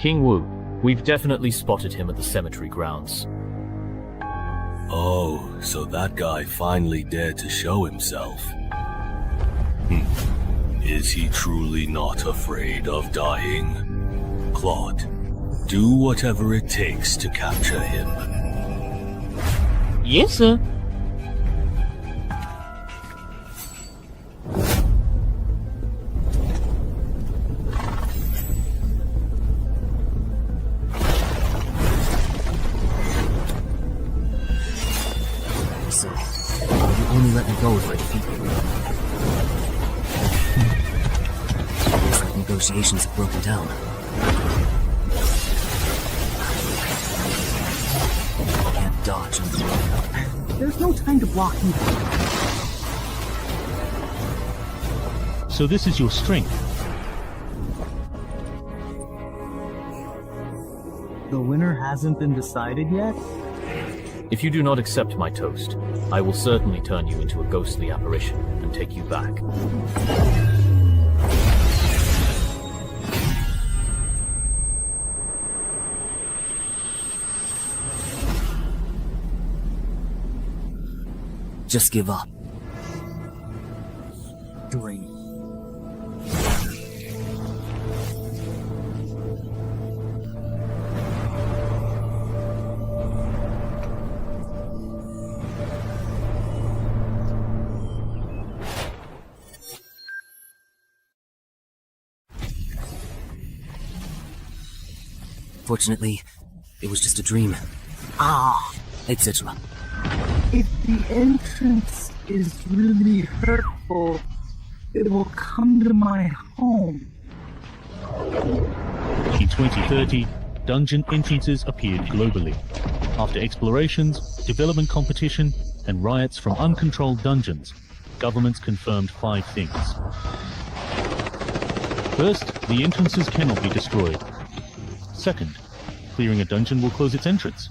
King Wu. We've definitely spotted him at the cemetery grounds. Oh, so that guy finally dared to show himself. Is he truly not afraid of dying? Claude, do whatever it takes to capture him. Yes, sir. So, you only let me go if I defeat you. Looks like negotiations have broken down. Can't dodge and block. There's no time to block you. So this is your strength. The winner hasn't been decided yet? If you do not accept my toast, I will certainly turn you into a ghostly apparition and take you back. Just give up. Great. Fortunately, it was just a dream, etc. If the entrance is really hurtful, it will come to my home. In 2030, dungeon entrances appeared globally. After explorations, development competition, and riots from uncontrolled dungeons, governments confirmed 5 things. First, the entrances cannot be destroyed. Second, clearing a dungeon will close its entrance.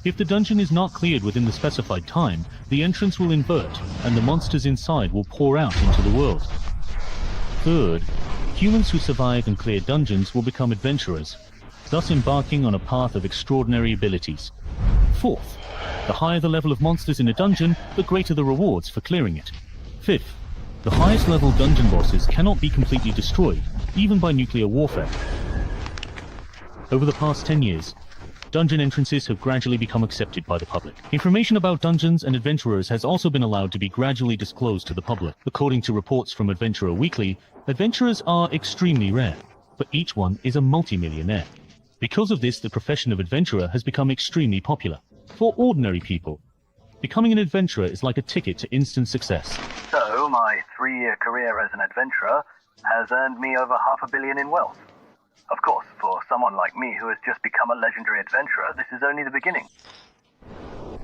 If the dungeon is not cleared within the specified time, the entrance will invert, and the monsters inside will pour out into the world. Third, humans who survive and clear dungeons will become adventurers, thus embarking on a path of extraordinary abilities. Fourth, the higher the level of monsters in a dungeon, the greater the rewards for clearing it. Fifth, the highest level dungeon bosses cannot be completely destroyed, even by nuclear warfare. Over the past 10 years, dungeon entrances have gradually become accepted by the public. Information about dungeons and adventurers has also been allowed to be gradually disclosed to the public. According to reports from Adventurer Weekly, adventurers are extremely rare, but each one is a multi-millionaire. Because of this, the profession of adventurer has become extremely popular. For ordinary people, becoming an adventurer is like a ticket to instant success. So, my 3-year career as an adventurer has earned me over $500 million in wealth. Of course, for someone like me who has just become a legendary adventurer, this is only the beginning.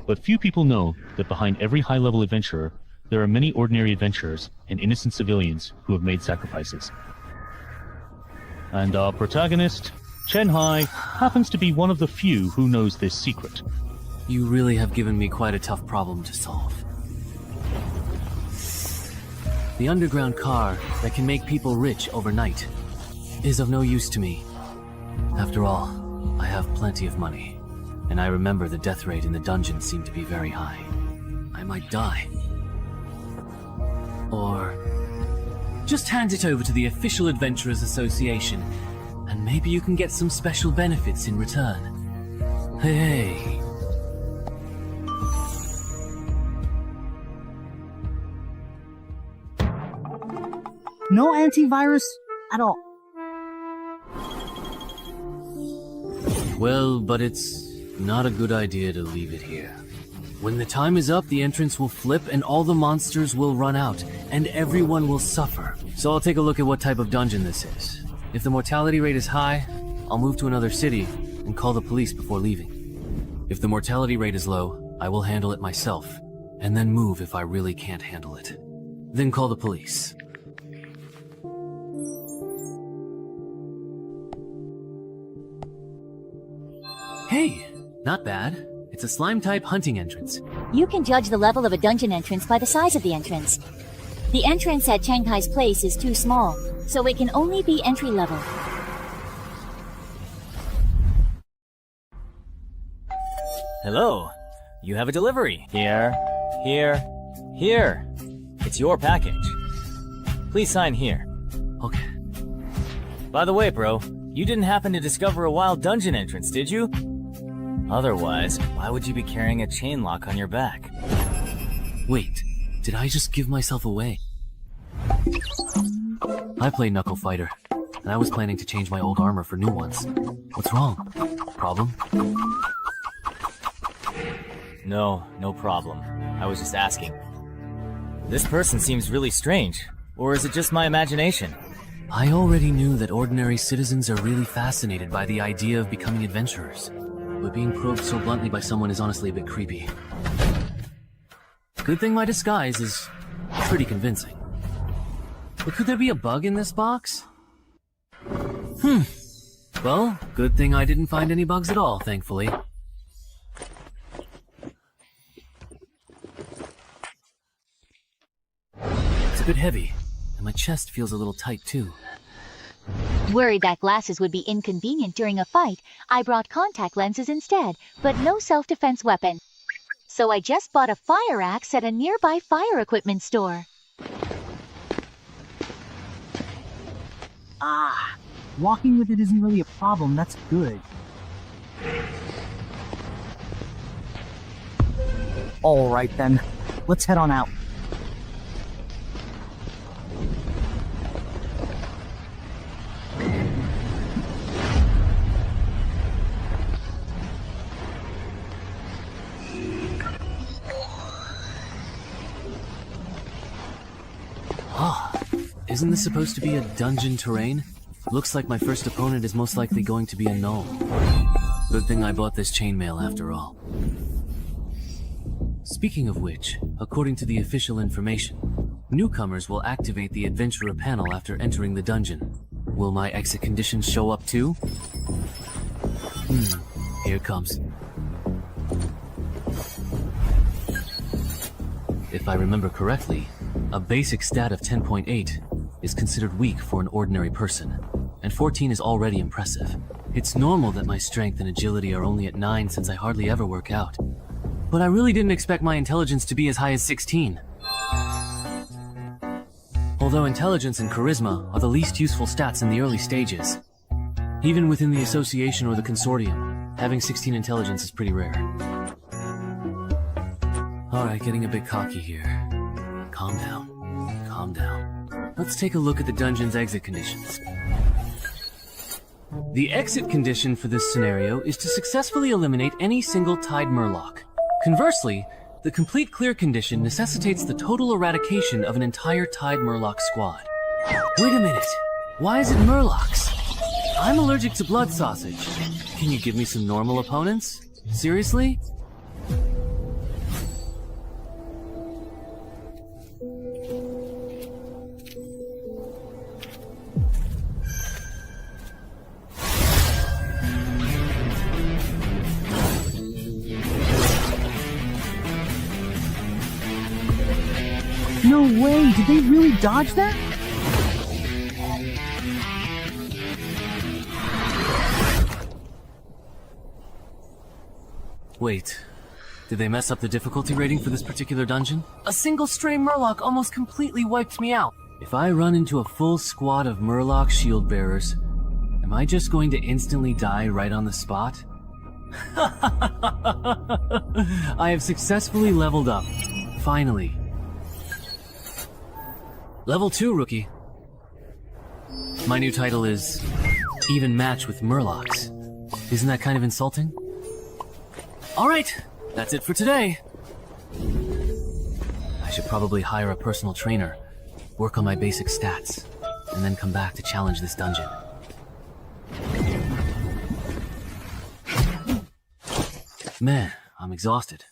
But few people know that behind every high-level adventurer, there are many ordinary adventurers and innocent civilians who have made sacrifices. And our protagonist, Chen Hai, happens to be one of the few who knows this secret. You really have given me quite a tough problem to solve. The underground car that can make people rich overnight is of no use to me. After all, I have plenty of money, and I remember the death rate in the dungeon seemed to be very high. I might die. Or just hand it over to the official Adventurers Association, and maybe you can get some special benefits in return. Hey. No antivirus at all. Well, but it's not a good idea to leave it here. When the time is up, the entrance will flip and all the monsters will run out, and everyone will suffer. So I'll take a look at what type of dungeon this is. If the mortality rate is high, I'll move to another city and call the police before leaving. If the mortality rate is low, I will handle it myself, and then move if I really can't handle it. Then call the police. Hey, not bad. It's a slime-type hunting entrance. You can judge the level of a dungeon entrance by the size of the entrance. The entrance at Shanghai's place is too small, so it can only be entry level. Hello. You have a delivery. Here. It's your package. Please sign here. Okay. By the way, bro, you didn't happen to discover a wild dungeon entrance, did you? Otherwise, why would you be carrying a chain lock on your back? Wait, did I just give myself away? I play Knuckle Fighter, and I was planning to change my old armor for new ones. What's wrong? Problem? No problem. I was just asking. This person seems really strange, or is it just my imagination? I already knew that ordinary citizens are really fascinated by the idea of becoming adventurers, but being probed so bluntly by someone is honestly a bit creepy. Good thing my disguise is pretty convincing. But could there be a bug in this box? Well, good thing I didn't find any bugs at all, thankfully. It's a bit heavy, and my chest feels a little tight too. Worried that glasses would be inconvenient during a fight, I brought contact lenses instead, but no self-defense weapon. So I just bought a fire axe at a nearby fire equipment store. Ah, walking with it isn't really a problem, that's good. Alright then, let's head on out. Isn't this supposed to be a dungeon terrain? Looks like my first opponent is most likely going to be a gnome. Good thing I bought this chainmail after all. Speaking of which, according to the official information, newcomers will activate the adventurer panel after entering the dungeon. Will my exit conditions show up too? Here it comes. If I remember correctly, a basic stat of 10.8 is considered weak for an ordinary person, and 14 is already impressive. It's normal that my strength and agility are only at 9 since I hardly ever work out. But I really didn't expect my intelligence to be as high as 16. Although intelligence and charisma are the least useful stats in the early stages. Even within the association or the consortium, having 16 intelligence is pretty rare. Alright, getting a bit cocky here. Calm down. Let's take a look at the dungeon's exit conditions. The exit condition for this scenario is to successfully eliminate any single tied Murloc. Conversely, the complete clear condition necessitates the total eradication of an entire tied Murloc squad. Wait a minute, why is it Murlocs? I'm allergic to blood sausage. Can you give me some normal opponents? Seriously? No way, did they really dodge that? Wait, did they mess up the difficulty rating for this particular dungeon? A single stray Murloc almost completely wiped me out. If I run into a full squad of Murloc shield bearers, am I just going to instantly die right on the spot? I have successfully leveled up. Finally. Level 2, rookie. My new title is Even Match with Murlocs. Isn't that kind of insulting? Alright, that's it for today. I should probably hire a personal trainer, work on my basic stats, and then come back to challenge this dungeon. Man, I'm exhausted.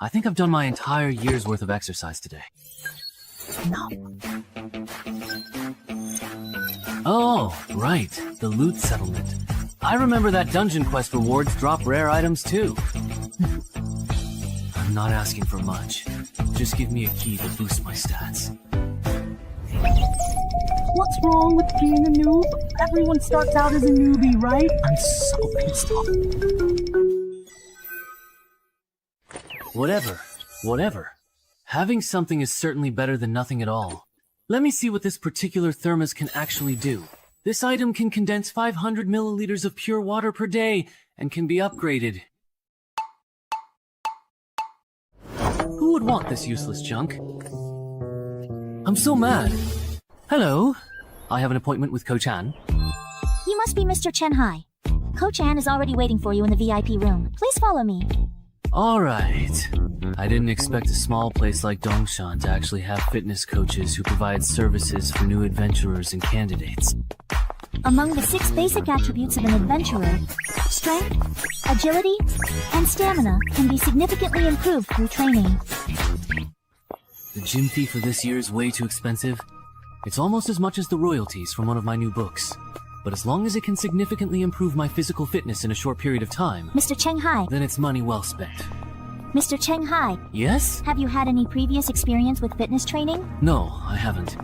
I think I've done my entire year's worth of exercise today. No. Oh, right, the loot settlement. I remember that dungeon quest rewards drop rare items too. I'm not asking for much. Just give me a key to boost my stats. What's wrong with being a noob? Everyone starts out as a newbie, right? I'm so pissed off. Whatever. Having something is certainly better than nothing at all. Let me see what this particular thermos can actually do. This item can condense 500 milliliters of pure water per day and can be upgraded. Who would want this useless junk? I'm so mad. Hello. I have an appointment with Coach Ann. You must be Mr. Chen Hai. Coach Ann is already waiting for you in the VIP room. Please follow me. Alright. I didn't expect a small place like Dongshan to actually have fitness coaches who provide services for new adventurers and candidates. Among the 6 basic attributes of an adventurer, strength, agility, and stamina can be significantly improved through training. The gym fee for this year is way too expensive. It's almost as much as the royalties from one of my new books. But as long as it can significantly improve my physical fitness in a short period of time, Mr. Cheng Hai. then it's money well spent. Mr. Cheng Hai, Yes? have you had any previous experience with fitness training? No, I haven't.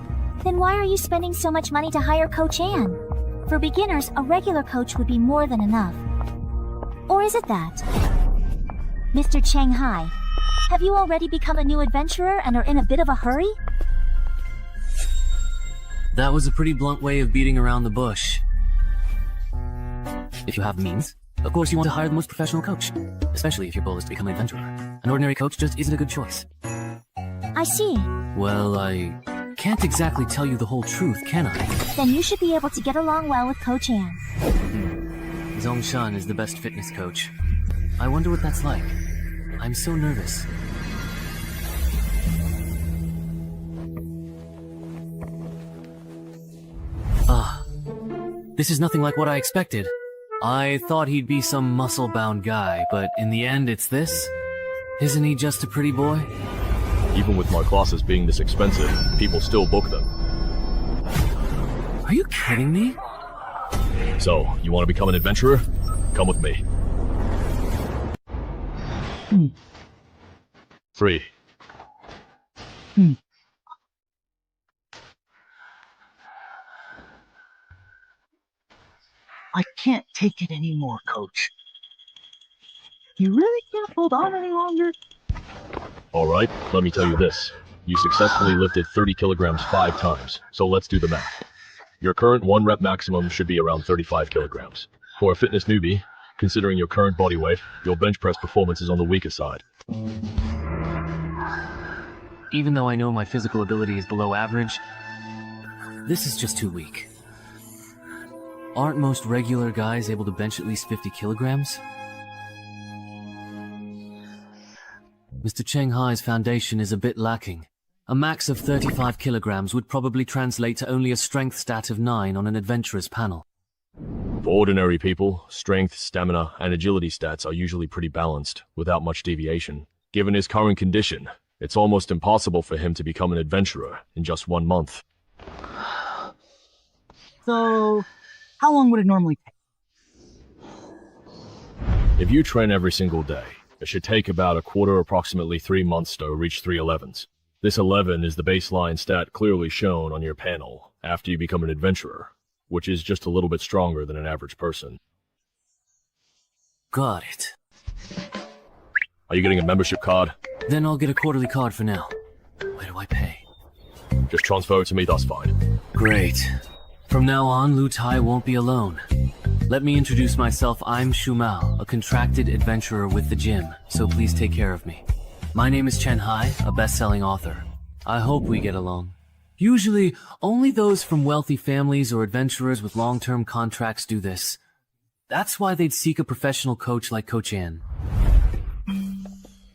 Then why are you spending so much money to hire Coach Ann? For beginners, a regular coach would be more than enough. Or is it that? Mr. Cheng Hai, have you already become a new adventurer and are in a bit of a hurry? That was a pretty blunt way of beating around the bush. If you have the means, of course you want to hire the most professional coach, especially if your goal is to become an adventurer. An ordinary coach just isn't a good choice. I see. Well, I can't exactly tell you the whole truth, can I? Then you should be able to get along well with Coach Ann. Zongshan is the best fitness coach. I wonder what that's like. I'm so nervous. This is nothing like what I expected. I thought he'd be some muscle-bound guy, but in the end it's this? Isn't he just a pretty boy? Even with my classes being this expensive, people still book them. Are you kidding me? So, you want to become an adventurer? Come with me. Free. I can't take it anymore, Coach. You really can't hold on any longer? Alright, let me tell you this. You successfully lifted 30 kilograms 5 times, so let's do the math. Your current 1 rep maximum should be around 35 kilograms. For a fitness newbie, considering your current body weight, your bench press performance is on the weaker side. Even though I know my physical ability is below average, this is just too weak. Aren't most regular guys able to bench at least 50 kilograms? Mr. Cheng Hai's foundation is a bit lacking. A max of 35 kilograms would probably translate to only a strength stat of 9 on an adventurer's panel. For ordinary people, strength, stamina, and agility stats are usually pretty balanced, without much deviation. Given his current condition, it's almost impossible for him to become an adventurer in just 1 month. So, how long would it normally take? If you train every single day, it should take about a quarter, approximately 3 months to reach 3 11s. This 11 is the baseline stat clearly shown on your panel after you become an adventurer, which is just a little bit stronger than an average person. Got it. Are you getting a membership card? Then I'll get a quarterly card for now. Where do I pay? Just transfer it to me, that's fine. Great. From now on, Lu Tai won't be alone. Let me introduce myself. I'm Shu Mao, a contracted adventurer with the gym, so please take care of me. My name is Chen Hai, a best-selling author. I hope we get along. Usually, only those from wealthy families or adventurers with long-term contracts do this. That's why they'd seek a professional coach like Coach Ann.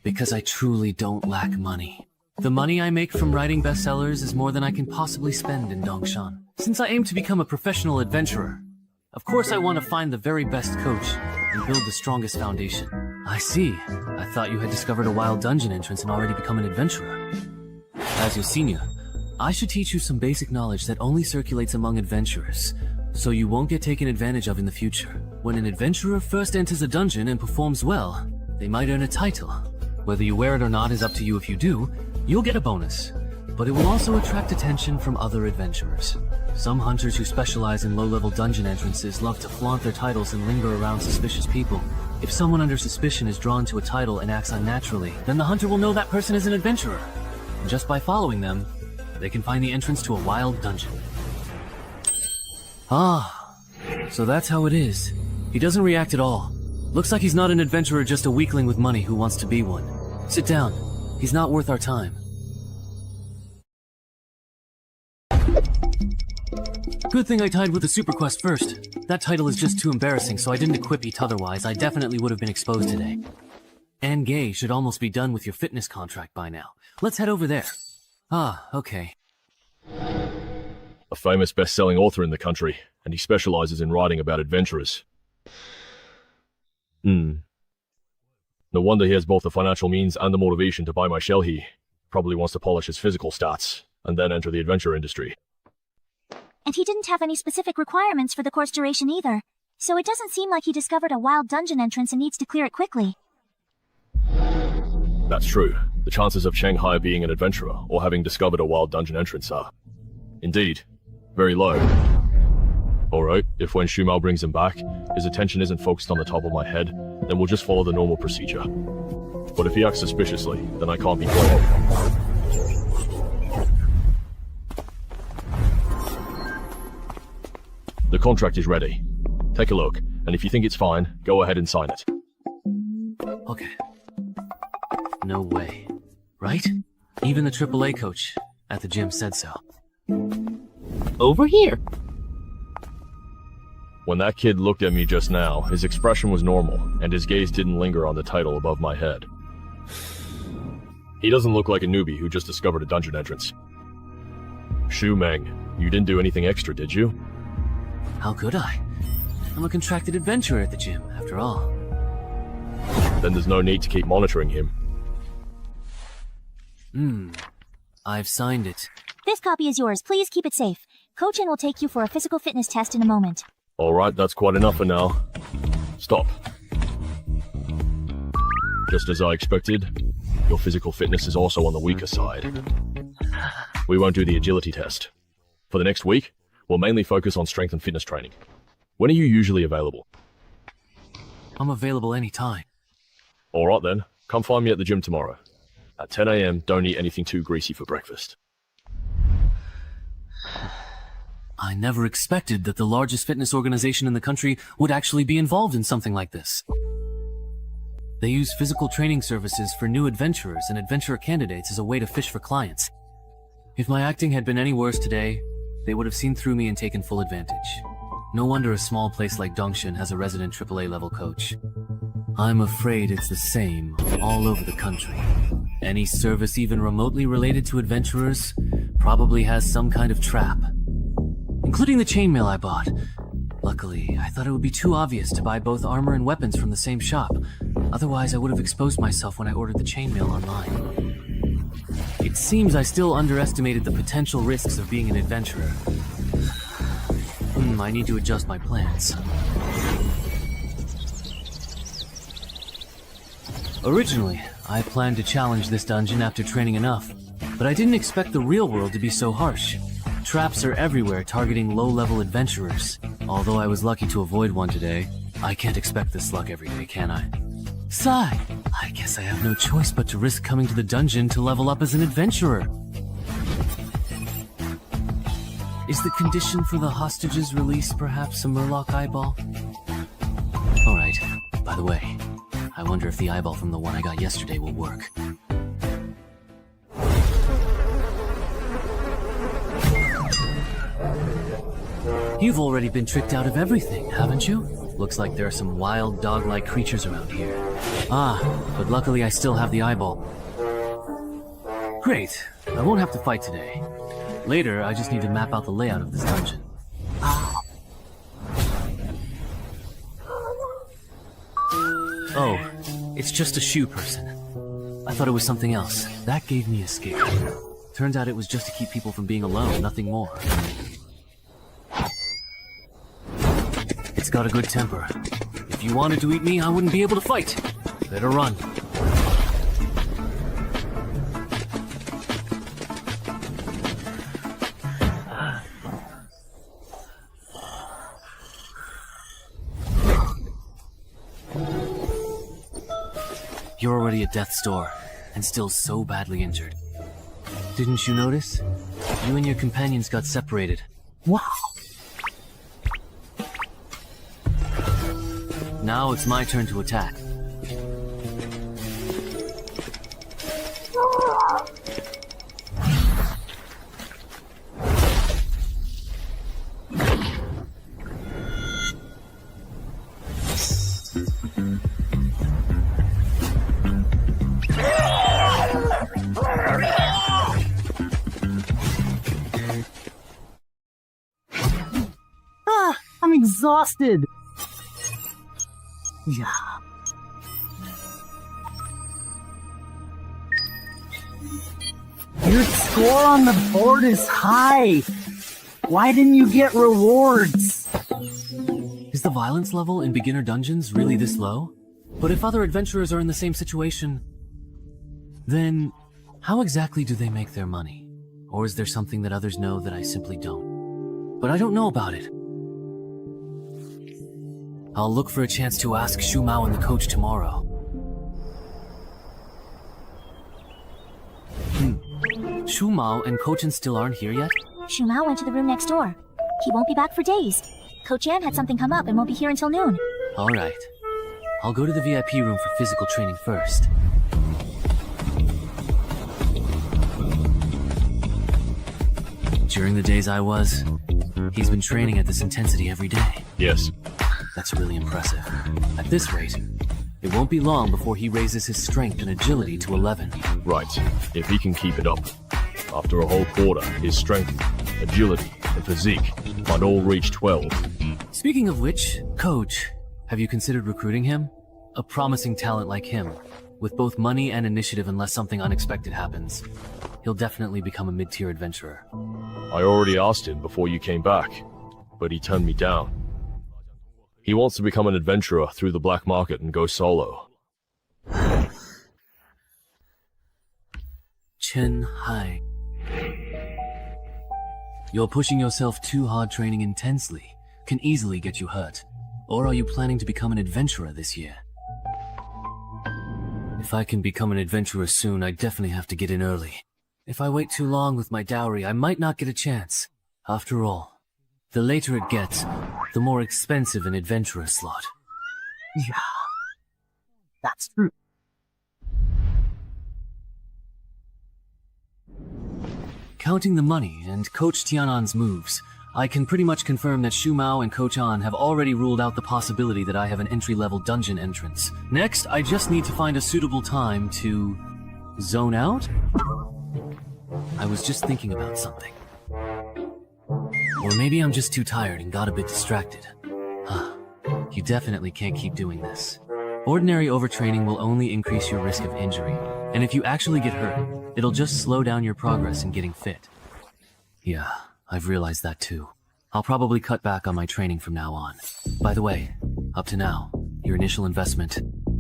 Because I truly don't lack money. The money I make from writing bestsellers is more than I can possibly spend in Dongshan. Since I aim to become a professional adventurer, of course I want to find the very best coach and build the strongest foundation. I see. I thought you had discovered a wild dungeon entrance and already become an adventurer. As your senior, I should teach you some basic knowledge that only circulates among adventurers, so you won't get taken advantage of in the future. When an adventurer first enters a dungeon and performs well, they might earn a title. Whether you wear it or not is up to you. If you do, you'll get a bonus, but it will also attract attention from other adventurers. Some hunters who specialize in low-level dungeon entrances love to flaunt their titles and linger around suspicious people. If someone under suspicion is drawn to a title and acts unnaturally, then the hunter will know that person is an adventurer. And just by following them, they can find the entrance to a wild dungeon. Ah, so that's how it is. He doesn't react at all. Looks like he's not an adventurer, just a weakling with money who wants to be one. Sit down. He's not worth our time. Good thing I tied with the super quest first. That title is just too embarrassing, so I didn't equip it, otherwise I definitely would have been exposed today. And Gay should almost be done with your fitness contract by now. Let's head over there. Ah, okay. A famous best-selling author in the country, and he specializes in writing about adventurers. No wonder he has both the financial means and the motivation to buy my shell. He probably wants to polish his physical stats, and then enter the adventure industry. And he didn't have any specific requirements for the course duration either, so it doesn't seem like he discovered a wild dungeon entrance and needs to clear it quickly. That's true. The chances of Shanghai being an adventurer or having discovered a wild dungeon entrance are, indeed, very low. Alright, if when Shumao brings him back, his attention isn't focused on the top of my head, then we'll just follow the normal procedure. But if he acts suspiciously, then I can't be quiet. The contract is ready. Take a look, and if you think it's fine, go ahead and sign it. Okay. No way. Right? Even the AAA coach at the gym said so. Over here. When that kid looked at me just now, his expression was normal, and his gaze didn't linger on the title above my head. He doesn't look like a newbie who just discovered a dungeon entrance. Shu Meng, you didn't do anything extra, did you? How could I? I'm a contracted adventurer at the gym, after all. Then there's no need to keep monitoring him. I've signed it. This copy is yours. Please keep it safe. Coach Chen will take you for a physical fitness test in a moment. Alright, that's quite enough for now. Stop. Just as I expected, your physical fitness is also on the weaker side. We won't do the agility test. For the next week, we'll mainly focus on strength and fitness training. When are you usually available? I'm available anytime. Alright then, come find me at the gym tomorrow. At 10 AM, don't eat anything too greasy for breakfast. I never expected that the largest fitness organization in the country would actually be involved in something like this. They use physical training services for new adventurers and adventurer candidates as a way to fish for clients. If my acting had been any worse today, they would have seen through me and taken full advantage. No wonder a small place like Dongshan has a resident AAA level coach. I'm afraid it's the same all over the country. Any service even remotely related to adventurers probably has some kind of trap. Including the chainmail I bought. Luckily, I thought it would be too obvious to buy both armor and weapons from the same shop. Otherwise, I would have exposed myself when I ordered the chainmail online. It seems I still underestimated the potential risks of being an adventurer. I need to adjust my plans. Originally, I planned to challenge this dungeon after training enough, but I didn't expect the real world to be so harsh. Traps are everywhere targeting low-level adventurers. Although I was lucky to avoid one today, I can't expect this luck every day, can I? Sigh, I guess I have no choice but to risk coming to the dungeon to level up as an adventurer. Is the condition for the hostage's release perhaps a Murloc eyeball? Alright, by the way, I wonder if the eyeball from the one I got yesterday will work. You've already been tricked out of everything, haven't you? Looks like there are some wild dog-like creatures around here. Ah, but luckily I still have the eyeball. Great, I won't have to fight today. Later, I just need to map out the layout of this dungeon. Oh, it's just a shoe person. I thought it was something else. That gave me a scare. Turns out it was just to keep people from being alone, nothing more. It's got a good temper. If you wanted to eat me, I wouldn't be able to fight. Better run. You're already at death's door, and still so badly injured. Didn't you notice? You and your companions got separated. Wow. Now it's my turn to attack. I'm exhausted. Yeah. Your score on the board is high. Why didn't you get rewards? Is the violence level in beginner dungeons really this low? But if other adventurers are in the same situation, then how exactly do they make their money? Or is there something that others know that I simply don't? But I don't know about it. I'll look for a chance to ask Shu Mao and the coach tomorrow. Shu Mao and Coach still aren't here yet? Shu Mao went to the room next door. He won't be back for days. Coach Ann had something come up and won't be here until noon. Alright. I'll go to the VIP room for physical training first. During the days he's been training at this intensity every day. Yes. That's really impressive. At this rate, it won't be long before he raises his strength and agility to 11. Right. If he can keep it up. After a whole quarter, his strength, agility, and physique might all reach 12. Speaking of which, Coach, have you considered recruiting him? A promising talent like him, with both money and initiative unless something unexpected happens, he'll definitely become a mid-tier adventurer. I already asked him before you came back, but he turned me down. He wants to become an adventurer through the black market and go solo. Chen Hai. You're pushing yourself too hard. Training intensely can easily get you hurt. Or are you planning to become an adventurer this year? If I can become an adventurer soon, I definitely have to get in early. If I wait too long with my dowry, I might not get a chance. After all, the later it gets, the more expensive an adventurer slot. Yeah. That's true. Counting the money and Coach Tianan's moves, I can pretty much confirm that Shu Mao and Coach An have already ruled out the possibility that I have an entry-level dungeon entrance. Next, I just need to find a suitable time to zone out? I was just thinking about something. Or maybe I'm just too tired and got a bit distracted. You definitely can't keep doing this. Ordinary overtraining will only increase your risk of injury, and if you actually get hurt, it'll just slow down your progress in getting fit. Yeah, I've realized that too. I'll probably cut back on my training from now on. By the way, up to now, your initial investment,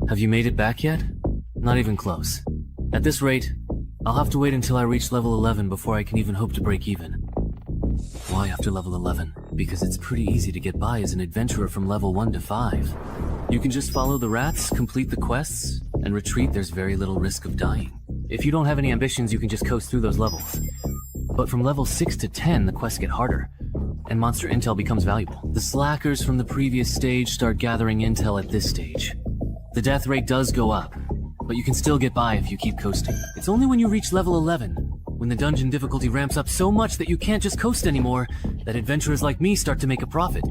have you made it back yet? Not even close. At this rate, I'll have to wait until I reach level 11 before I can even hope to break even. Why after level 11? Because it's pretty easy to get by as an adventurer from level 1 to 5. You can just follow the rats, complete the quests, and retreat. There's very little risk of dying. If you don't have any ambitions, you can just coast through those levels. But from level 6 to 10, the quests get harder, and monster intel becomes valuable. The slackers from the previous stage start gathering intel at this stage. The death rate does go up, but you can still get by if you keep coasting. It's only when you reach level 11, when the dungeon difficulty ramps up so much that you can't just coast anymore, that adventurers like me start to make a profit.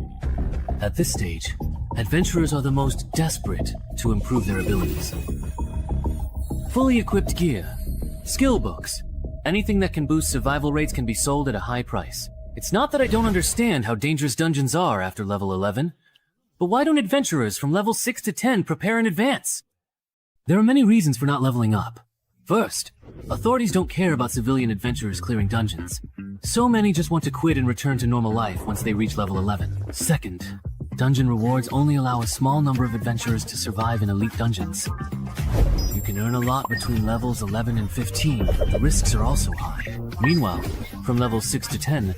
At this stage, adventurers are the most desperate to improve their abilities. Fully equipped gear, skill books, anything that can boost survival rates can be sold at a high price. It's not that I don't understand how dangerous dungeons are after level 11, but why don't adventurers from level 6 to 10 prepare in advance? There are many reasons for not leveling up. First, authorities don't care about civilian adventurers clearing dungeons. So many just want to quit and return to normal life once they reach level 11. Second, dungeon rewards only allow a small number of adventurers to survive in elite dungeons. You can earn a lot between levels 11 and 15, but the risks are also high. Meanwhile, from levels 6 to 10,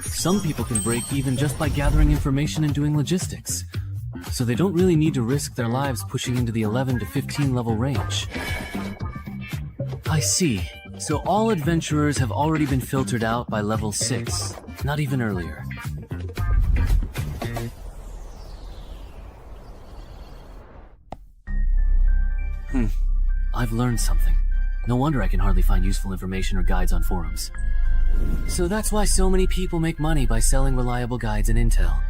some people can break even just by gathering information and doing logistics. so they don't really need to risk their lives pushing into the 11 to 15 level range. I see. So all adventurers have already been filtered out by level 6, not even earlier. I've learned something. No wonder I can hardly find useful information or guides on forums. So that's why so many people make money by selling reliable guides and intel.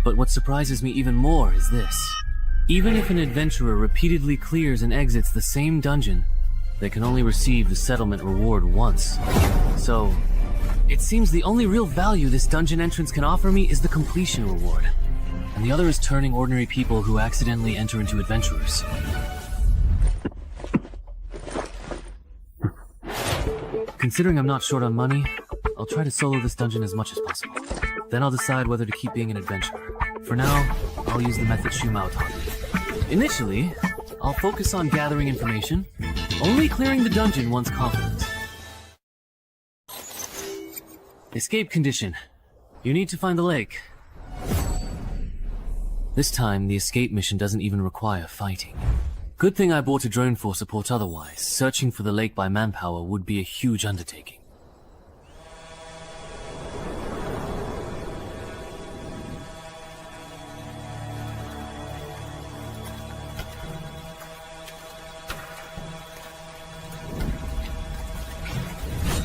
But what surprises me even more is this. Even if an adventurer repeatedly clears and exits the same dungeon, they can only receive the settlement reward once. So, it seems the only real value this dungeon entrance can offer me is the completion reward. And the other is turning ordinary people who accidentally enter into adventurers. Considering I'm not short on money, I'll try to solo this dungeon as much as possible. Then I'll decide whether to keep being an adventurer. For now, I'll use the method Shumao taught me. Initially, I'll focus on gathering information, only clearing the dungeon once confident. Escape condition. You need to find the lake. This time, the escape mission doesn't even require fighting. Good thing I bought a drone for support, otherwise searching for the lake by manpower would be a huge undertaking.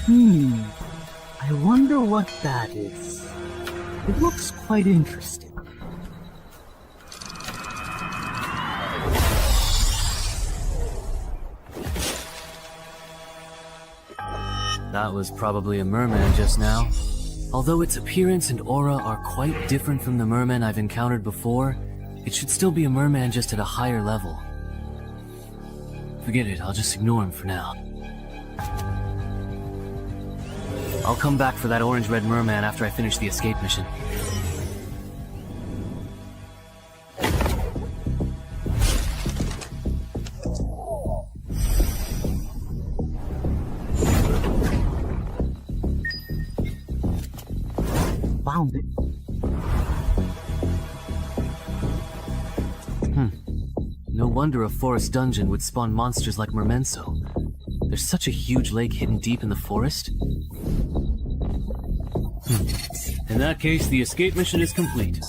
I wonder what that is. It looks quite interesting. That was probably a merman just now. Although its appearance and aura are quite different from the mermen I've encountered before, it should still be a merman just at a higher level. Forget it, I'll just ignore him for now. I'll come back for that orange-red merman after I finish the escape mission. Found it. No wonder a forest dungeon would spawn monsters like mermenso. There's such a huge lake hidden deep in the forest. In that case, the escape mission is complete.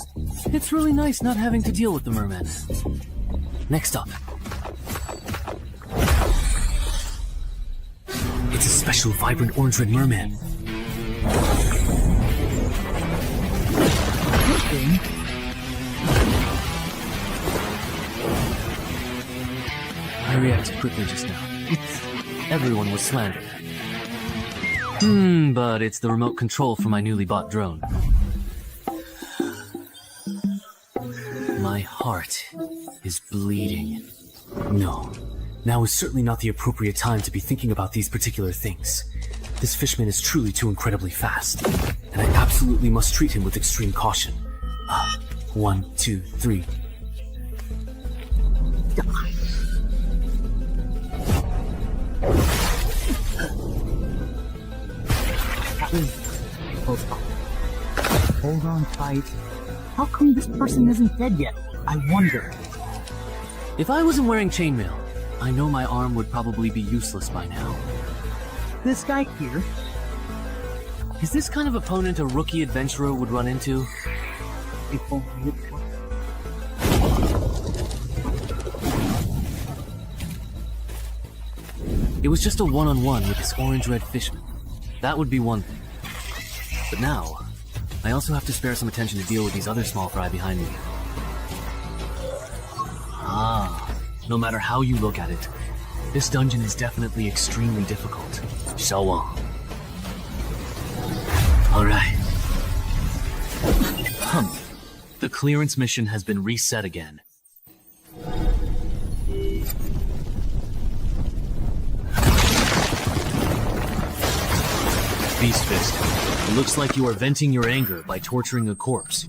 It's really nice not having to deal with the mermen. Next up. It's a special vibrant orange-red merman. I reacted quickly just now. Everyone was slandered. But it's the remote control for my newly bought drone. My heart is bleeding. No, now is certainly not the appropriate time to be thinking about these particular things. This fishman is truly too incredibly fast, and I absolutely must treat him with extreme caution. 1, 2, 3. Hold on tight. How come this person isn't dead yet? I wonder. If I wasn't wearing chainmail, I know my arm would probably be useless by now. This guy here. Is this kind of opponent a rookie adventurer would run into? If only it were. It was just a one-on-one with this orange-red fishman. That would be one thing. But now, I also have to spare some attention to deal with these other small fry behind me. No matter how you look at it, this dungeon is definitely extremely difficult. Shawang. Alright. The clearance mission has been reset again. Beast Fist. It looks like you are venting your anger by torturing a corpse.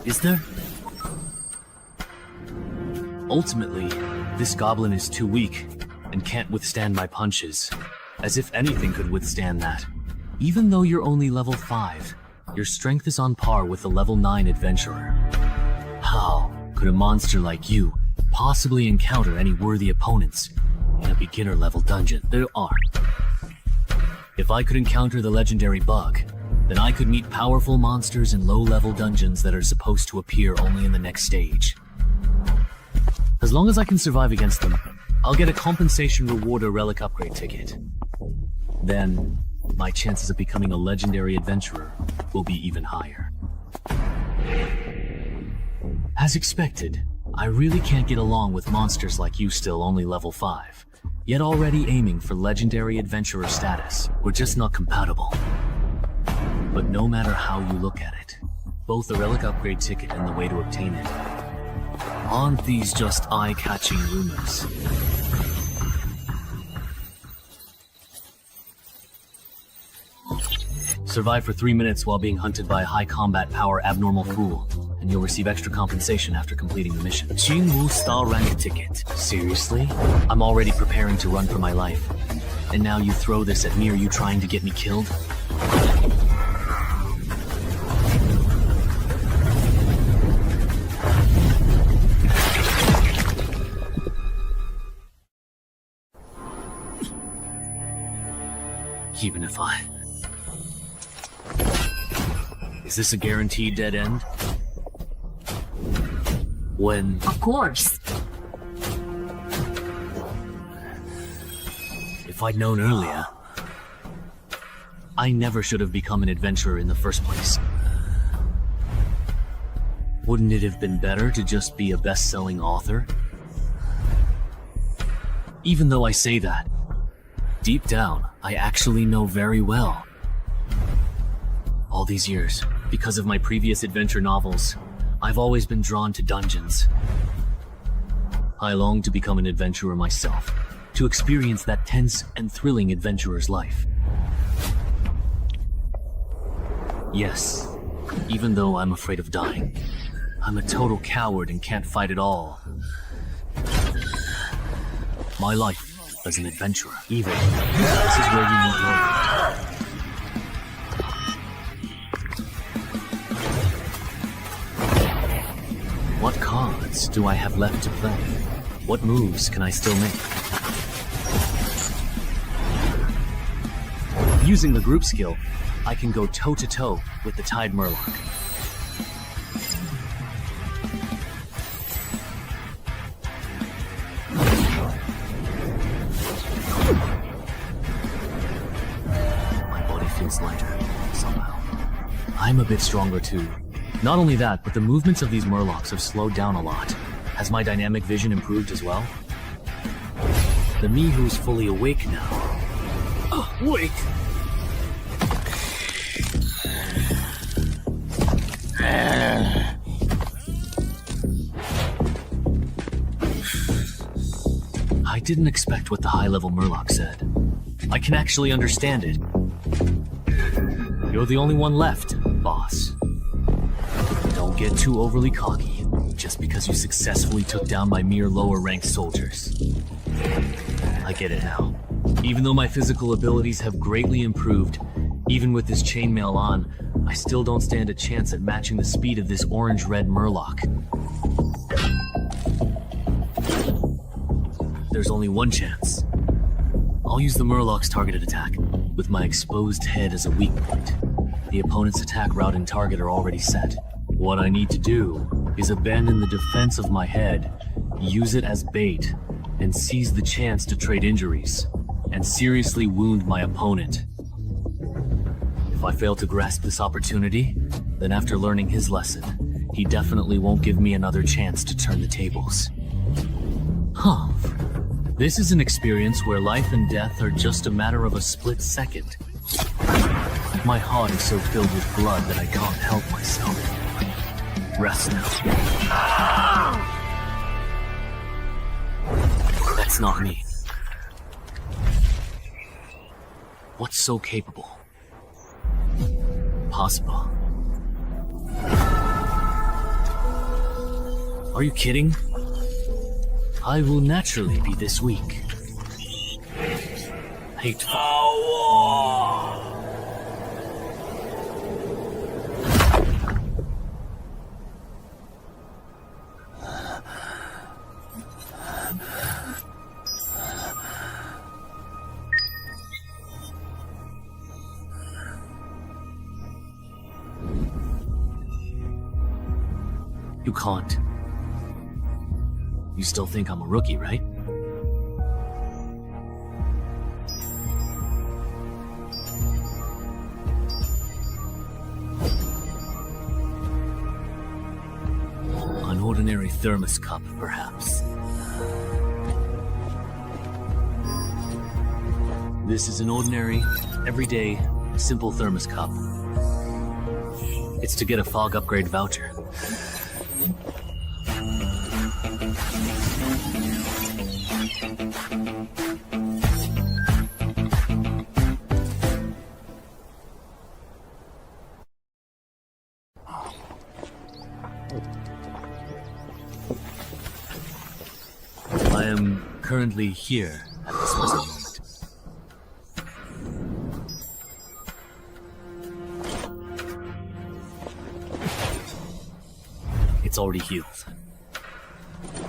Is there? Ultimately, this goblin is too weak and can't withstand my punches. As if anything could withstand that. Even though you're only level 5, Your strength is on par with a level 9 adventurer. How could a monster like you possibly encounter any worthy opponents in a beginner level dungeon? There are. If I could encounter the legendary bug, then I could meet powerful monsters in low-level dungeons that are supposed to appear only in the next stage. As long as I can survive against them, I'll get a compensation reward or relic upgrade ticket. Then, my chances of becoming a legendary adventurer will be even higher. As expected, I really can't get along with monsters like you still only level 5, yet already aiming for legendary adventurer status. We're just not compatible. But no matter how you look at it, both the relic upgrade ticket and the way to obtain it, aren't these just eye-catching rumors? Survive for 3 minutes while being hunted by a high combat power abnormal fool, and you'll receive extra compensation after completing the mission. Qingwu Star Rank ticket. Seriously? I'm already preparing to run for my life. And now you throw this at me? Are you trying to get me killed? Even if I... Is this a guaranteed dead end? When... Of course. If I'd known earlier, I never should have become an adventurer in the first place. Wouldn't it have been better to just be a best-selling author? Even though I say that, deep down, I actually know very well. All these years, because of my previous adventure novels, I've always been drawn to dungeons. I long to become an adventurer myself, to experience that tense and thrilling adventurer's life. Yes, even though I'm afraid of dying, I'm a total coward and can't fight at all. My life as an adventurer, even. This is where you meet Murloc. What cards do I have left to play? What moves can I still make? Using the group skill, I can go toe-to-toe with the Tide Murloc. Lighter, somehow. I'm a bit stronger too. Not only that, but the movements of these Murlocs have slowed down a lot. Has my dynamic vision improved as well? The me who's fully awake now. Wait! I didn't expect what the high-level Murloc said. I can actually understand it. You're the only one left, boss. Don't get too overly cocky, just because you successfully took down my mere lower-ranked soldiers. I get it now. Even though my physical abilities have greatly improved, even with this chainmail on, I still don't stand a chance at matching the speed of this orange-red Murloc. There's only one chance. I'll use the Murloc's targeted attack, with my exposed head as a weak point. The opponent's attack route and target are already set. What I need to do is abandon the defense of my head, use it as bait, and seize the chance to trade injuries, and seriously wound my opponent. If I fail to grasp this opportunity, then after learning his lesson, he definitely won't give me another chance to turn the tables. Huh. This is an experience where life and death are just a matter of a split second. My heart is so filled with blood that I can't help myself. Rest now. That's not me. What's so capable? Possible. Are you kidding? I will naturally be this weak. Hateful. You can't. You still think I'm a rookie, right? An ordinary thermos cup, perhaps. This is an ordinary, everyday, simple thermos cup. It's to get a fog upgrade voucher. I am currently here at this present moment. It's already healed.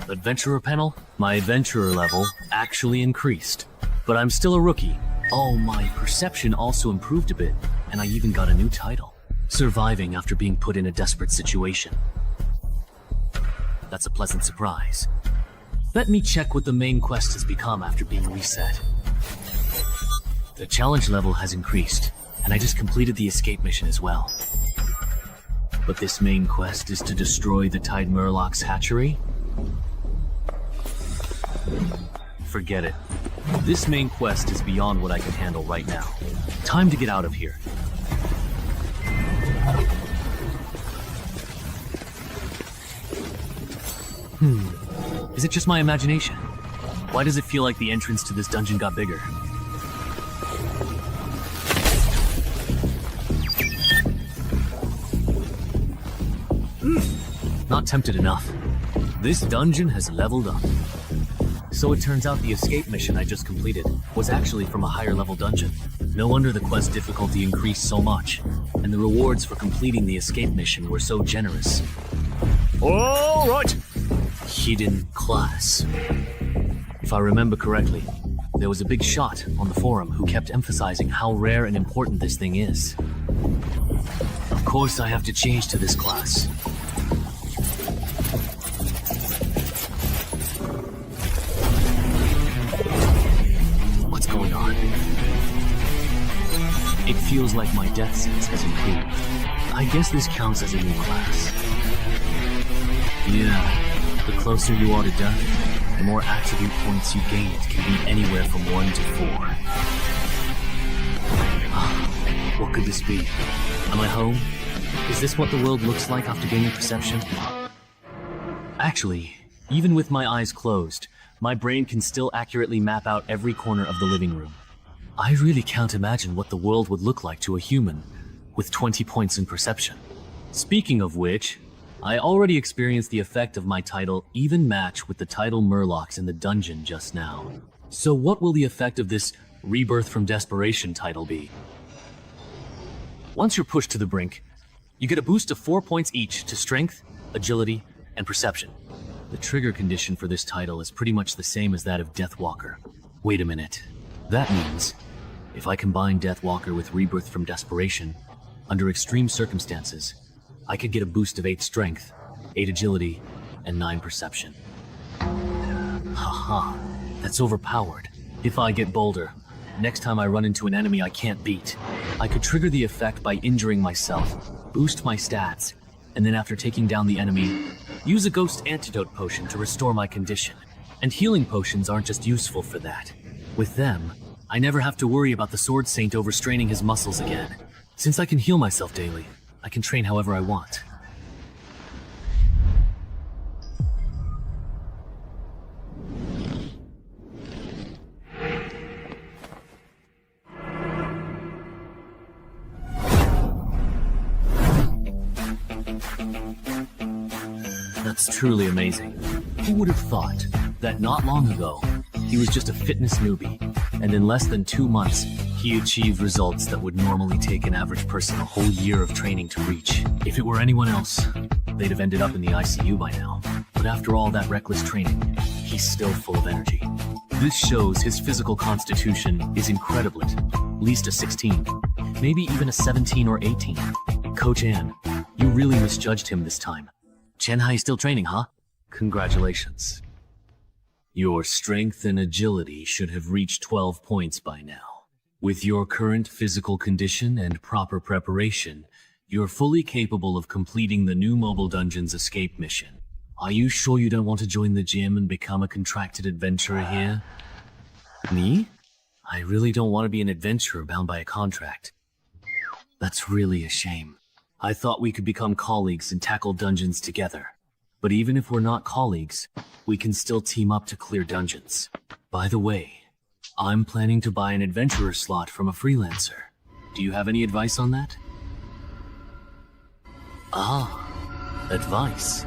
Adventurer panel? My adventurer level actually increased. But I'm still a rookie. Oh, my perception also improved a bit, and I even got a new title. Surviving after being put in a desperate situation. That's a pleasant surprise. Let me check what the main quest has become after being reset. The challenge level has increased, and I just completed the escape mission as well. But this main quest is to destroy the Tide Murloc's hatchery? Forget it. This main quest is beyond what I can handle right now. Time to get out of here. Is it just my imagination? Why does it feel like the entrance to this dungeon got bigger? Not tempted enough. This dungeon has leveled up. So it turns out the escape mission I just completed was actually from a higher level dungeon. No wonder the quest difficulty increased so much, and the rewards for completing the escape mission were so generous. All right! Hidden class. If I remember correctly, there was a big shot on the forum who kept emphasizing how rare and important this thing is. Of course I have to change to this class. What's going on? It feels like my death sense has improved. I guess this counts as a new class. Yeah, the closer you are to death, the more attribute points you gain. It can be anywhere from 1 to 4. What could this be? Am I home? Is this what the world looks like after gaining perception? Actually, even with my eyes closed, my brain can still accurately map out every corner of the living room. I really can't imagine what the world would look like to a human with 20 points in perception. Speaking of which, I already experienced the effect of my title even match with the title Murlocs in the dungeon just now. So what will the effect of this Rebirth from Desperation title be? Once you're pushed to the brink, you get a boost of 4 points each to Strength, Agility, and Perception. The trigger condition for this title is pretty much the same as that of Death Walker. Wait a minute. That means, if I combine Death Walker with Rebirth from Desperation, under extreme circumstances, I could get a boost of 8 Strength, 8 Agility, and 9 Perception. Haha, that's overpowered. If I get bolder, next time I run into an enemy I can't beat, I could trigger the effect by injuring myself, boost my stats, and then after taking down the enemy, use a ghost antidote potion to restore my condition. And healing potions aren't just useful for that. With them, I never have to worry about the Sword Saint overstraining his muscles again. Since I can heal myself daily, I can train however I want. That's truly amazing. Who would have thought that not long ago, he was just a fitness newbie, and in less than 2 months, he achieved results that would normally take an average person a whole year of training to reach. If it were anyone else, they'd have ended up in the ICU by now. But after all that reckless training, he's still full of energy. This shows his physical constitution is incredible. At least a 16, maybe even a 17 or 18. Coach Ann, you really misjudged him this time. Chenhai still training, huh? Congratulations. Your strength and agility should have reached 12 points by now. With your current physical condition and proper preparation, you're fully capable of completing the new Mobile Dungeons escape mission. Are you sure you don't want to join the gym and become a contracted adventurer here? Me? I really don't want to be an adventurer bound by a contract. That's really a shame. I thought we could become colleagues and tackle dungeons together. But even if we're not colleagues, we can still team up to clear dungeons. By the way, I'm planning to buy an adventurer slot from a freelancer. Do you have any advice on that? Ah, advice.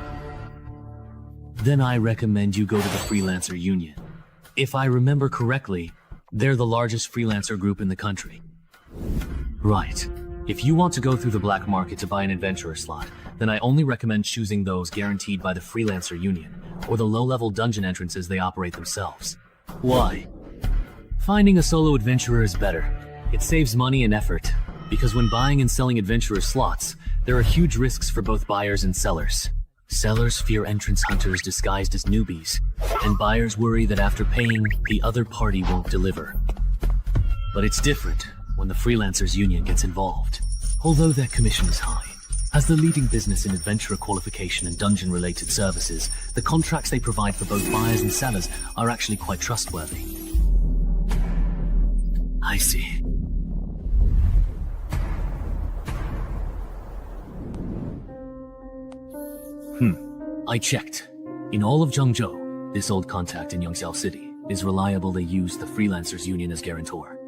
Then I recommend you go to the Freelancer Union. If I remember correctly, they're the largest freelancer group in the country. Right. If you want to go through the black market to buy an adventurer slot, then I only recommend choosing those guaranteed by the Freelancer Union, or the low-level dungeon entrances they operate themselves. Why? Finding a solo adventurer is better. It saves money and effort, because when buying and selling adventurer slots, there are huge risks for both buyers and sellers. Sellers fear entrance hunters disguised as newbies, and buyers worry that after paying, the other party won't deliver. But it's different when the Freelancers Union gets involved, although their commission is high. As the leading business in adventurer qualification and dungeon-related services, the contracts they provide for both buyers and sellers are actually quite trustworthy. I see. I checked. In all of Zhengzhou, this old contact in Yongxiao City is reliable. They use the Freelancers Union as guarantor.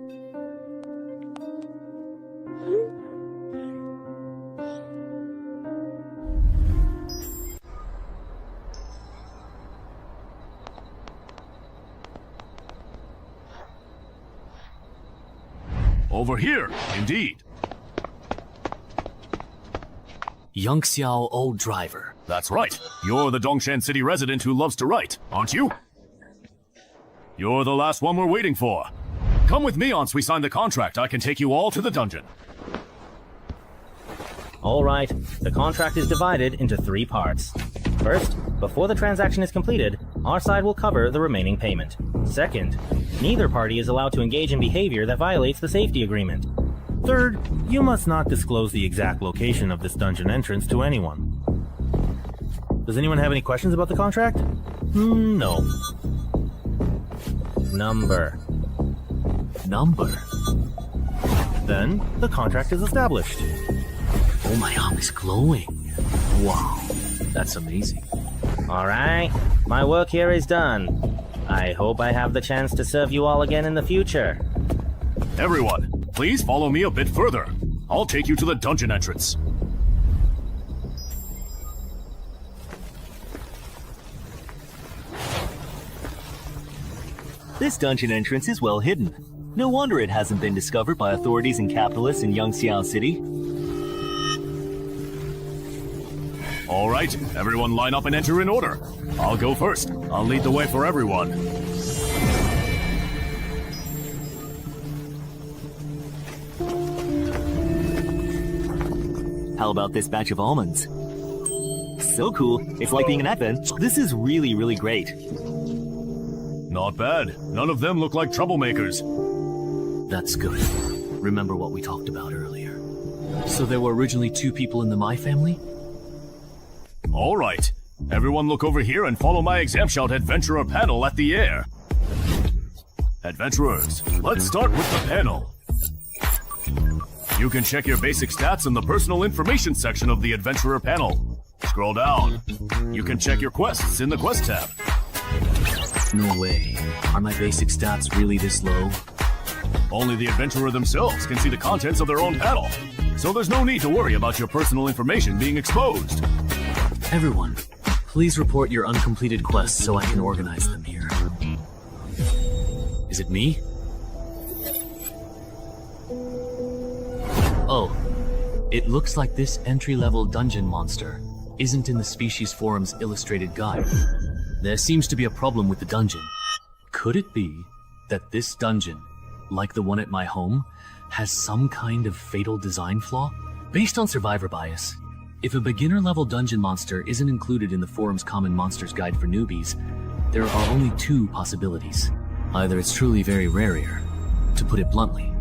Over here, indeed. Yongxiao Old Driver. That's right. You're the Dongshan City resident who loves to write, aren't you? You're the last one we're waiting for. Come with me once we sign the contract. I can take you all to the dungeon. All right, the contract is divided into 3 parts. First, before the transaction is completed, our side will cover the remaining payment. Second, neither party is allowed to engage in behavior that violates the safety agreement. Third, you must not disclose the exact location of this dungeon entrance to anyone. Does anyone have any questions about the contract? No. Number. Then, the contract is established. Oh, my arm is glowing. Wow, that's amazing. Alright, my work here is done. I hope I have the chance to serve you all again in the future. Everyone, please follow me a bit further. I'll take you to the dungeon entrance. This dungeon entrance is well hidden. No wonder it hasn't been discovered by authorities and capitalists in Yongxiao City. All right, everyone line up and enter in order. I'll go first. I'll lead the way for everyone. How about this batch of almonds? So cool. It's like being an advent. This is really, really great. Not bad. None of them look like troublemakers. That's good. Remember what we talked about earlier. So there were originally 2 people in the My family? All right. Everyone look over here and follow my exam shout adventurer panel at the air. Adventurers, let's start with the panel. You can check your basic stats in the personal information section of the adventurer panel. Scroll down. You can check your quests in the quest tab. No way. Are my basic stats really this low? Only the adventurer themselves can see the contents of their own panel. So there's no need to worry about your personal information being exposed. Everyone, please report your uncompleted quests so I can organize them here. Is it me? Oh, it looks like this entry-level dungeon monster isn't in the Species Forum's illustrated guide. There seems to be a problem with the dungeon. Could it be that this dungeon, like the one at my home, has some kind of fatal design flaw? Based on survivor bias, If a beginner-level dungeon monster isn't included in the forum's Common Monsters Guide for newbies, there are only two possibilities. Either it's truly very rare. To put it bluntly,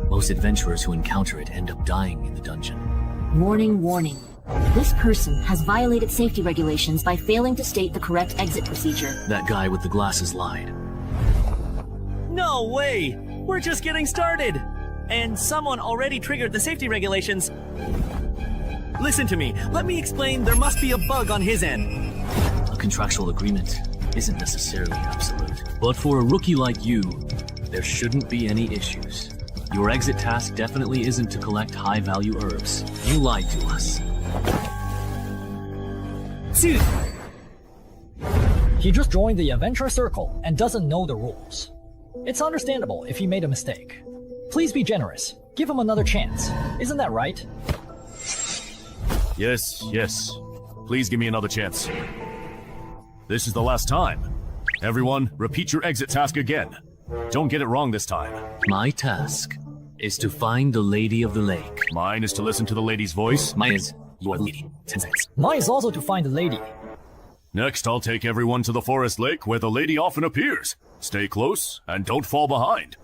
most adventurers who encounter it end up dying in the dungeon. Warning, warning. This person has violated safety regulations by failing to state the correct exit procedure. That guy with the glasses lied. No way! We're just getting started! And someone already triggered the safety regulations. Listen to me. Let me explain. There must be a bug on his end. A contractual agreement isn't necessarily absolute. But for a rookie like you, there shouldn't be any issues. Your exit task definitely isn't to collect high-value herbs. You lied to us. He just joined the adventure circle and doesn't know the rules. It's understandable if he made a mistake. Please be generous. Give him another chance. Isn't that right? Yes, yes. Please give me another chance. This is the last time. Everyone, repeat your exit task again. Don't get it wrong this time. My task is to find the Lady of the Lake. Mine is to listen to the lady's voice. Mine is, you are the lady. 10 seconds. Mine is also to find the lady. Next, I'll take everyone to the forest lake where the lady often appears. Stay close and don't fall behind.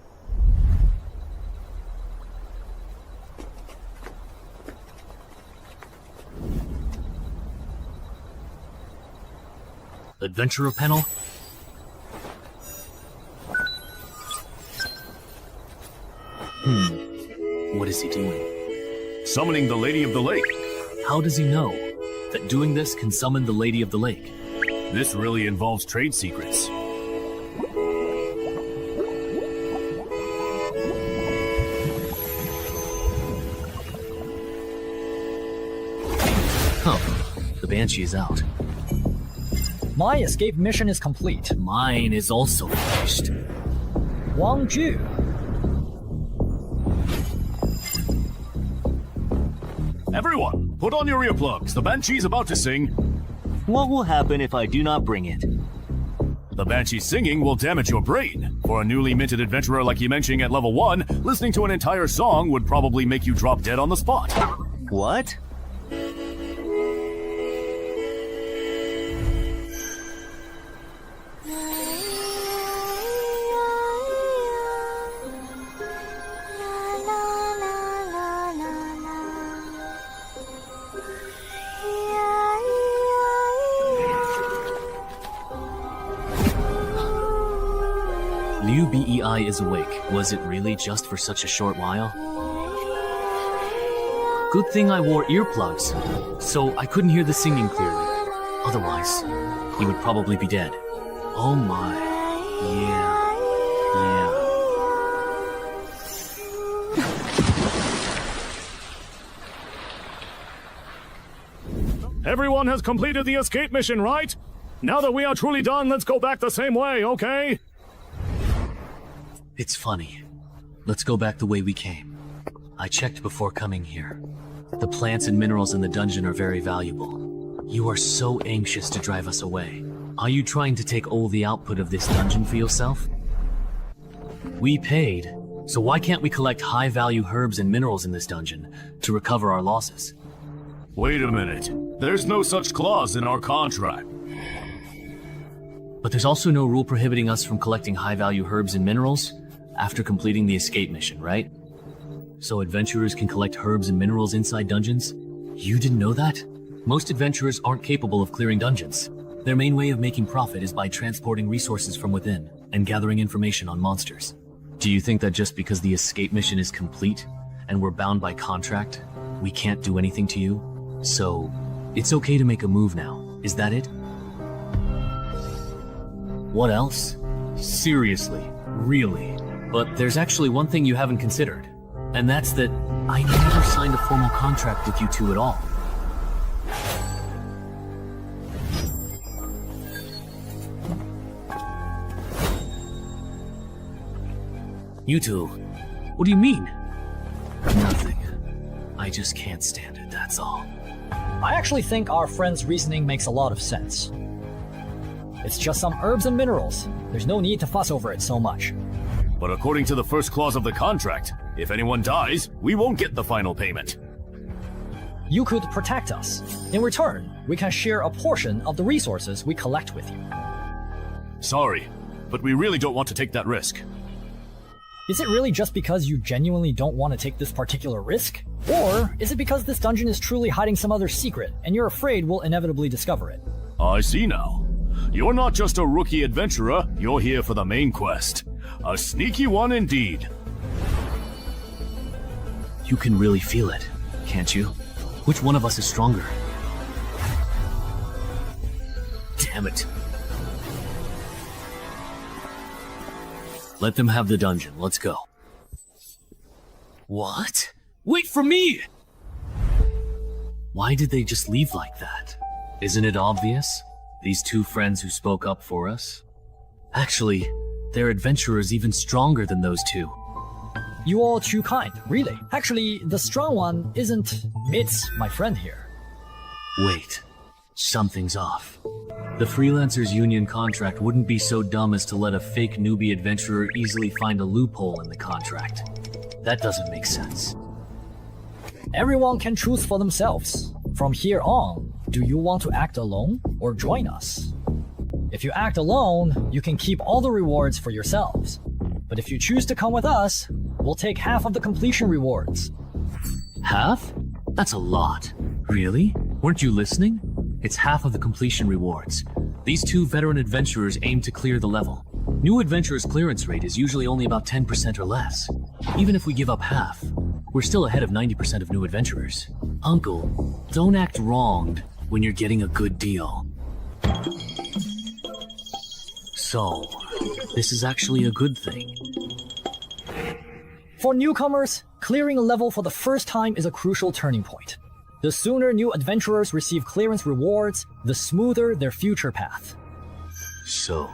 Adventurer panel? What is he doing? Summoning the Lady of the Lake. How does he know that doing this can summon the Lady of the Lake? This really involves trade secrets. The Banshee is out. My escape mission is complete. Mine is also finished. Wang Ju. Everyone, put on your earplugs. The Banshee's about to sing. What will happen if I do not bring it? The Banshee singing will damage your brain. For a newly minted adventurer like Yimenching at level 1, listening to an entire song would probably make you drop dead on the spot. What? Liu Bei is awake. Was it really just for such a short while? Good thing I wore earplugs, so I couldn't hear the singing clearly. Otherwise, he would probably be dead. Oh my. Yeah. Everyone has completed the escape mission, right? Now that we are truly done, let's go back the same way, okay? It's funny. Let's go back the way we came. I checked before coming here. The plants and minerals in the dungeon are very valuable. You are so anxious to drive us away. Are you trying to take all the output of this dungeon for yourself? We paid, so why can't we collect high-value herbs and minerals in this dungeon to recover our losses? Wait a minute. There's no such clause in our contract. But there's also no rule prohibiting us from collecting high-value herbs and minerals after completing the escape mission, right? So adventurers can collect herbs and minerals inside dungeons? You didn't know that? Most adventurers aren't capable of clearing dungeons. Their main way of making profit is by transporting resources from within and gathering information on monsters. Do you think that just because the escape mission is complete and we're bound by contract, we can't do anything to you? So, it's okay to make a move now, is that it? What else? Seriously, really. But there's actually one thing you haven't considered, and that's that I never signed a formal contract with you two at all. You two, what do you mean? Nothing. I just can't stand it, that's all. I actually think our friend's reasoning makes a lot of sense. It's just some herbs and minerals. There's no need to fuss over it so much. But according to the first clause of the contract, if anyone dies, we won't get the final payment. you could protect us. In return, we can share a portion of the resources we collect with you. Sorry, but we really don't want to take that risk. Is it really just because you genuinely don't want to take this particular risk? Or is it because this dungeon is truly hiding some other secret, and you're afraid we'll inevitably discover it? I see now. You're not just a rookie adventurer, you're here for the main quest. A sneaky one indeed. You can really feel it, can't you? Which one of us is stronger? Damn it. Let them have the dungeon. Let's go. What? Wait for me! Why did they just leave like that? Isn't it obvious? These two friends who spoke up for us? Actually, they're adventurers even stronger than those two. You all too kind, really. Actually, the strong one isn't... It's my friend here. Wait. Something's off. The Freelancers Union contract wouldn't be so dumb as to let a fake newbie adventurer easily find a loophole in the contract. That doesn't make sense. Everyone can choose for themselves. From here on, do you want to act alone or join us? If you act alone, you can keep all the rewards for yourselves. But if you choose to come with us, we'll take half of the completion rewards. Half? That's a lot. Really? Weren't you listening? It's half of the completion rewards. These two veteran adventurers aim to clear the level. New adventurers' clearance rate is usually only about 10% or less. Even if we give up half, we're still ahead of 90% of new adventurers. Uncle, don't act wronged when you're getting a good deal. So, this is actually a good thing. For newcomers, clearing a level for the first time is a crucial turning point. The sooner new adventurers receive clearance rewards, the smoother their future path. So,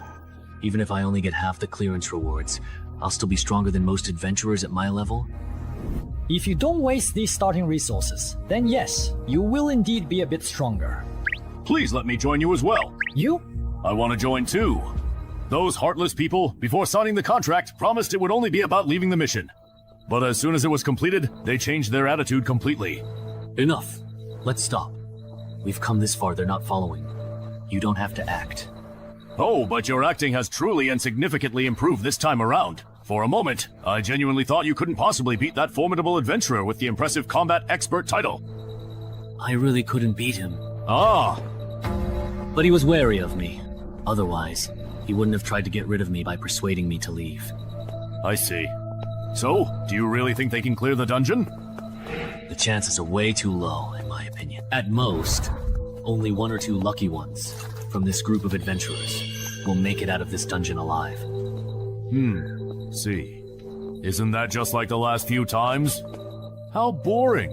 even if I only get half the clearance rewards, I'll still be stronger than most adventurers at my level? If you don't waste these starting resources, then yes, you will indeed be a bit stronger. Please let me join you as well. You? I want to join too. Those heartless people, before signing the contract, promised it would only be about leaving the mission. But as soon as it was completed, they changed their attitude completely. Enough. Let's stop. We've come this far, they're not following. You don't have to act. Oh, but your acting has truly and significantly improved this time around. For a moment, I genuinely thought you couldn't possibly beat that formidable adventurer with the impressive combat expert title. I really couldn't beat him. Ah! But he was wary of me. Otherwise, he wouldn't have tried to get rid of me by persuading me to leave. I see. So, do you really think they can clear the dungeon? The chances are way too low, in my opinion. At most, only one or two lucky ones from this group of adventurers will make it out of this dungeon alive. See. Isn't that just like the last few times? How boring.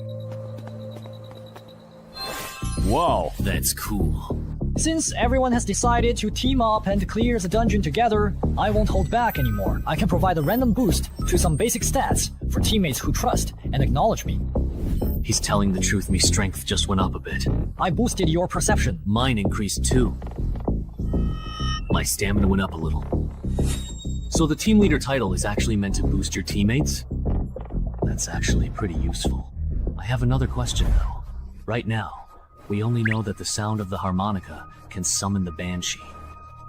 Wow. That's cool. Since everyone has decided to team up and clear the dungeon together, I won't hold back anymore. I can provide a random boost to some basic stats for teammates who trust and acknowledge me. He's telling the truth, my strength just went up a bit. I boosted your perception. Mine increased too. My stamina went up a little. So the team leader title is actually meant to boost your teammates? That's actually pretty useful. I have another question though. Right now, we only know that the sound of the harmonica can summon the Banshee.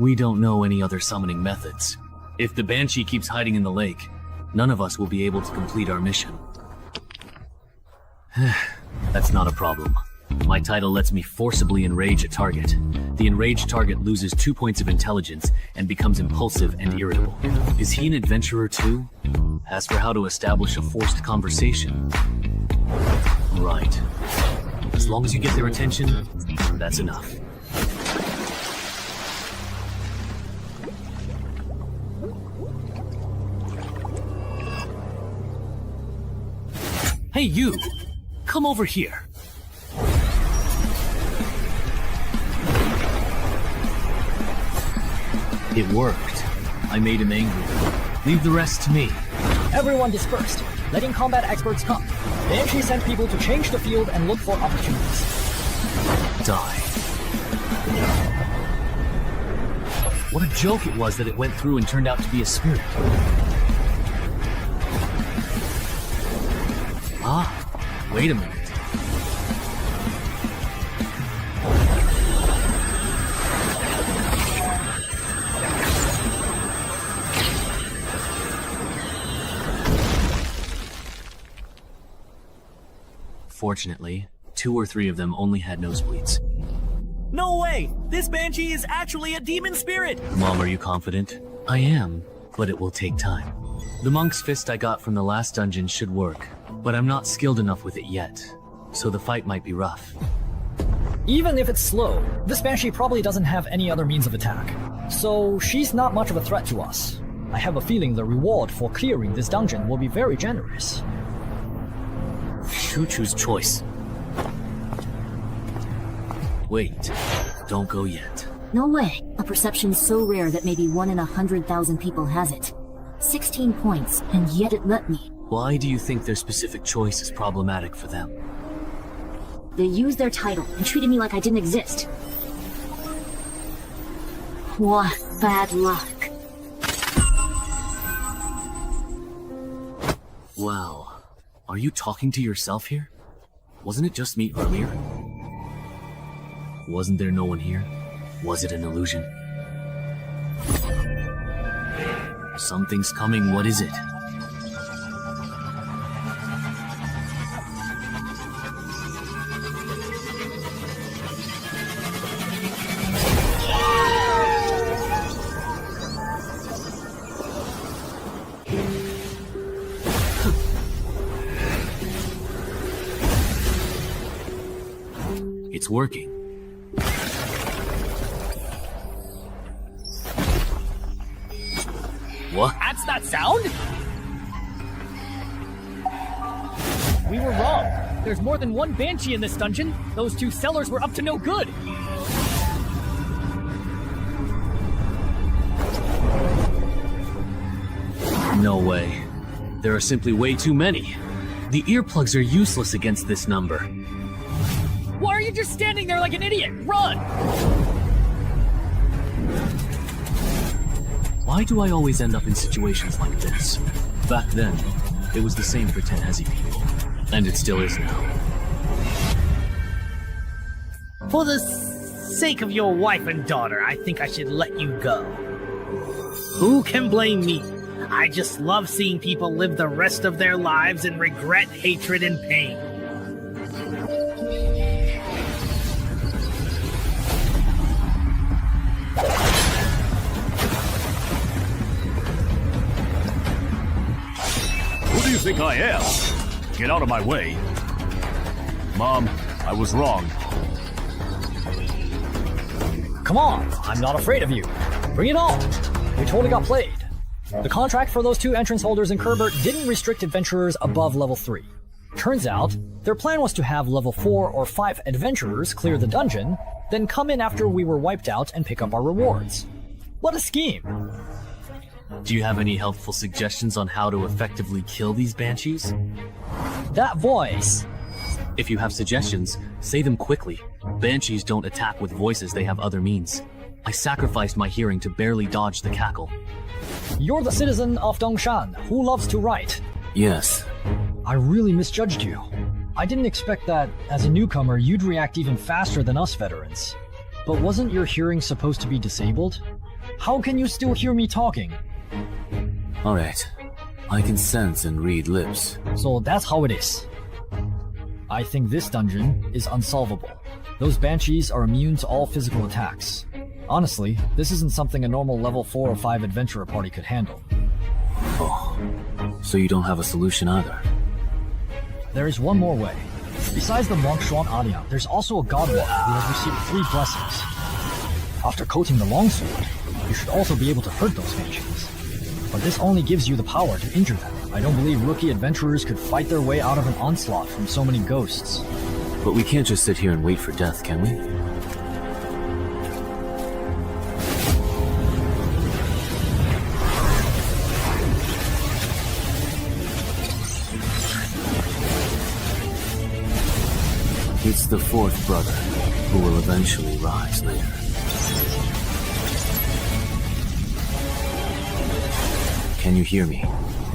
We don't know any other summoning methods. If the Banshee keeps hiding in the lake, none of us will be able to complete our mission. That's not a problem. My title lets me forcibly enrage a target. The enraged target loses 2 points of intelligence and becomes impulsive and irritable. Is he an adventurer too? As for how to establish a forced conversation... Right. As long as you get their attention, that's enough. Hey you! Come over here. It worked. I made him angry. Leave the rest to me. Everyone dispersed, letting combat experts come. Banshee sent people to change the field and look for opportunities. Die. What a joke it was that it went through and turned out to be a spirit. Ah, wait a minute. Fortunately, 2 or 3 of them only had nosebleeds. No way! This Banshee is actually a demon spirit! Mom, are you confident? I am, but it will take time. The monk's fist I got from the last dungeon should work, but I'm not skilled enough with it yet, so the fight might be rough. Even if it's slow, this Banshee probably doesn't have any other means of attack. So she's not much of a threat to us. I have a feeling the reward for clearing this dungeon will be very generous. Choo-choo's choice. Wait, don't go yet. No way. A perception so rare that maybe 1 in 100,000 people has it. 16 points, and yet it let me. Why do you think their specific choice is problematic for them? They used their title and treated me like I didn't exist. What bad luck. Wow. Are you talking to yourself here? Wasn't it just me earlier? Wasn't there no one here? Was it an illusion? Something's coming, what is it? It's working. What? That's that sound? We were wrong. There's more than one Banshee in this dungeon. Those 2 sellers were up to no good. No way. There are simply way too many. The earplugs are useless against this number. Why are you just standing there like an idiot? Run! Why do I always end up in situations like this? Back then, it was the same for Tenhezi people. And it still is now. For the sake of your wife and daughter, I think I should let you go. Who can blame me? I just love seeing people live the rest of their lives in regret, hatred, and pain. Who do you think I am? Get out of my way. Mom, I was wrong. Come on, I'm not afraid of you. Bring it on. We totally got played. The contract for those 2 entrance holders in Kurat didn't restrict adventurers above level 3. Turns out, their plan was to have level 4 or 5 adventurers clear the dungeon, then come in after we were wiped out and pick up our rewards. What a scheme! Do you have any helpful suggestions on how to effectively kill these banshees? That voice! If you have suggestions, say them quickly. Banshees don't attack with voices, they have other means. I sacrificed my hearing to barely dodge the cackle. You're the citizen of Dongshan who loves to write. Yes. I really misjudged you. I didn't expect that, as a newcomer, you'd react even faster than us veterans. But wasn't your hearing supposed to be disabled? How can you still hear me talking? Alright. I can sense and read lips. So that's how it is. I think this dungeon is unsolvable. Those banshees are immune to all physical attacks. Honestly, this isn't something a normal level 4 or 5 adventurer party could handle. Oh, so you don't have a solution either? There is one more way. Besides the monk Shuan Alia, there's also a god walker who has received 3 blessings. After coating the longsword, you should also be able to hurt those banshees. But this only gives you the power to injure them. I don't believe rookie adventurers could fight their way out of an onslaught from so many ghosts. But we can't just sit here and wait for death, can we? It's the 4th brother, who will eventually rise later. Can you hear me?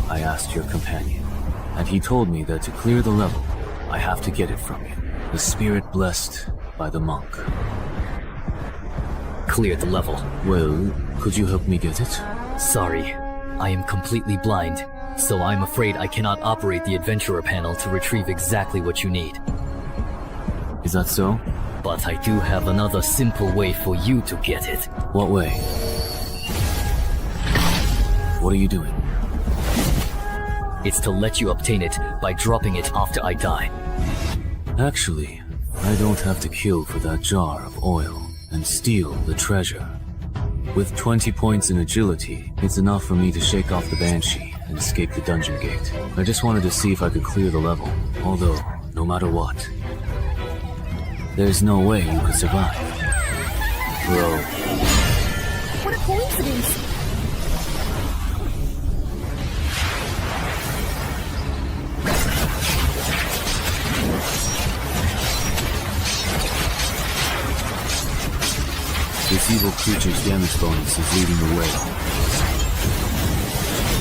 I asked your companion, and he told me that to clear the level, I have to get it from you. The spirit blessed by the monk. Clear the level. Well, could you help me get it? Sorry, I am completely blind. So I'm afraid I cannot operate the adventurer panel to retrieve exactly what you need. Is that so? But I do have another simple way for you to get it. What way? What are you doing? It's to let you obtain it by dropping it after I die. Actually, I don't have to kill for that jar of oil and steal the treasure. With 20 points in agility, it's enough for me to shake off the Banshee and escape the dungeon gate. I just wanted to see if I could clear the level, although, no matter what, there's no way you could survive. Bro. What a coincidence! This evil creature's damage bonus is leading the way.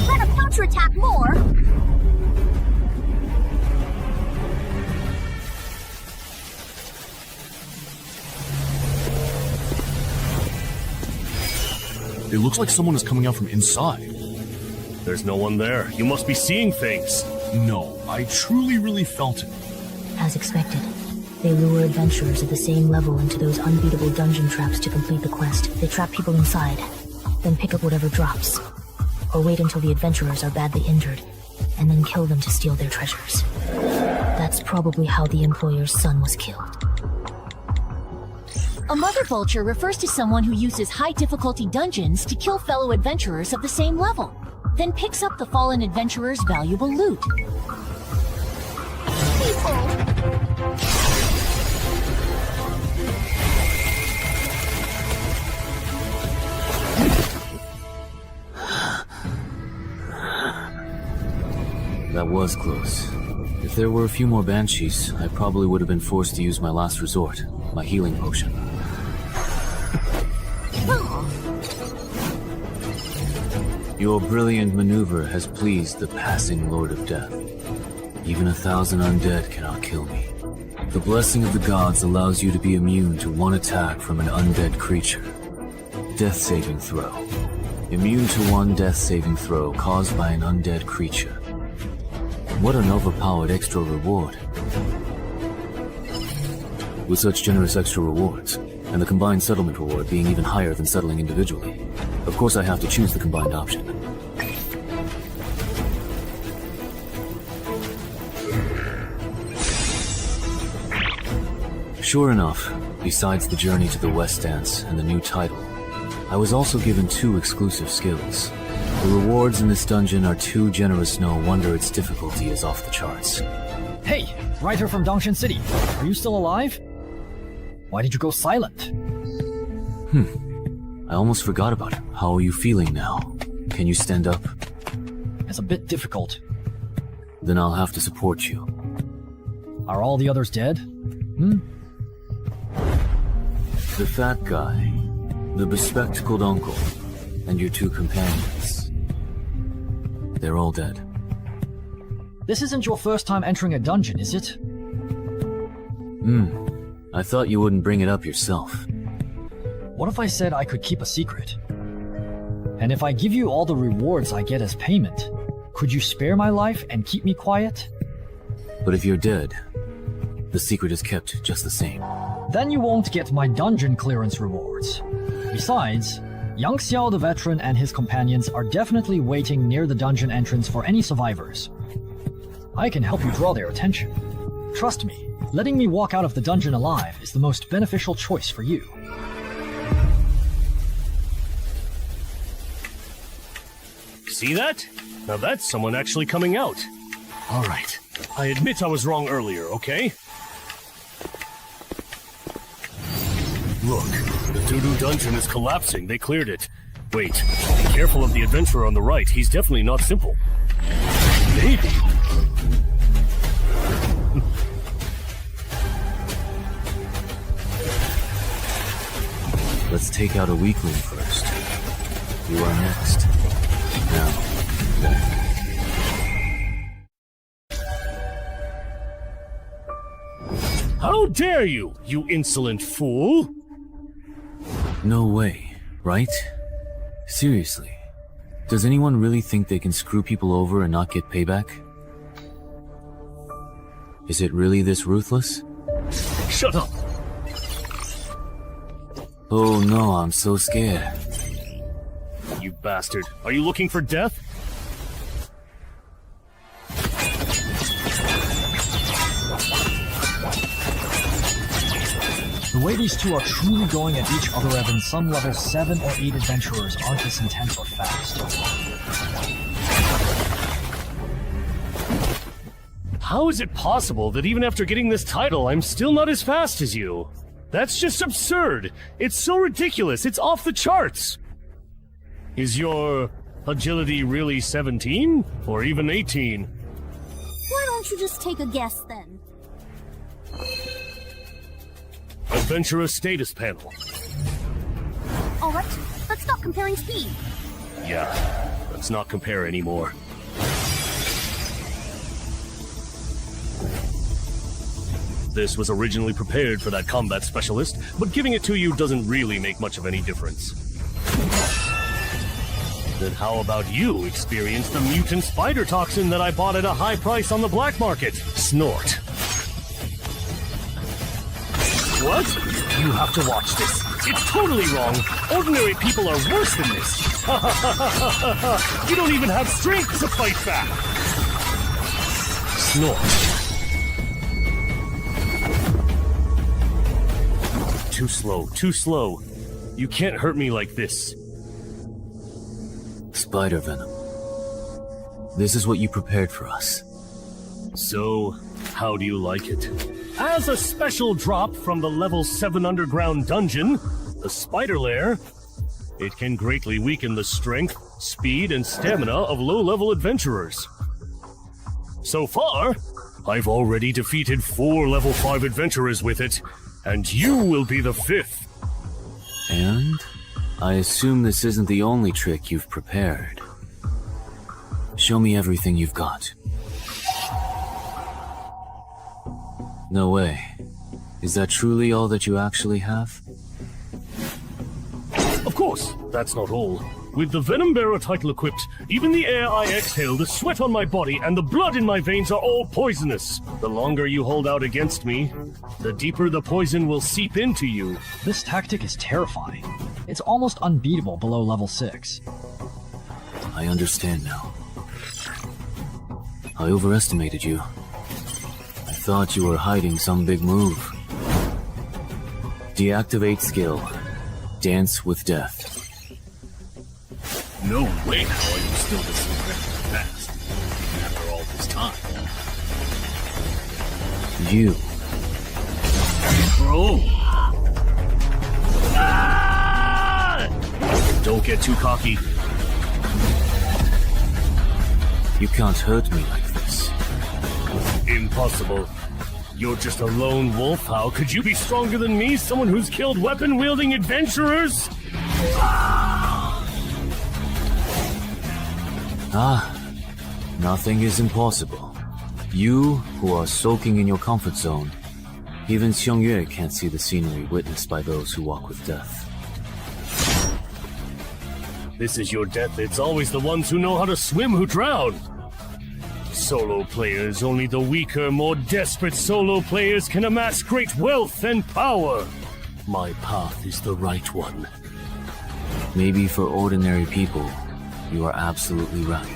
Let a counterattack more! It looks like someone is coming out from inside. There's no one there. You must be seeing things. No, I really felt it. As expected, they lure adventurers at the same level into those unbeatable dungeon traps to complete the quest. They trap people inside, then pick up whatever drops. Or wait until the adventurers are badly injured, and then kill them to steal their treasures. That's probably how the employer's son was killed. A mother vulture refers to someone who uses high-difficulty dungeons to kill fellow adventurers of the same level, then picks up the fallen adventurer's valuable loot. That was close. If there were a few more Banshees, I probably would have been forced to use my last resort, my healing potion. Your brilliant maneuver has pleased the passing Lord of Death. Even 1,000 undead cannot kill me. The blessing of the gods allows you to be immune to one attack from an undead creature. Death saving throw. Immune to one death saving throw caused by an undead creature. What an overpowered extra reward. With such generous extra rewards, and the combined settlement reward being even higher than settling individually, of course I have to choose the combined option. Sure enough, besides the journey to the West Dance and the new title, I was also given 2 exclusive skills. The rewards in this dungeon are too generous, no wonder its difficulty is off the charts. Hey, writer from Dongshin City, are you still alive? Why did you go silent? I almost forgot about it. How are you feeling now? Can you stand up? It's a bit difficult. Then I'll have to support you. Are all the others dead? The fat guy, the bespectacled uncle, and your 2 companions. They're all dead. This isn't your first time entering a dungeon, is it? I thought you wouldn't bring it up yourself. What if I said I could keep a secret? And if I give you all the rewards I get as payment, could you spare my life and keep me quiet? But if you're dead, the secret is kept just the same. Then you won't get my dungeon clearance rewards. Besides, Yang Xiao the veteran and his companions are definitely waiting near the dungeon entrance for any survivors. I can help you draw their attention. Trust me, letting me walk out of the dungeon alive is the most beneficial choice for you. See that? Now that's someone actually coming out. Alright. I admit I was wrong earlier, okay? Look, the doo-doo dungeon is collapsing. They cleared it. Wait, be careful of the adventurer on the right. He's definitely not simple. Maybe. Let's take out a weakling first. You are next. Now, then. How dare you, you insolent fool! No way, right? Seriously. Does anyone really think they can screw people over and not get payback? Is it really this ruthless? Shut up! Oh no, I'm so scared. You bastard. Are you looking for death? The way these two are truly going at each other, even some level 7 or 8 adventurers aren't this intense or fast. How is it possible that even after getting this title, I'm still not as fast as you? That's just absurd! It's so ridiculous, it's off the charts! Is your agility really 17? Or even 18? Why don't you just take a guess then? Adventurer status panel. Alright, let's stop comparing speed. Yeah, let's not compare anymore. This was originally prepared for that combat specialist, but giving it to you doesn't really make much of any difference. Then how about you experience the mutant spider toxin that I bought at a high price on the black market? Snort. What? You have to watch this. It's totally wrong. Ordinary people are worse than this. You don't even have strength to fight back. Snort. Too slow, too slow. You can't hurt me like this. Spider venom. This is what you prepared for us. So, how do you like it? As a special drop from the level 7 underground dungeon, the Spider Lair, it can greatly weaken the strength, speed, and stamina of low-level adventurers. So far, I've already defeated 4 level 5 adventurers with it, and you will be the 5th. And I assume this isn't the only trick you've prepared. Show me everything you've got. No way. Is that truly all that you actually have? Of course, that's not all. With the Venom Bearer title equipped, even the air I exhale, the sweat on my body, and the blood in my veins are all poisonous. The longer you hold out against me, the deeper the poison will seep into you. This tactic is terrifying. It's almost unbeatable below level 6. I understand now. I overestimated you. I thought you were hiding some big move. Deactivate skill. Dance with death. No way how are you still this incredibly fast, even after all this time. You. Bro! Ah! Don't get too cocky. You can't hurt me like this. Impossible. You're just a lone wolf. How could you be stronger than me, someone who's killed weapon-wielding adventurers? Nothing is impossible. You, who are soaking in your comfort zone, even Xiangyue can't see the scenery witnessed by those who walk with death. This is your death. It's always the ones who know how to swim who drown. Solo players, only the weaker, more desperate solo players can amass great wealth and power. My path is the right one. Maybe for ordinary people, you are absolutely right.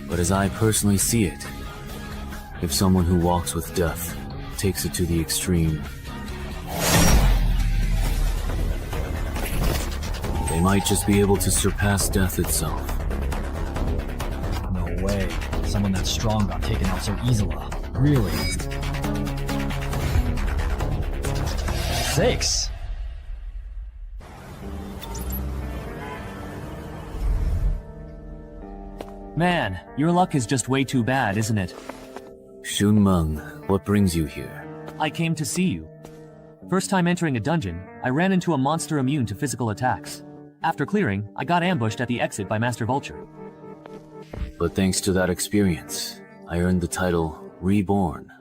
But as I personally see it, if someone who walks with death takes it to the extreme, they might just be able to surpass death itself. No way. Someone that strong got taken out so easily. Really? 6! Man, your luck is just way too bad, isn't it? Shunmeng, what brings you here? I came to see you. First time entering a dungeon, I ran into a monster immune to physical attacks. After clearing, I got ambushed at the exit by Master Vulture. But thanks to that experience, I earned the title Reborn,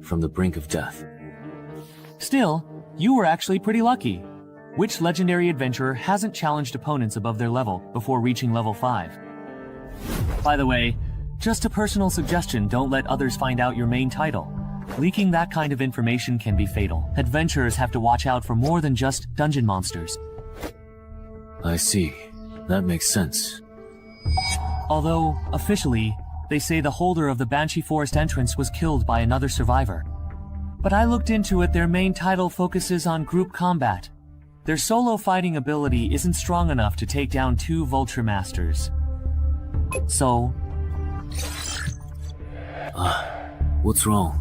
from the brink of death. Still, you were actually pretty lucky. Which legendary adventurer hasn't challenged opponents above their level before reaching level 5? By the way, just a personal suggestion, don't let others find out your main title. Leaking that kind of information can be fatal. Adventurers have to watch out for more than just dungeon monsters. I see. That makes sense. Although, officially, they say the holder of the Banshee Forest entrance was killed by another survivor. But I looked into it, their main title focuses on group combat. Their solo fighting ability isn't strong enough to take down 2 Vulture Masters. So... What's wrong?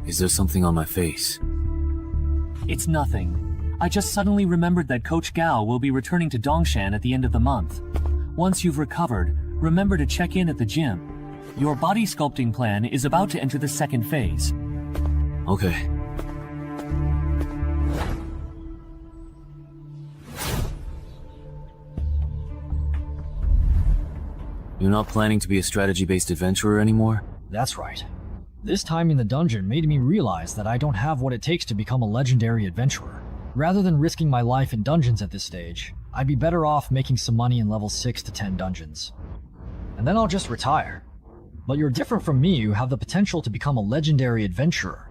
Is there something on my face? It's nothing. I just suddenly remembered that Coach Gao will be returning to Dongshan at the end of the month. Once you've recovered, remember to check in at the gym. Your body sculpting plan is about to enter the second phase. Okay. You're not planning to be a strategy-based adventurer anymore? That's right. This time in the dungeon made me realize that I don't have what it takes to become a legendary adventurer. Rather than risking my life in dungeons at this stage, I'd be better off making some money in level 6 to 10 dungeons. And then I'll just retire. But you're different from me, you have the potential to become a legendary adventurer.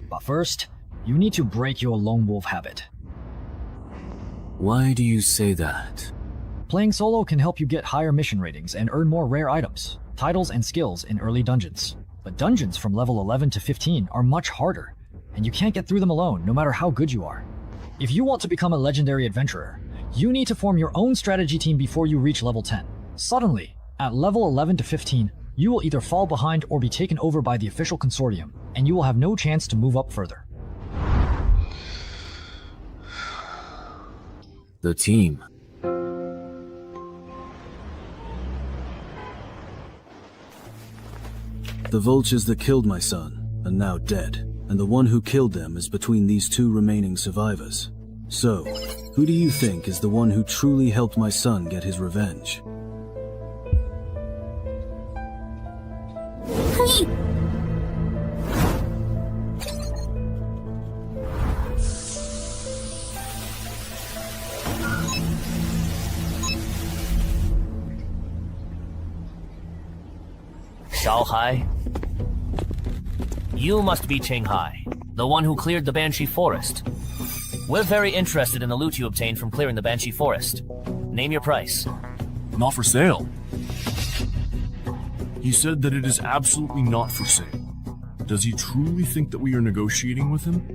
But first, you need to break your lone wolf habit. Why do you say that? Playing solo can help you get higher mission ratings and earn more rare items, titles, and skills in early dungeons. But dungeons from level 11 to 15 are much harder, and you can't get through them alone, no matter how good you are. If you want to become a legendary adventurer, you need to form your own strategy team before you reach level 10. Suddenly, at level 11 to 15, you will either fall behind or be taken over by the official consortium, and you will have no chance to move up further. The team. The vultures that killed my son are now dead, and the one who killed them is between these 2 remaining survivors. So, who do you think is the one who truly helped my son get his revenge? Hai? You must be Cheng Hai, the one who cleared the Banshee Forest. We're very interested in the loot you obtained from clearing the Banshee Forest. Name your price. Not for sale. He said that it is absolutely not for sale. Does he truly think that we are negotiating with him?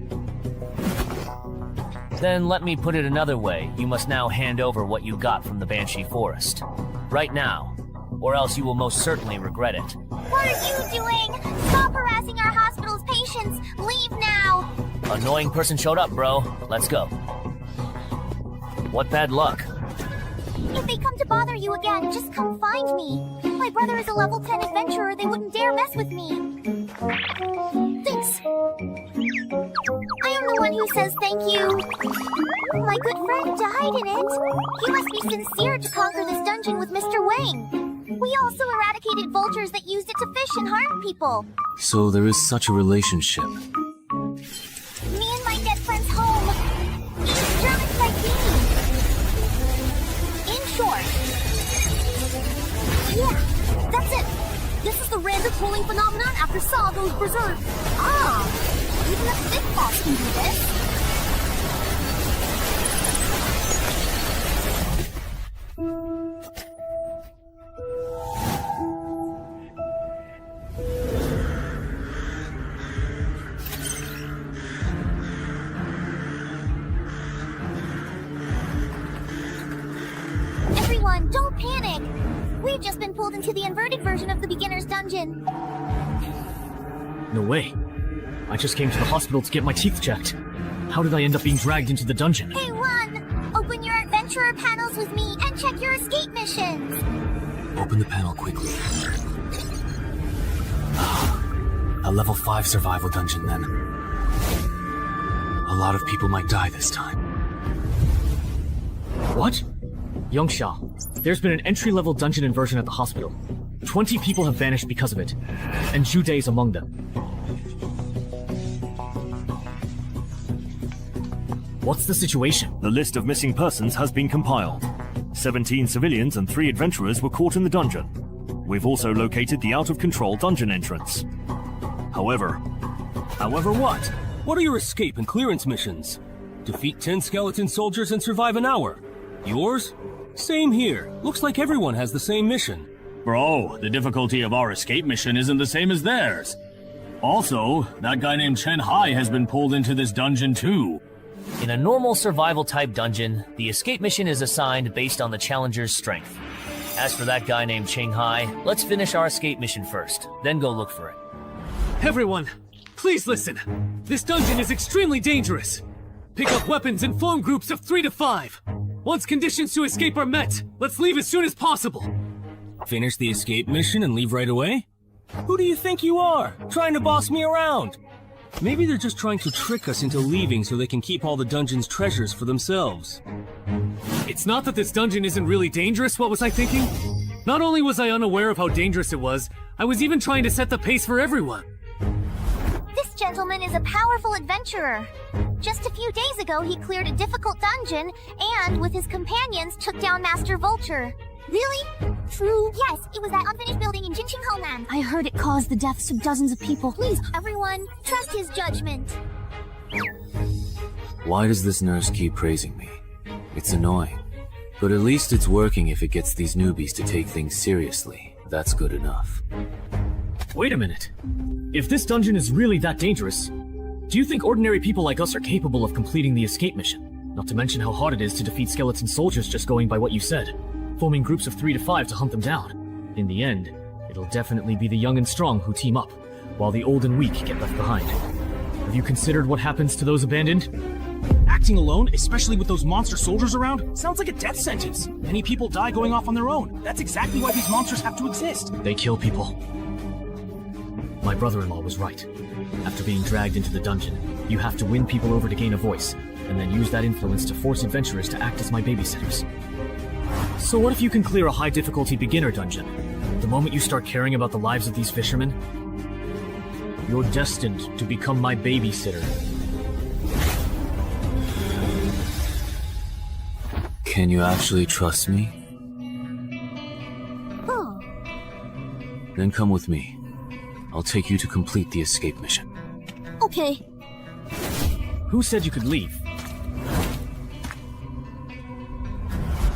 Then let me put it another way. You must now hand over what you got from the Banshee Forest. Right now, or else you will most certainly regret it. What are you doing? Stop harassing our hospital's patients! Leave now! Annoying person showed up, bro. Let's go. What bad luck. If they come to bother you again, just come find me. My brother is a level 10 adventurer, they wouldn't dare mess with me. Thanks. I am the one who says thank you. My good friend died in it. He must be sincere to conquer this dungeon with Mr. Wang. We also eradicated vultures that used it to fish and harm people. So there is such a relationship. Me and my dead friend's home. Each German like me. In short. Yeah, that's it. This is the random pooling phenomenon after Saw goes berserk. Ah, even a big boss can do this. Everyone, don't panic! We've just been pulled into the inverted version of the beginner's dungeon. No way. I just came to the hospital to get my teeth checked. How did I end up being dragged into the dungeon? Hey, run! Open your adventurer panels with me and check your escape missions! Open the panel quickly. A level 5 survival dungeon then. A lot of people might die this time. What? Yongsha, there's been an entry-level dungeon inversion at the hospital. 20 people have vanished because of it, and Jude is among them. What's the situation? The list of missing persons has been compiled. 17 civilians and 3 adventurers were caught in the dungeon. We've also located the out-of-control dungeon entrance. However what? What are your escape and clearance missions? Defeat 10 skeleton soldiers and survive an hour. Yours? Same here. Looks like everyone has the same mission. Bro, the difficulty of our escape mission isn't the same as theirs. Also, that guy named Chen Hai has been pulled into this dungeon too. In a normal survival-type dungeon, the escape mission is assigned based on the challenger's strength. As for that guy named Cheng Hai, let's finish our escape mission first, then go look for it. Everyone, please listen. This dungeon is extremely dangerous. Pick up weapons and form groups of 3 to 5. Once conditions to escape are met, let's leave as soon as possible. Finish the escape mission and leave right away? Who do you think you are, trying to boss me around? Maybe they're just trying to trick us into leaving so they can keep all the dungeon's treasures for themselves. It's not that this dungeon isn't really dangerous, what was I thinking? Not only was I unaware of how dangerous it was, I was even trying to set the pace for everyone. This gentleman is a powerful adventurer. Just a few days ago, he cleared a difficult dungeon and, with his companions, took down Master Vulture. Really? True? Yes, it was that unfinished building in Jinqing Homeland. I heard it caused the deaths of dozens of people. Please, everyone, trust his judgment. Why does this nurse keep praising me? It's annoying. But at least it's working if it gets these newbies to take things seriously. That's good enough. Wait a minute. If this dungeon is really that dangerous, do you think ordinary people like us are capable of completing the escape mission? Not to mention how hard it is to defeat skeleton soldiers just going by what you said. Forming groups of 3 to 5 to hunt them down. In the end, it'll definitely be the young and strong who team up, while the old and weak get left behind. Have you considered what happens to those abandoned? Acting alone, especially with those monster soldiers around, sounds like a death sentence. Many people die going off on their own. That's exactly why these monsters have to exist. They kill people. My brother-in-law was right. After being dragged into the dungeon, you have to win people over to gain a voice, and then use that influence to force adventurers to act as my babysitters. So what if you can clear a high-difficulty beginner dungeon? The moment you start caring about the lives of these fishermen, you're destined to become my babysitter. Can you actually trust me? Oh. Then come with me. I'll take you to complete the escape mission. Okay. Who said you could leave?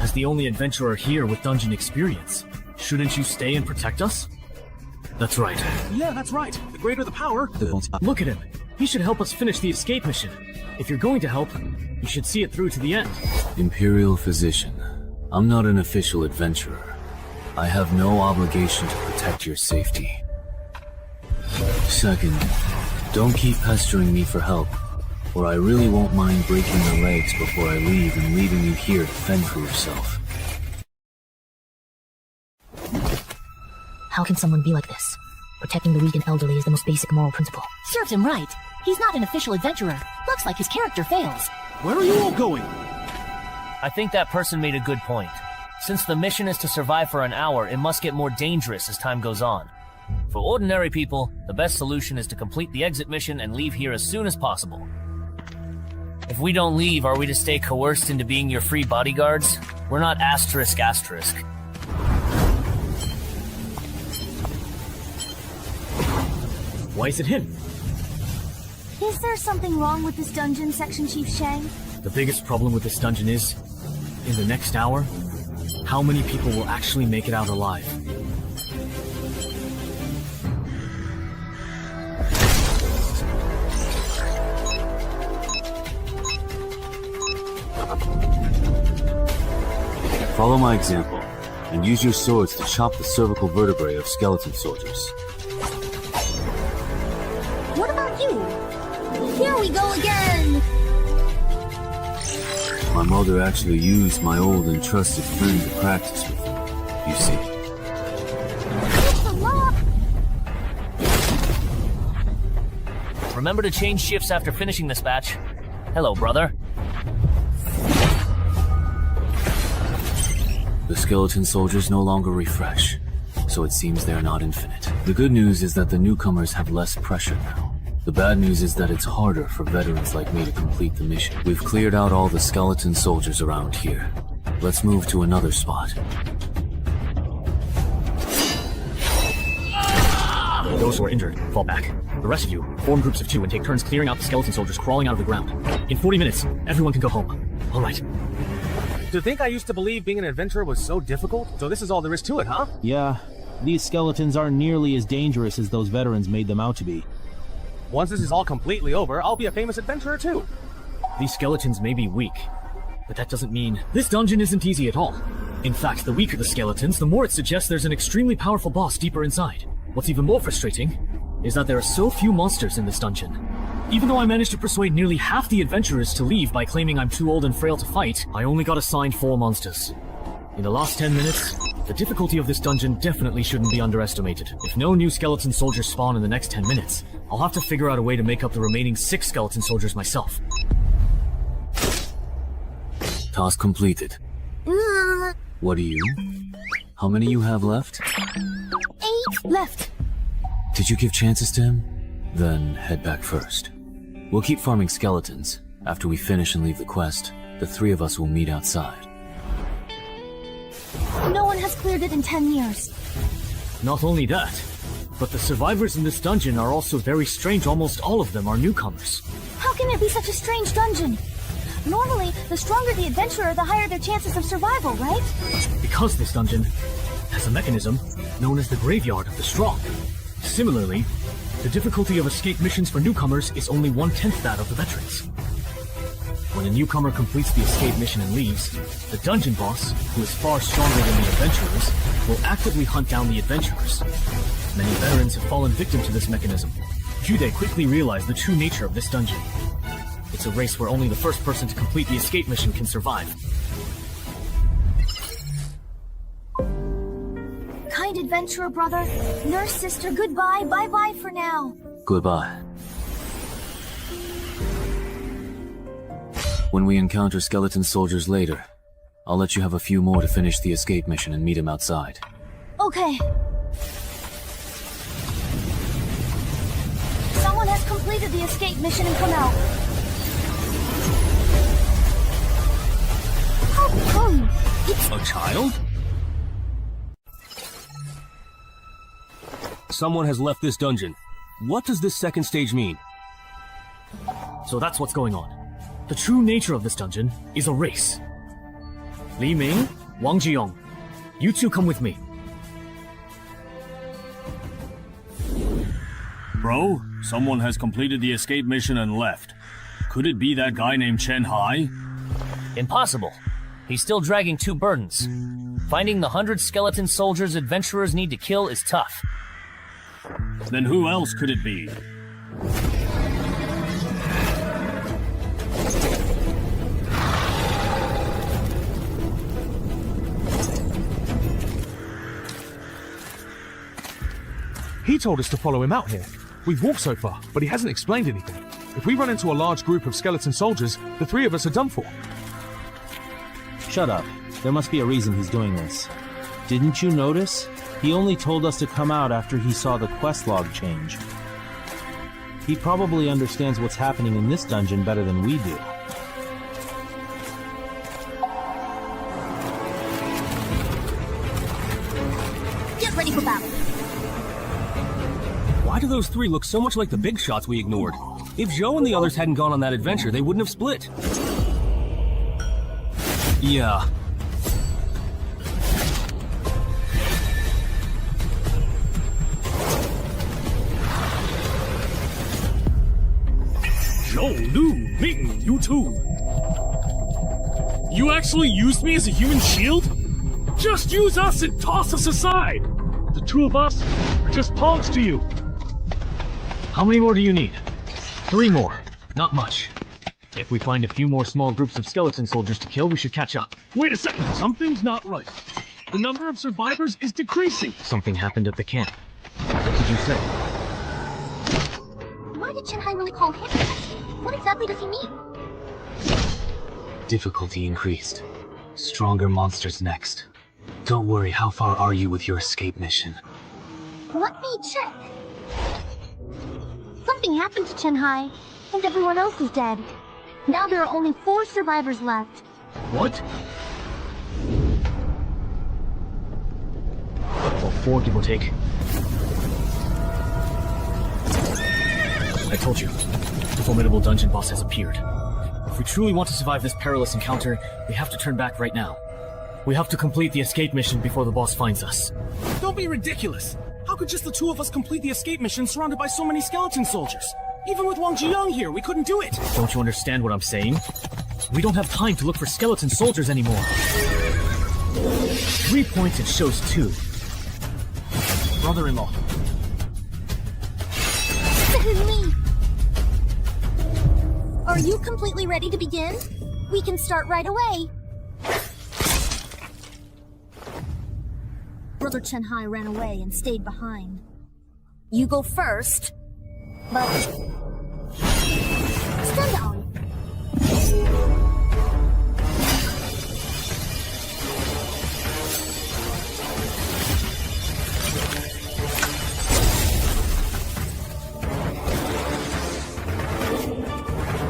As the only adventurer here with dungeon experience, shouldn't you stay and protect us? That's right. Yeah, that's right. The greater the power... Look at him. He should help us finish the escape mission. If you're going to help, you should see it through to the end. Imperial Physician, I'm not an official adventurer. I have no obligation to protect your safety. Second, don't keep pestering me for help, or I really won't mind breaking your legs before I leave and leaving you here to fend for yourself. How can someone be like this? Protecting the weak and elderly is the most basic moral principle. Serves him right. He's not an official adventurer. Looks like his character fails. Where are you all going? I think that person made a good point. Since the mission is to survive for an hour, it must get more dangerous as time goes on. For ordinary people, the best solution is to complete the exit mission and leave here as soon as possible. If we don't leave, are we to stay coerced into being your free bodyguards? We're not asterisk. Why is it him? Is there something wrong with this dungeon, Section Chief Shang? The biggest problem with this dungeon is, in the next hour, how many people will actually make it out alive? Follow my example, and use your swords to chop the cervical vertebrae of skeleton soldiers. What about you? Here we go again! My mother actually used my old and trusted friend to practice with me, you see. Remember to change shifts after finishing this batch. Hello, brother. The skeleton soldiers no longer refresh, so it seems they're not infinite. The good news is that the newcomers have less pressure now. The bad news is that it's harder for veterans like me to complete the mission. We've cleared out all the skeleton soldiers around here. Let's move to another spot. Those who are injured, fall back. The rest of you, form groups of 2 and take turns clearing out the skeleton soldiers crawling out of the ground. In 40 minutes, everyone can go home. Alright. To think I used to believe being an adventurer was so difficult? So this is all there is to it, huh? Yeah. These skeletons aren't nearly as dangerous as those veterans made them out to be. Once this is all completely over, I'll be a famous adventurer too. These skeletons may be weak, but that doesn't mean this dungeon isn't easy at all. In fact, the weaker the skeletons, the more it suggests there's an extremely powerful boss deeper inside. What's even more frustrating is that there are so few monsters in this dungeon. Even though I managed to persuade nearly half the adventurers to leave by claiming I'm too old and frail to fight, I only got assigned 4 monsters. In the last 10 minutes, the difficulty of this dungeon definitely shouldn't be underestimated. If no new skeleton soldiers spawn in the next 10 minutes, I'll have to figure out a way to make up the remaining 6 skeleton soldiers myself. Task completed. What do you? How many you have left? 8 left. Did you give chances to him? Then head back first. We'll keep farming skeletons. After we finish and leave the quest, the 3 of us will meet outside. No one has cleared it in 10 years. Not only that, but the survivors in this dungeon are also very strange. Almost all of them are newcomers. How can it be such a strange dungeon? Normally, the stronger the adventurer, the higher their chances of survival, right? Because this dungeon has a mechanism known as the Graveyard of the Strong. Similarly, the difficulty of escape missions for newcomers is only 1/10 that of the veterans. When a newcomer completes the escape mission and leaves, the dungeon boss, who is far stronger than the adventurers, will actively hunt down the adventurers. Many veterans have fallen victim to this mechanism. Jude quickly realized the true nature of this dungeon. It's a race where only the first person to complete the escape mission can survive. Kind adventurer brother, nurse sister, goodbye, bye-bye for now. Goodbye. When we encounter skeleton soldiers later, I'll let you have a few more to finish the escape mission and meet him outside. Okay. Someone has completed the escape mission and come out. How come? It's a child? Someone has left this dungeon. What does this second stage mean? So that's what's going on. The true nature of this dungeon is a race. Li Ming, Wang Jiyong, you 2 come with me. Bro, someone has completed the escape mission and left. Could it be that guy named Chen Hai? Impossible. He's still dragging 2 burdens. Finding the 100 skeleton soldiers adventurers need to kill is tough. Then who else could it be? He told us to follow him out here. We've walked so far, but he hasn't explained anything. If we run into a large group of skeleton soldiers, the 3 of us are done for. Shut up. There must be a reason he's doing this. Didn't you notice? He only told us to come out after he saw the quest log change. He probably understands what's happening in this dungeon better than we do. Get ready for battle. Why do those 3 look so much like the big shots we ignored? If Zhou and the others hadn't gone on that adventure, they wouldn't have split. Yeah. Zhou, Lu, Ming, you 2. You actually used me as a human shield? Just use us and toss us aside! The 2 of us are just pawns to you. How many more do you need? 3 more. Not much. If we find a few more small groups of skeleton soldiers to kill, we should catch up. Wait a second, something's not right. The number of survivors is decreasing. Something happened at the camp. What did you say? Why did Chen Hai really call him that? What exactly does he mean? Difficulty increased. Stronger monsters next. Don't worry, how far are you with your escape mission? Let me check. Something happened to Chen Hai, and everyone else is dead. Now there are only 4 survivors left. What? Well, 4 give or take. I told you, the formidable dungeon boss has appeared. If we truly want to survive this perilous encounter, we have to turn back right now. We have to complete the escape mission before the boss finds us. Don't be ridiculous! How could just the two of us complete the escape mission surrounded by so many skeleton soldiers? Even with Wang Jiyoung here, we couldn't do it! Don't you understand what I'm saying? We don't have time to look for skeleton soldiers anymore. 3 points, it shows 2. Brother-in-law. Me. Are you completely ready to begin? We can start right away. Brother Chen-hai ran away and stayed behind. You go first, but... Stand down.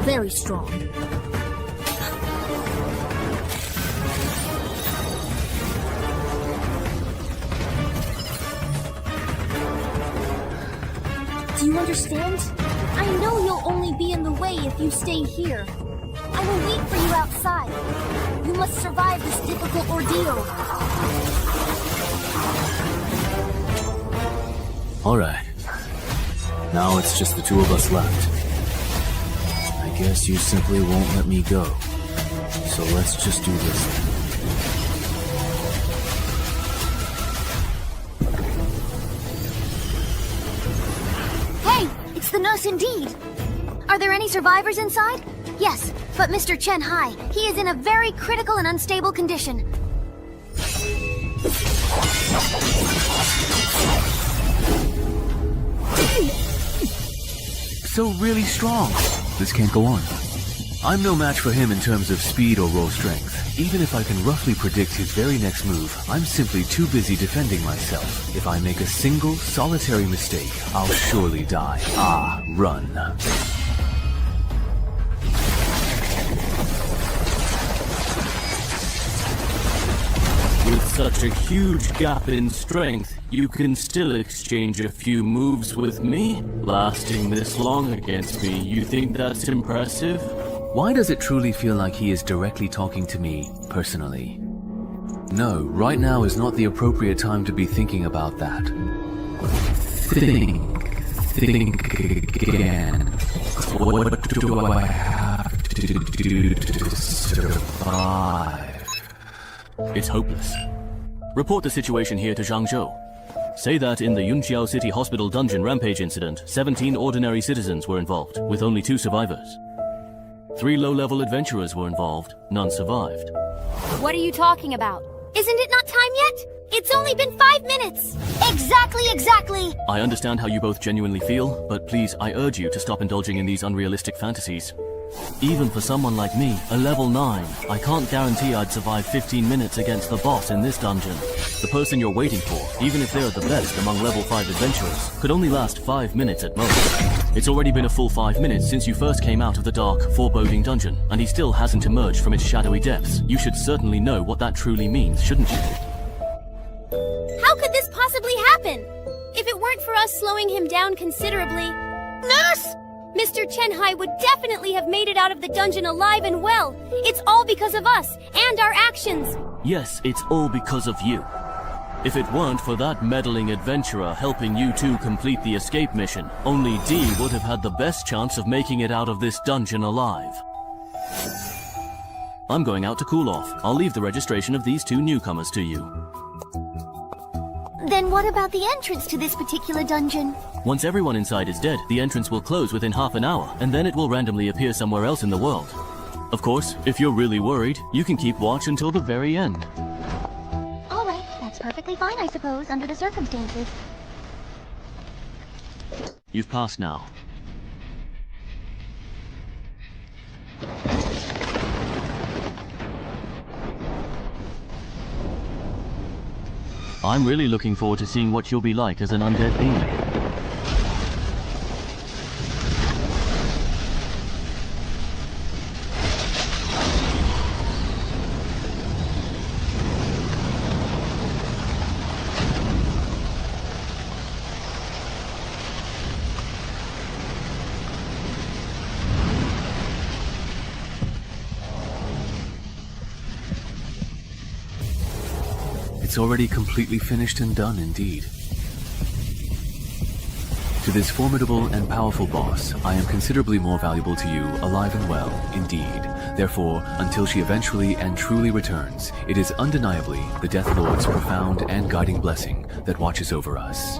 Very strong. Do you understand? I know you'll only be in the way if you stay here. I will wait for you outside. You must survive this difficult ordeal. Alright. Now it's just the two of us left. I guess you simply won't let me go. So let's just do this then. Hey! It's the nurse indeed! Are there any survivors inside? Yes, but Mr. Chen-hai, he is in a very critical and unstable condition. So really strong. This can't go on. I'm no match for him in terms of speed or raw strength. Even if I can roughly predict his very next move, I'm simply too busy defending myself. If I make a single, solitary mistake, I'll surely die. Ah, run. With such a huge gap in strength, you can still exchange a few moves with me? Lasting this long against me, you think that's impressive? Why does it truly feel like he is directly talking to me, personally? No, right now is not the appropriate time to be thinking about that. Think again. What do I have to do to survive? It's hopeless. Report the situation here to Zhangzhou. Say that in the Yunqiao City Hospital dungeon rampage incident, 17 ordinary citizens were involved, with only 2 survivors. 3 low-level adventurers were involved, none survived. What are you talking about? Isn't it not time yet? It's only been 5 minutes! Exactly! I understand how you both genuinely feel, but please, I urge you to stop indulging in these unrealistic fantasies. Even for someone like me, a level 9, I can't guarantee I'd survive 15 minutes against the boss in this dungeon. The person you're waiting for, even if they're the best among level 5 adventurers, could only last 5 minutes at most. It's already been a full 5 minutes since you first came out of the dark, foreboding dungeon, and he still hasn't emerged from its shadowy depths. You should certainly know what that truly means, shouldn't you? How could this possibly happen? If it weren't for us slowing him down considerably... Nurse! Mr. Chen-hai would definitely have made it out of the dungeon alive and well. It's all because of us, and our actions. Yes, it's all because of you. If it weren't for that meddling adventurer helping you two complete the escape mission, only D would have had the best chance of making it out of this dungeon alive. I'm going out to cool off. I'll leave the registration of these 2 newcomers to you. Then what about the entrance to this particular dungeon? Once everyone inside is dead, the entrance will close within half an hour, and then it will randomly appear somewhere else in the world. Of course, if you're really worried, you can keep watch until the very end. Alright, that's perfectly fine, I suppose, under the circumstances. You've passed now. I'm really looking forward to seeing what you'll be like as an undead being. It's already completely finished and done indeed. To this formidable and powerful boss, I am considerably more valuable to you, alive and well, indeed. Therefore, until she eventually and truly returns, it is undeniably the Death Lord's profound and guiding blessing that watches over us.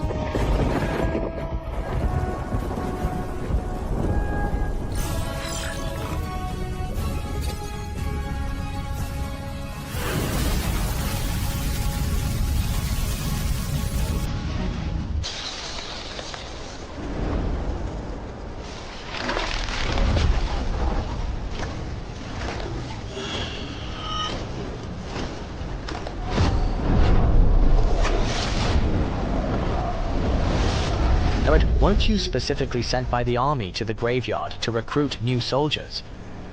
Weren't you specifically sent by the army to the graveyard to recruit new soldiers?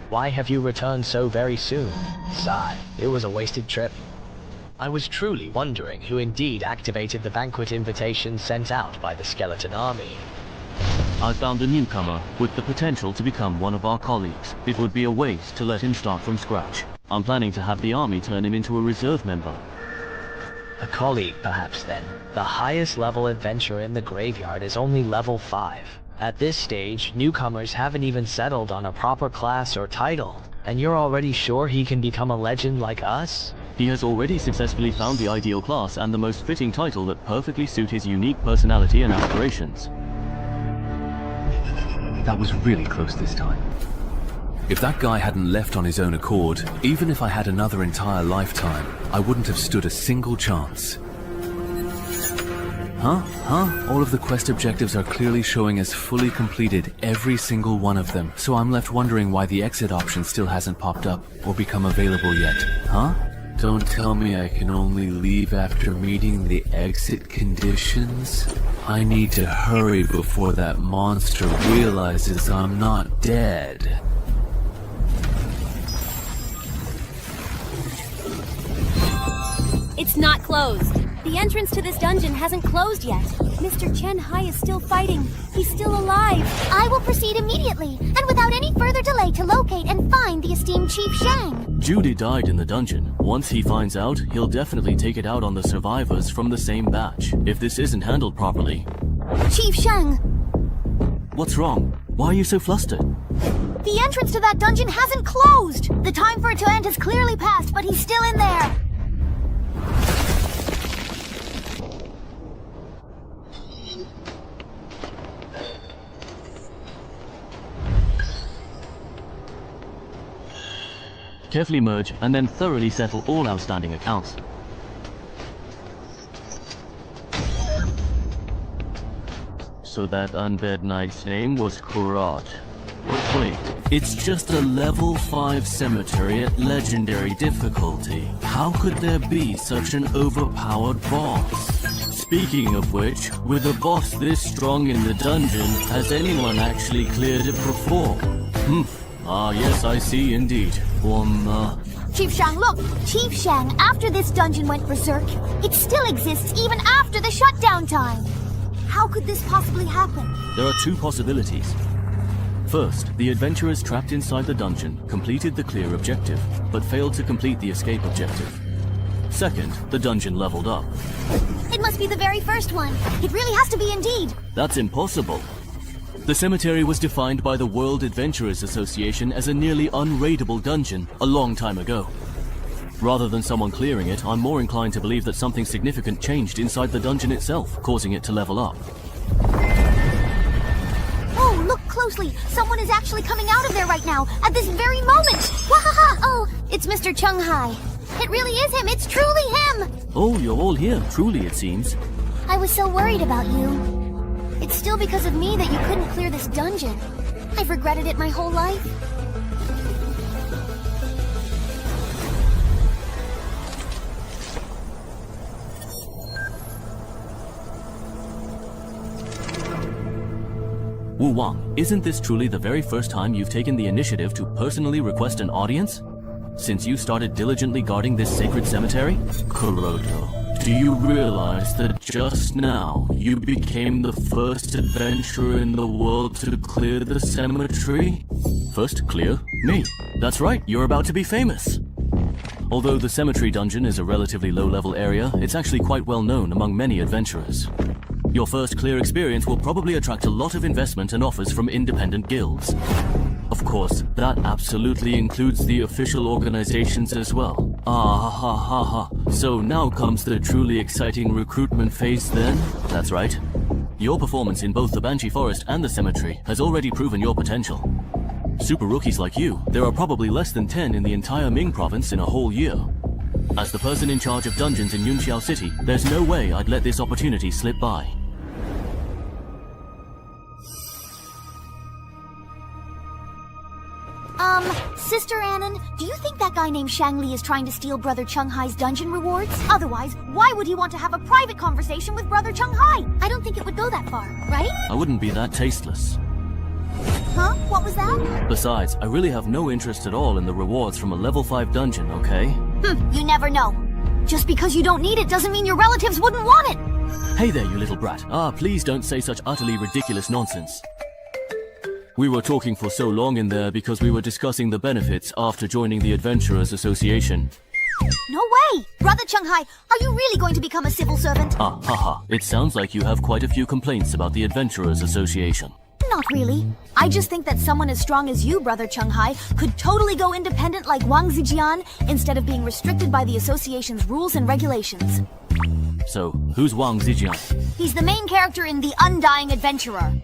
Why have you returned so very soon? Sigh, it was a wasted trip. I was truly wondering who indeed activated the banquet invitation sent out by the skeleton army. I found a newcomer with the potential to become one of our colleagues. It would be a waste to let him start from scratch. I'm planning to have the army turn him into a reserve member. A colleague, perhaps, then. The highest level adventurer in the graveyard is only level 5. At this stage, newcomers haven't even settled on a proper class or title. And you're already sure he can become a legend like us? He has already successfully found the ideal class and the most fitting title that perfectly suit his unique personality and aspirations. That was really close this time. If that guy hadn't left on his own accord, even if I had another entire lifetime, I wouldn't have stood a single chance. Huh? All of the quest objectives are clearly showing as fully completed, every single one of them, so I'm left wondering why the exit option still hasn't popped up or become available yet. Huh? Don't tell me I can only leave after meeting the exit conditions? I need to hurry before that monster realizes I'm not dead. It's not closed. The entrance to this dungeon hasn't closed yet. Mr. Chen Hai is still fighting. He's still alive. I will proceed immediately, and without any further delay, to locate and find the esteemed Chief Shang. Judy died in the dungeon. Once he finds out, he'll definitely take it out on the survivors from the same batch. If this isn't handled properly... Chief Shang! What's wrong? Why are you so flustered? The entrance to that dungeon hasn't closed! The time for it to end has clearly passed, but he's still in there! Carefully merge and then thoroughly settle all outstanding accounts. So that undead knight's name was Kurat. Wait, it's just a level 5 cemetery at legendary difficulty. How could there be such an overpowered boss? Speaking of which, with a boss this strong in the dungeon, has anyone actually cleared it before? Ah, yes, I see indeed. Chief Shang, look! Chief Shang, after this dungeon went berserk, it still exists even after the shutdown time! How could this possibly happen? There are two possibilities. First, the adventurers trapped inside the dungeon completed the clear objective, but failed to complete the escape objective. Second, the dungeon leveled up. It must be the very first one. It really has to be indeed. That's impossible. The cemetery was defined by the World Adventurers Association as a nearly unraidable dungeon a long time ago. Rather than someone clearing it, I'm more inclined to believe that something significant changed inside the dungeon itself, causing it to level up. Oh, look closely! Someone is actually coming out of there right now, at this very moment! Wahaha! Oh, it's Mr. Chung Hai. It really is him! It's truly him! Oh, you're all here, truly it seems. I was so worried about you. It's still because of me that you couldn't clear this dungeon. I've regretted it my whole life. Wu Wang, isn't this truly the very first time you've taken the initiative to personally request an audience? Since you started diligently guarding this sacred cemetery? Kuroto, do you realize that just now you became the first adventurer in the world to clear the cemetery? First clear? Me. That's right, you're about to be famous. Although the cemetery dungeon is a relatively low-level area, it's actually quite well known among many adventurers. Your first clear experience will probably attract a lot of investment and offers from independent guilds. Of course, that absolutely includes the official organizations as well. Ah ha ha ha. So now comes the truly exciting recruitment phase then? That's right. Your performance in both the Banshee Forest and the cemetery has already proven your potential. Super rookies like you, there are probably less than 10 in the entire Ming province in a whole year. As the person in charge of dungeons in Yunxiao City, there's no way I'd let this opportunity slip by. Sister Annan, do you think that guy named Shangli is trying to steal Brother Chunghai's dungeon rewards? Otherwise, why would he want to have a private conversation with Brother Chunghai? I don't think it would go that far, right? I wouldn't be that tasteless. Huh? What was that? Besides, I really have no interest at all in the rewards from a level 5 dungeon, okay? You never know. Just because you don't need it doesn't mean your relatives wouldn't want it. Hey there, you little brat. Please don't say such utterly ridiculous nonsense. We were talking for so long in there because we were discussing the benefits after joining the Adventurers Association. No way! Brother Chunghai, are you really going to become a civil servant? Haha. It sounds like you have quite a few complaints about the Adventurers Association. Not really. I just think that someone as strong as you, Brother Chunghai, could totally go independent like Wang Zijian instead of being restricted by the association's rules and regulations. So, who's Wang Zijian? He's the main character in The Undying Adventurer.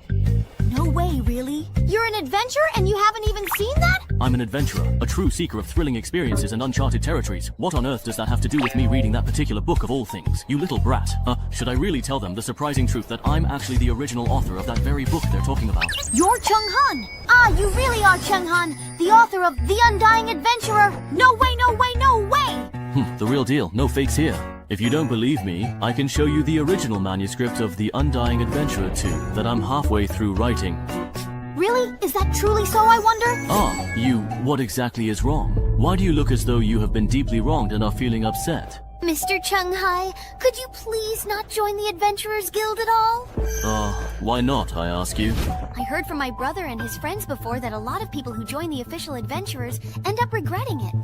No way, really? You're an adventurer and you haven't even seen that? I'm an adventurer, a true seeker of thrilling experiences and uncharted territories. What on earth does that have to do with me reading that particular book of all things? You little brat. Should I really tell them the surprising truth that I'm actually the original author of that very book they're talking about? You're Chung Han! You really are Chung Han, the author of The Undying Adventurer! No way, no way, no way! The real deal, no fakes here. If you don't believe me, I can show you the original manuscript of The Undying Adventurer 2 that I'm halfway through writing. Really? Is that truly so, I wonder? What exactly is wrong? Why do you look as though you have been deeply wronged and are feeling upset? Mr. Chunghai, could you please not join the Adventurers Guild at all? Why not, I ask you? I heard from my brother and his friends before that a lot of people who join the official adventurers end up regretting it.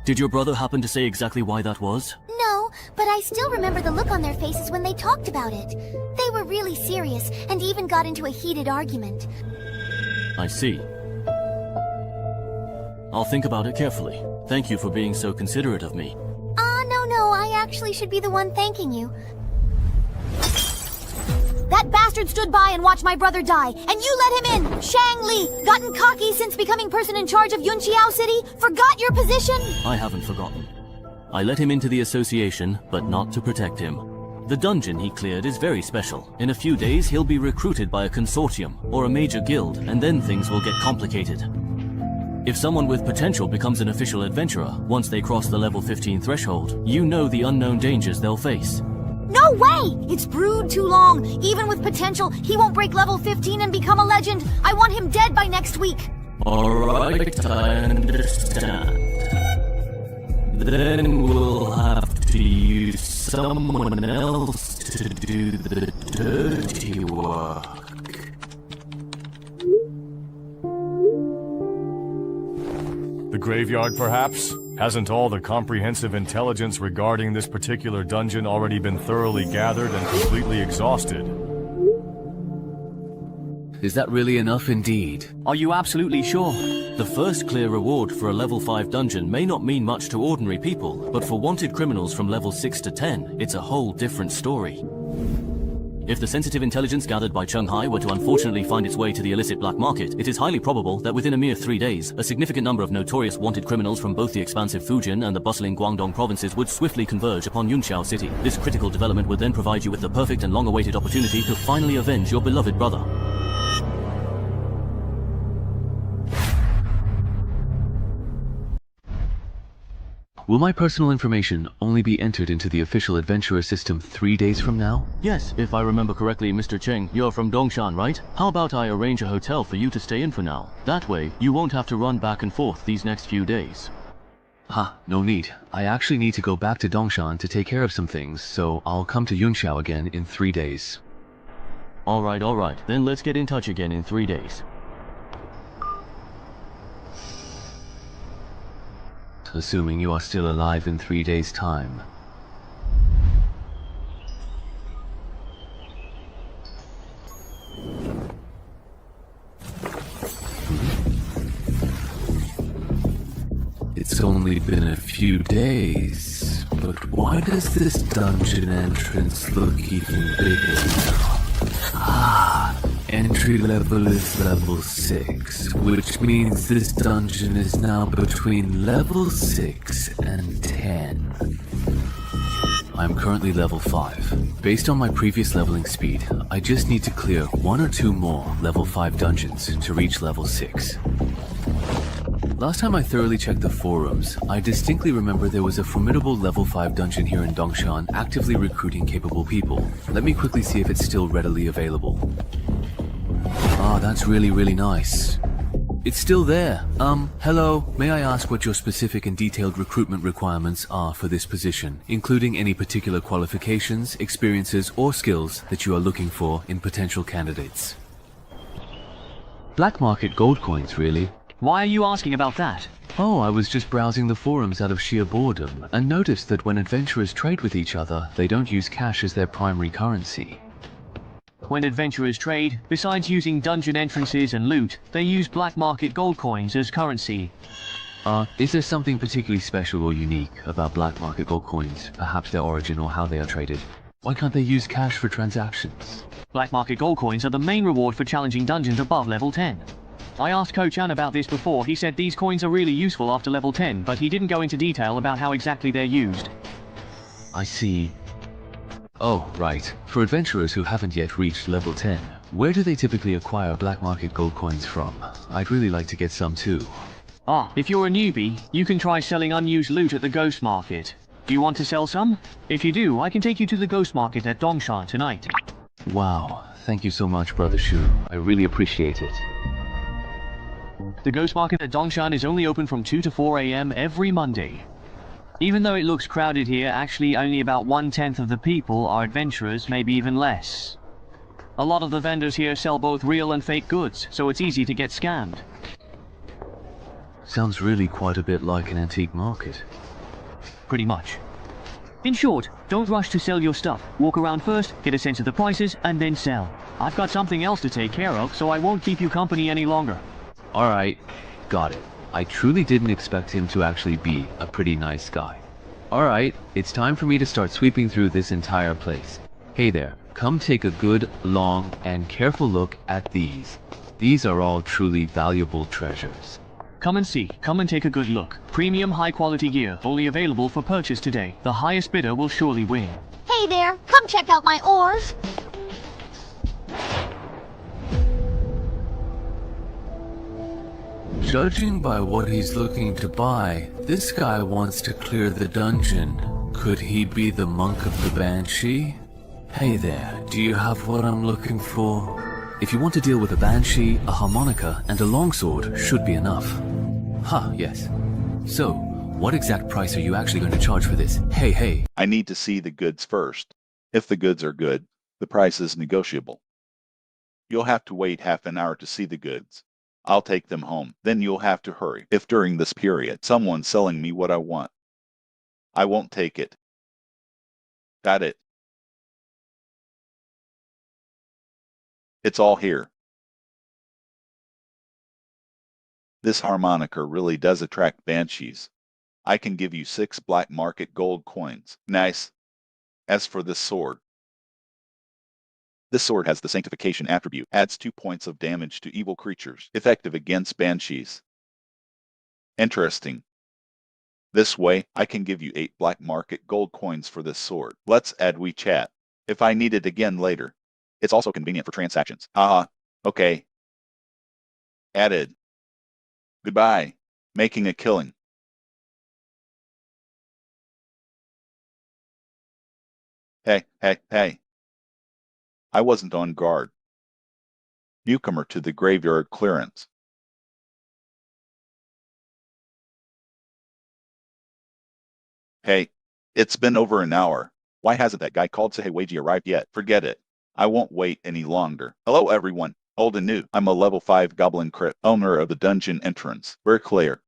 Did your brother happen to say exactly why that was? No, but I still remember the look on their faces when they talked about it. They were really serious and even got into a heated argument. I see. I'll think about it carefully. Thank you for being so considerate of me. No, I actually should be the one thanking you. That bastard stood by and watched my brother die, and you let him in! Shang Li, gotten cocky since becoming person in charge of Yunqiao City? Forgot your position? I haven't forgotten. I let him into the association, but not to protect him. The dungeon he cleared is very special. In a few days, he'll be recruited by a consortium or a major guild, and then things will get complicated. If someone with potential becomes an official adventurer, once they cross the level 15 threshold, you know the unknown dangers they'll face. No way! It's brewed too long. Even with potential, he won't break level 15 and become a legend. I want him dead by next week. Alright, I understand. Then we'll have to use someone else to do the dirty work. The graveyard, perhaps? Hasn't all the comprehensive intelligence regarding this particular dungeon already been thoroughly gathered and completely exhausted? Is that really enough indeed? Are you absolutely sure? The first clear reward for a level 5 dungeon may not mean much to ordinary people, but for wanted criminals from level 6 to 10, it's a whole different story. If the sensitive intelligence gathered by Chunghai were to unfortunately find its way to the illicit black market, it is highly probable that within a mere 3 days, a significant number of notorious wanted criminals from both the expansive Fujian and the bustling Guangdong provinces would swiftly converge upon Yunqiao City. This critical development would then provide you with the perfect and long-awaited opportunity to finally avenge your beloved brother. Will my personal information only be entered into the official adventurer system 3 days from now? Yes, if I remember correctly, Mr. Cheng, you're from Dongshan, right? How about I arrange a hotel for you to stay in for now? That way, you won't have to run back and forth these next few days. No need. I actually need to go back to Dongshan to take care of some things, so I'll come to Yunxiao again in 3 days. Alright. Then let's get in touch again in 3 days. assuming you are still alive in 3 days' time. It's only been a few days, but why does this dungeon entrance look even bigger now? Ah, entry level is level 6, which means this dungeon is now between level 6 and 10. I'm currently level 5. Based on my previous leveling speed, I just need to clear 1 or 2 more level 5 dungeons to reach level 6. Last time I thoroughly checked the forums, I distinctly remember there was a formidable level 5 dungeon here in Dongshan actively recruiting capable people. Let me quickly see if it's still readily available. Ah, that's really nice. It's still there. Hello, may I ask what your specific and detailed recruitment requirements are for this position, including any particular qualifications, experiences, or skills that you are looking for in potential candidates? Black market gold coins, really. Why are you asking about that? Oh, I was just browsing the forums out of sheer boredom, and noticed that when adventurers trade with each other, they don't use cash as their primary currency. When adventurers trade, besides using dungeon entrances and loot, they use black market gold coins as currency. Is there something particularly special or unique about black market gold coins, perhaps their origin or how they are traded? Why can't they use cash for transactions? Black market gold coins are the main reward for challenging dungeons above level 10. I asked Ko-chan about this before. He said these coins are really useful after level 10, but he didn't go into detail about how exactly they're used. I see. Oh, right. For adventurers who haven't yet reached level 10, where do they typically acquire black market gold coins from? I'd really like to get some too. If you're a newbie, you can try selling unused loot at the Ghost Market. Do you want to sell some? If you do, I can take you to the Ghost Market at Dongshan tonight. Wow, thank you so much, Brother Shu. I really appreciate it. The Ghost Market at Dongshan is only open from 2 to 4 AM every Monday. Even though it looks crowded here, actually only about 1/10 of the people are adventurers, maybe even less. A lot of the vendors here sell both real and fake goods, so it's easy to get scammed. Sounds really quite a bit like an antique market. Pretty much. In short, don't rush to sell your stuff. Walk around first, get a sense of the prices, and then sell. I've got something else to take care of, so I won't keep you company any longer. Alright, got it. I truly didn't expect him to actually be a pretty nice guy. Alright, it's time for me to start sweeping through this entire place. Hey there, come take a good, long, and careful look at these. These are all truly valuable treasures. Come and see, come and take a good look. Premium high quality gear, only available for purchase today. The highest bidder will surely win. Hey there, come check out my ores. Judging by what he's looking to buy, this guy wants to clear the dungeon. Could he be the monk of the Banshee? Hey there, do you have what I'm looking for? If you want to deal with a Banshee, a harmonica, and a longsword should be enough. Yes. So, what exact price are you actually going to charge for this? Hey. I need to see the goods first. If the goods are good, the price is negotiable. You'll have to wait half an hour to see the goods. I'll take them home. Then you'll have to hurry. If during this period someone's selling me what I want, I won't take it. Got it? It's all here. This harmonica really does attract banshees. I can give you 6 black market gold coins. Nice. As for this sword has the sanctification attribute, adds 2 points of damage to evil creatures, effective against banshees. Interesting. This way, I can give you 8 black market gold coins for this sword. Let's add WeChat. If I need it again later. It's also convenient for transactions. Okay. Added. Goodbye. Making a killing. Hey. I wasn't on guard. Newcomer to the graveyard clearance. Hey, it's been over an hour. Why hasn't that guy called Sahewaji arrived yet? Forget it. I won't wait any longer. Hello everyone, old and new. I'm a level 5 goblin crypt, owner of the dungeon entrance. We're clear.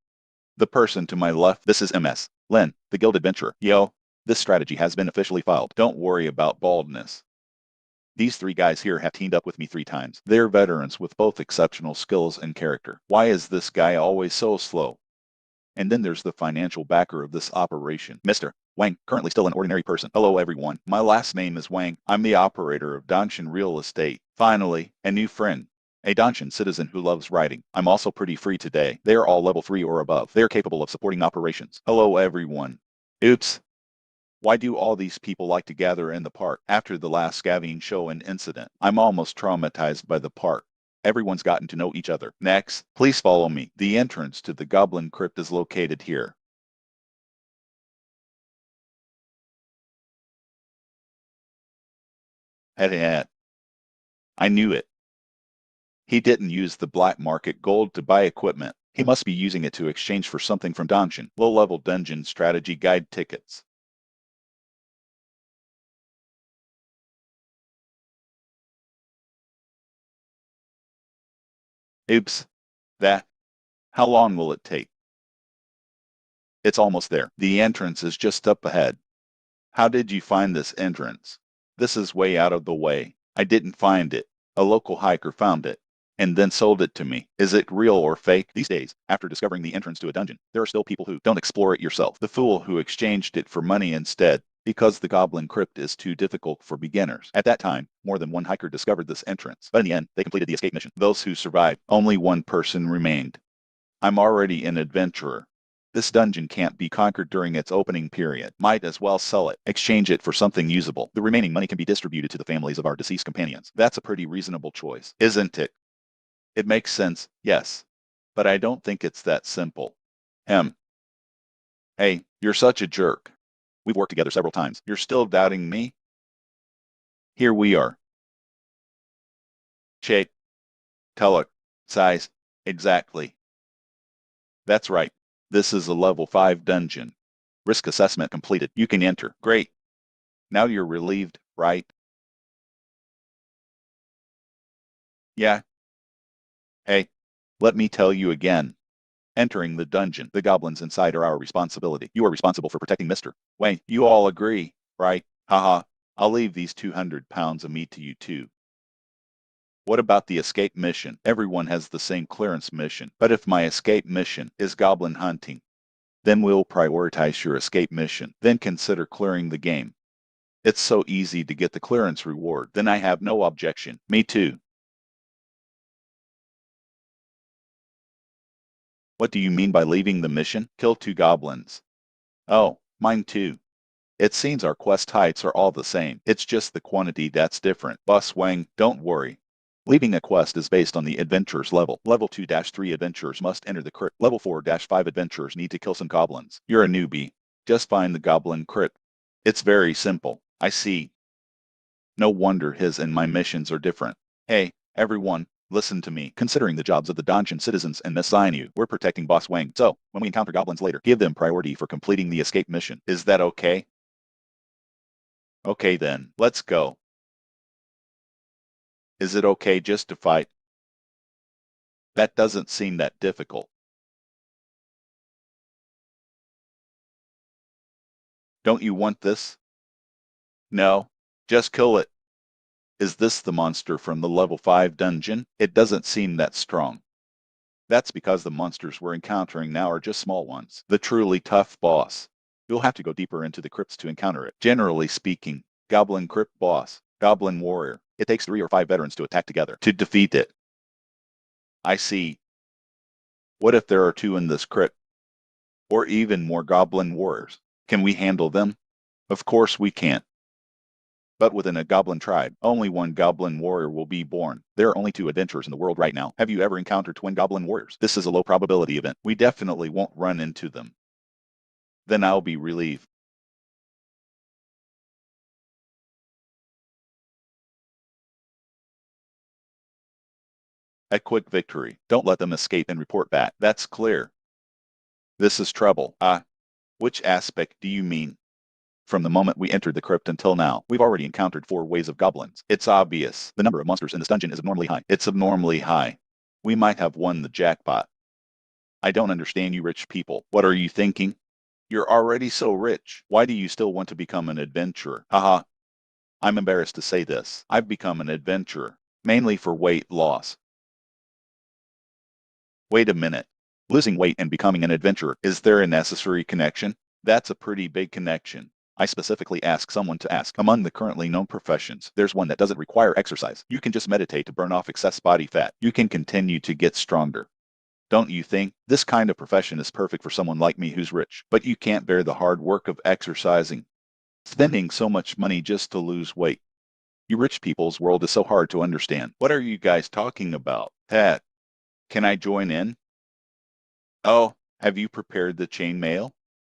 The person to my left, this is MS. Len, the Guild Adventurer. Yo, this strategy has been officially filed. Don't worry about baldness. These three guys here have teamed up with me 3 times. They're veterans with both exceptional skills and character. Why is this guy always so slow? And then there's the financial backer of this operation, Mr. Wang, currently still an ordinary person. Hello everyone, my last name is Wang. I'm the operator of Danshan Real Estate. Finally, a new friend. A Danshan citizen who loves writing. I'm also pretty free today. They are all level 3 or above. They are capable of supporting operations. Hello everyone. Oops. Why do all these people like to gather in the park after the last scavenging show and incident? I'm almost traumatized by the park. Everyone's gotten to know each other. Next, please follow me. The entrance to the Goblin crypt is located here. Head. I knew it. He didn't use the black market gold to buy equipment. He must be using it to exchange for something from Danshan. Low-level dungeon strategy guide tickets. Oops. How long will it take? It's almost there. The entrance is just up ahead. How did you find this entrance? This is way out of the way. I didn't find it. A local hiker found it, and then sold it to me. Is it real or fake? These days, after discovering the entrance to a dungeon, there are still people who don't explore it yourself. The fool who exchanged it for money instead, because the Goblin crypt is too difficult for beginners. At that time, more than one hiker discovered this entrance, but in the end, they completed the escape mission. Those who survived, only one person remained. I'm already an adventurer. This dungeon can't be conquered during its opening period. Might as well sell it. Exchange it for something usable. The remaining money can be distributed to the families of our deceased companions. That's a pretty reasonable choice, isn't it? It makes sense, yes. But I don't think it's that simple. Hey, you're such a jerk. We've worked together several times. You're still doubting me? Here we are. Shape. Color. Size. Exactly. That's right. This is a level 5 dungeon. Risk assessment completed. You can enter. Great. Now you're relieved, right? Yeah. Hey, let me tell you again. Entering the dungeon, the goblins inside are our responsibility. You are responsible for protecting Mr. Wayne. You all agree, right? Haha. I'll leave these 200 pounds of meat to you too. What about the escape mission? Everyone has the same clearance mission. But if my escape mission is goblin hunting, then we'll prioritize your escape mission. Then consider clearing the game. It's so easy to get the clearance reward. Then I have no objection. Me too. What do you mean by leaving the mission? Kill 2 goblins. Oh, mine too. It seems our quest heights are all the same. It's just the quantity that's different. Boss Wang, don't worry. Leaving a quest is based on the adventurer's level. Level 2-3 adventurers must enter the crypt. Level 4-5 adventurers need to kill some goblins. You're a newbie. Just find the goblin crypt. It's very simple. I see. No wonder his and my missions are different. Hey, everyone. Listen to me. Considering the jobs of the Danshan citizens and assign you, we're protecting Boss Wang. So, when we encounter goblins later, give them priority for completing the escape mission. Is that okay? Okay then, let's go. Is it okay just to fight? That doesn't seem that difficult. Don't you want this? No, just kill it. Is this the monster from the level 5 dungeon? It doesn't seem that strong. That's because the monsters we're encountering now are just small ones. The truly tough boss. You'll have to go deeper into the crypts to encounter it. Generally speaking, Goblin crypt boss, Goblin warrior. It takes 3 or 5 veterans to attack together to defeat it. I see. What if there are 2 in this crypt? Or even more Goblin warriors? Can we handle them? Of course we can't. But within a goblin tribe, only 1 goblin warrior will be born. There are only 2 adventurers in the world right now. Have you ever encountered twin goblin warriors? This is a low probability event. We definitely won't run into them. Then I'll be relieved. A quick victory. Don't let them escape and report back. That's clear. This is trouble. Which aspect do you mean? From the moment we entered the crypt until now, we've already encountered 4 waves of goblins. It's obvious. The number of monsters in this dungeon is abnormally high. It's abnormally high. We might have won the jackpot. I don't understand you rich people. What are you thinking? You're already so rich. Why do you still want to become an adventurer? Haha. I'm embarrassed to say this. I've become an adventurer, mainly for weight loss. Wait a minute. Losing weight and becoming an adventurer, is there a necessary connection? That's a pretty big connection. I specifically asked someone to ask. Among the currently known professions, there's one that doesn't require exercise. You can just meditate to burn off excess body fat. You can continue to get stronger. Don't you think? This kind of profession is perfect for someone like me who's rich, but you can't bear the hard work of exercising. Spending so much money just to lose weight. You rich people's world is so hard to understand. What are you guys talking about? Pat, can I join in? Oh, have you prepared the chainmail?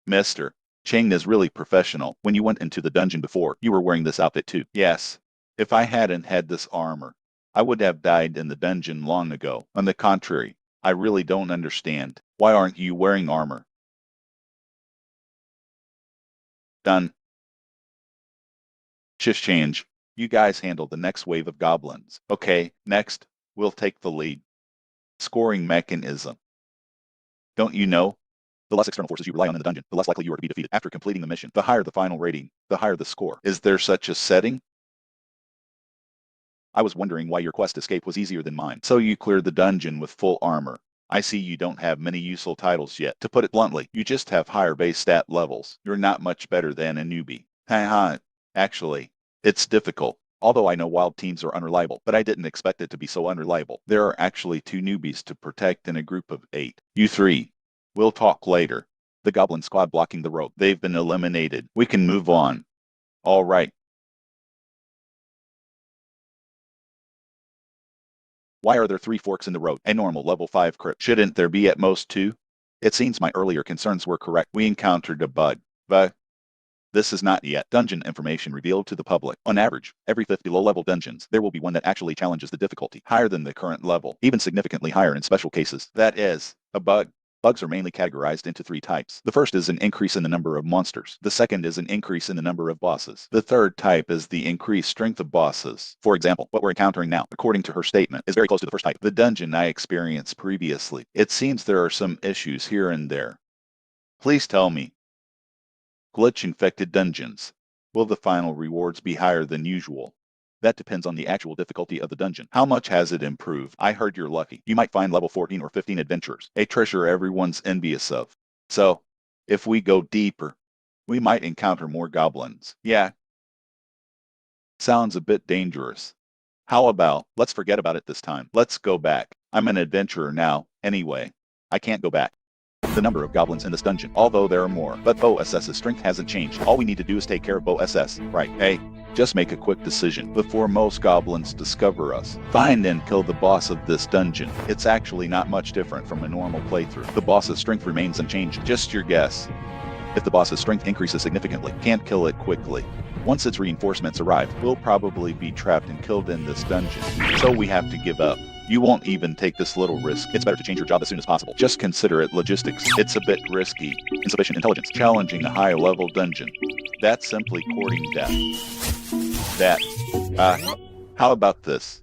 Mister, Chang is really professional. When you went into the dungeon before, you were wearing this outfit too. Yes. If I hadn't had this armor, I would have died in the dungeon long ago. On the contrary, I really don't understand. Why aren't you wearing armor? Done. Shift change. You guys handle the next wave of goblins. Okay, next, we'll take the lead. Scoring mechanism. Don't you know? The less external forces you rely on in the dungeon, the less likely you are to be defeated. After completing the mission, the higher the final rating, the higher the score. Is there such a setting? I was wondering why your quest escape was easier than mine. So you cleared the dungeon with full armor. I see you don't have many useful titles yet. To put it bluntly, you just have higher base stat levels. You're not much better than a newbie. Haha. Actually, it's difficult. Although I know wild teams are unreliable, but I didn't expect it to be so unreliable. There are actually 2 newbies to protect in a group of 8. You 3. We'll talk later. The goblin squad blocking the road. They've been eliminated. We can move on. All right. Why are there 3 forks in the road? A normal level 5 crypt. Shouldn't there be at most 2? It seems my earlier concerns were correct. We encountered a bug. But this is not yet dungeon information revealed to the public. On average, every 50 low-level dungeons, there will be one that actually challenges the difficulty higher than the current level, even significantly higher in special cases. That is, a bug. Bugs are mainly categorized into 3 types. The first is an increase in the number of monsters. The second is an increase in the number of bosses. The third type is the increased strength of bosses. For example, what we're encountering now, according to her statement, is very close to the first type. The dungeon I experienced previously. It seems there are some issues here and there. Please tell me. Glitch-infected dungeons. Will the final rewards be higher than usual? That depends on the actual difficulty of the dungeon. How much has it improved? I heard you're lucky. You might find level 14 or 15 adventurers, a treasure everyone's envious of. So, if we go deeper, we might encounter more goblins. Yeah. Sounds a bit dangerous. How about, let's forget about it this time. Let's go back. I'm an adventurer now, anyway. I can't go back. The number of goblins in this dungeon, although there are more, but Bo SS's strength hasn't changed. All we need to do is take care of Bo SS, right? Hey. Just make a quick decision before most goblins discover us. Find and kill the boss of this dungeon. It's actually not much different from a normal playthrough. The boss's strength remains unchanged. Just your guess. If the boss's strength increases significantly, can't kill it quickly. Once its reinforcements arrive, we'll probably be trapped and killed in this dungeon. So we have to give up. You won't even take this little risk. It's better to change your job as soon as possible. Just consider it logistics. It's a bit risky. Insufficient intelligence. Challenging a high-level dungeon. That's simply courting death. How about this?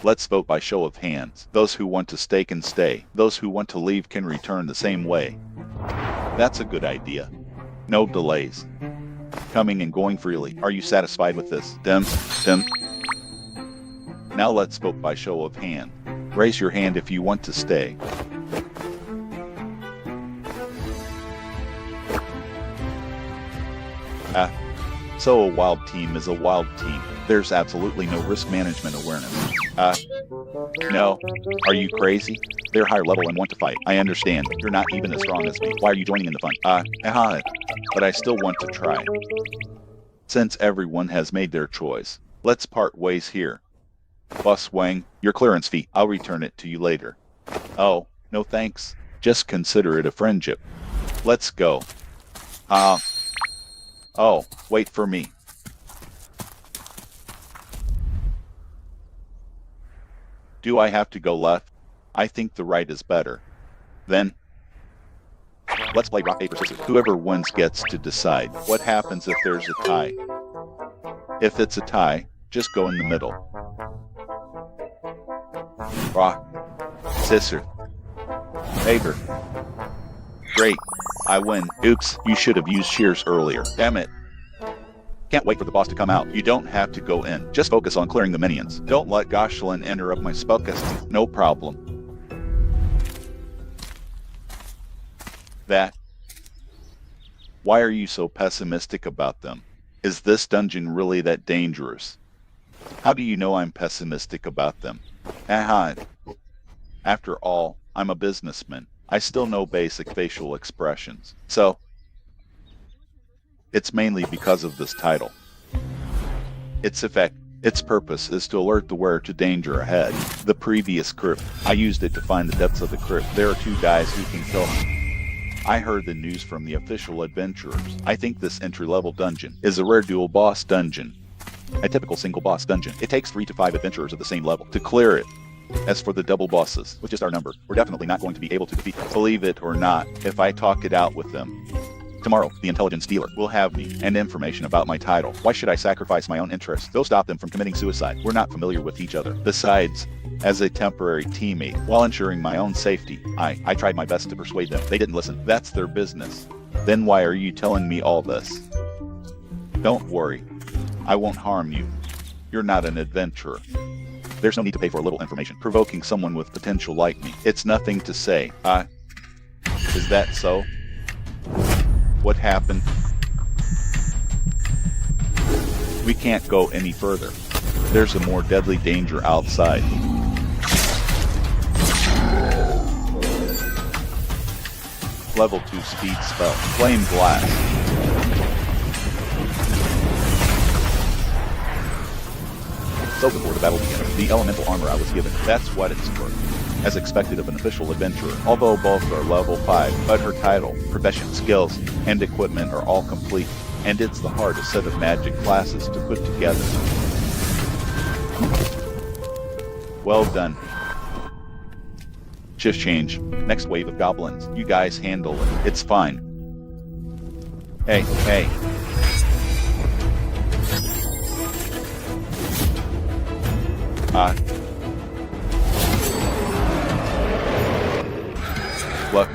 Let's vote by show of hands. Those who want to stay can stay. Those who want to leave can return the same way. That's a good idea. No delays. Coming and going freely. Are you satisfied with this? Dem. Now let's vote by show of hand. Raise your hand if you want to stay. So a wild team is a wild team. There's absolutely no risk management awareness. No. Are you crazy? They're higher level and want to fight. I understand. You're not even as strong as me. Why are you joining in the fun? But I still want to try. Since everyone has made their choice, let's part ways here. Boss Wang, your clearance fee. I'll return it to you later. Oh, no thanks. Just consider it a friendship. Let's go. Oh, wait for me. Do I have to go left? I think the right is better. Then, let's play rock, paper, scissors. Whoever wins gets to decide. What happens if there's a tie? If it's a tie, just go in the middle. Rock, scissors. Baker. Great. I win. Oops, you should have used shears earlier. Damn it. Can't wait for the boss to come out. You don't have to go in. Just focus on clearing the minions. Don't let Goshlin interrupt my spellcasting. No problem. That. Why are you so pessimistic about them? Is this dungeon really that dangerous? How do you know I'm pessimistic about them? Aha. After all, I'm a businessman. I still know basic facial expressions. So, it's mainly because of this title. Its effect, its purpose is to alert the wearer to danger ahead. The previous crypt, I used it to find the depths of the crypt. There are two guys who can kill me. I heard the news from the official adventurers. I think this entry-level dungeon is a rare dual boss dungeon. A typical single boss dungeon. It takes 3 to 5 adventurers of the same level to clear it. As for the double bosses, with just our number, we're definitely not going to be able to defeat them. Believe it or not, if I talk it out with them. Tomorrow, the intelligence dealer will have me and information about my title. Why should I sacrifice my own interests? Go stop them from committing suicide. We're not familiar with each other. Besides, as a temporary teammate, while ensuring my own safety, I tried my best to persuade them. They didn't listen. That's their business. Then why are you telling me all this? Don't worry. I won't harm you. You're not an adventurer. There's no need to pay for a little information. Provoking someone with potential like me. It's nothing to say. Is that so? What happened? We can't go any further. There's a more deadly danger outside. Level 2 speed spell. Flame Blast. So before the battle began, the elemental armor I was given, that's what it's for. As expected of an official adventurer, although both are level 5, but her title, profession, skills, and equipment are all complete, and it's the hardest set of magic classes to put together. Well done. Shift change. Next wave of goblins. You guys handle it. It's fine. Hey. Look,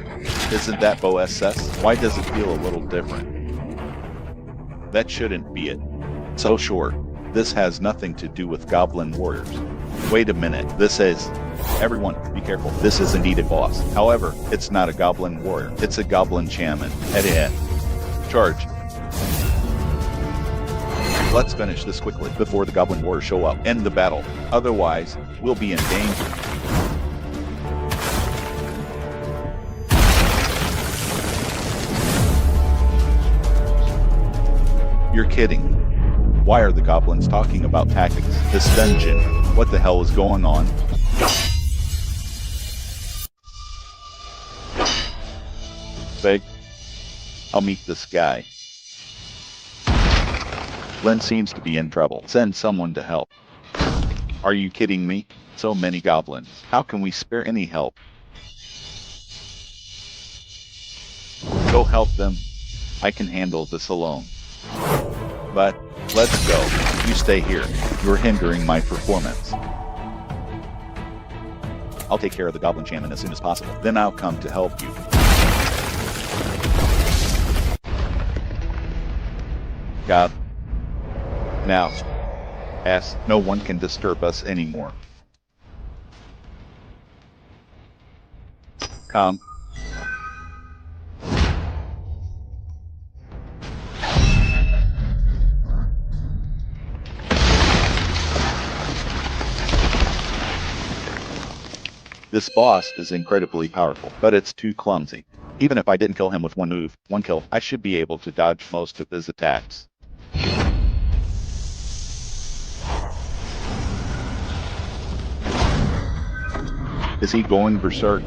isn't that Bo SS? Why does it feel a little different? That shouldn't be it. So sure, this has nothing to do with goblin warriors. Wait a minute, this is... Everyone, be careful. This is indeed a boss. However, it's not a goblin warrior. It's a goblin shaman. Head. Charge. Let's finish this quickly before the goblin warriors show up. End the battle. Otherwise, we'll be in danger. You're kidding. Why are the goblins talking about tactics? This dungeon. What the hell is going on? Beg. I'll meet this guy. Len seems to be in trouble. Send someone to help. Are you kidding me? So many goblins. How can we spare any help? Go help them. I can handle this alone. But, let's go. You stay here. You're hindering my performance. I'll take care of the goblin shaman as soon as possible. Then I'll come to help you. God. Now. No one can disturb us anymore. Come. This boss is incredibly powerful, but it's too clumsy. Even if I didn't kill him with one move, one kill, I should be able to dodge most of his attacks. Is he going berserk?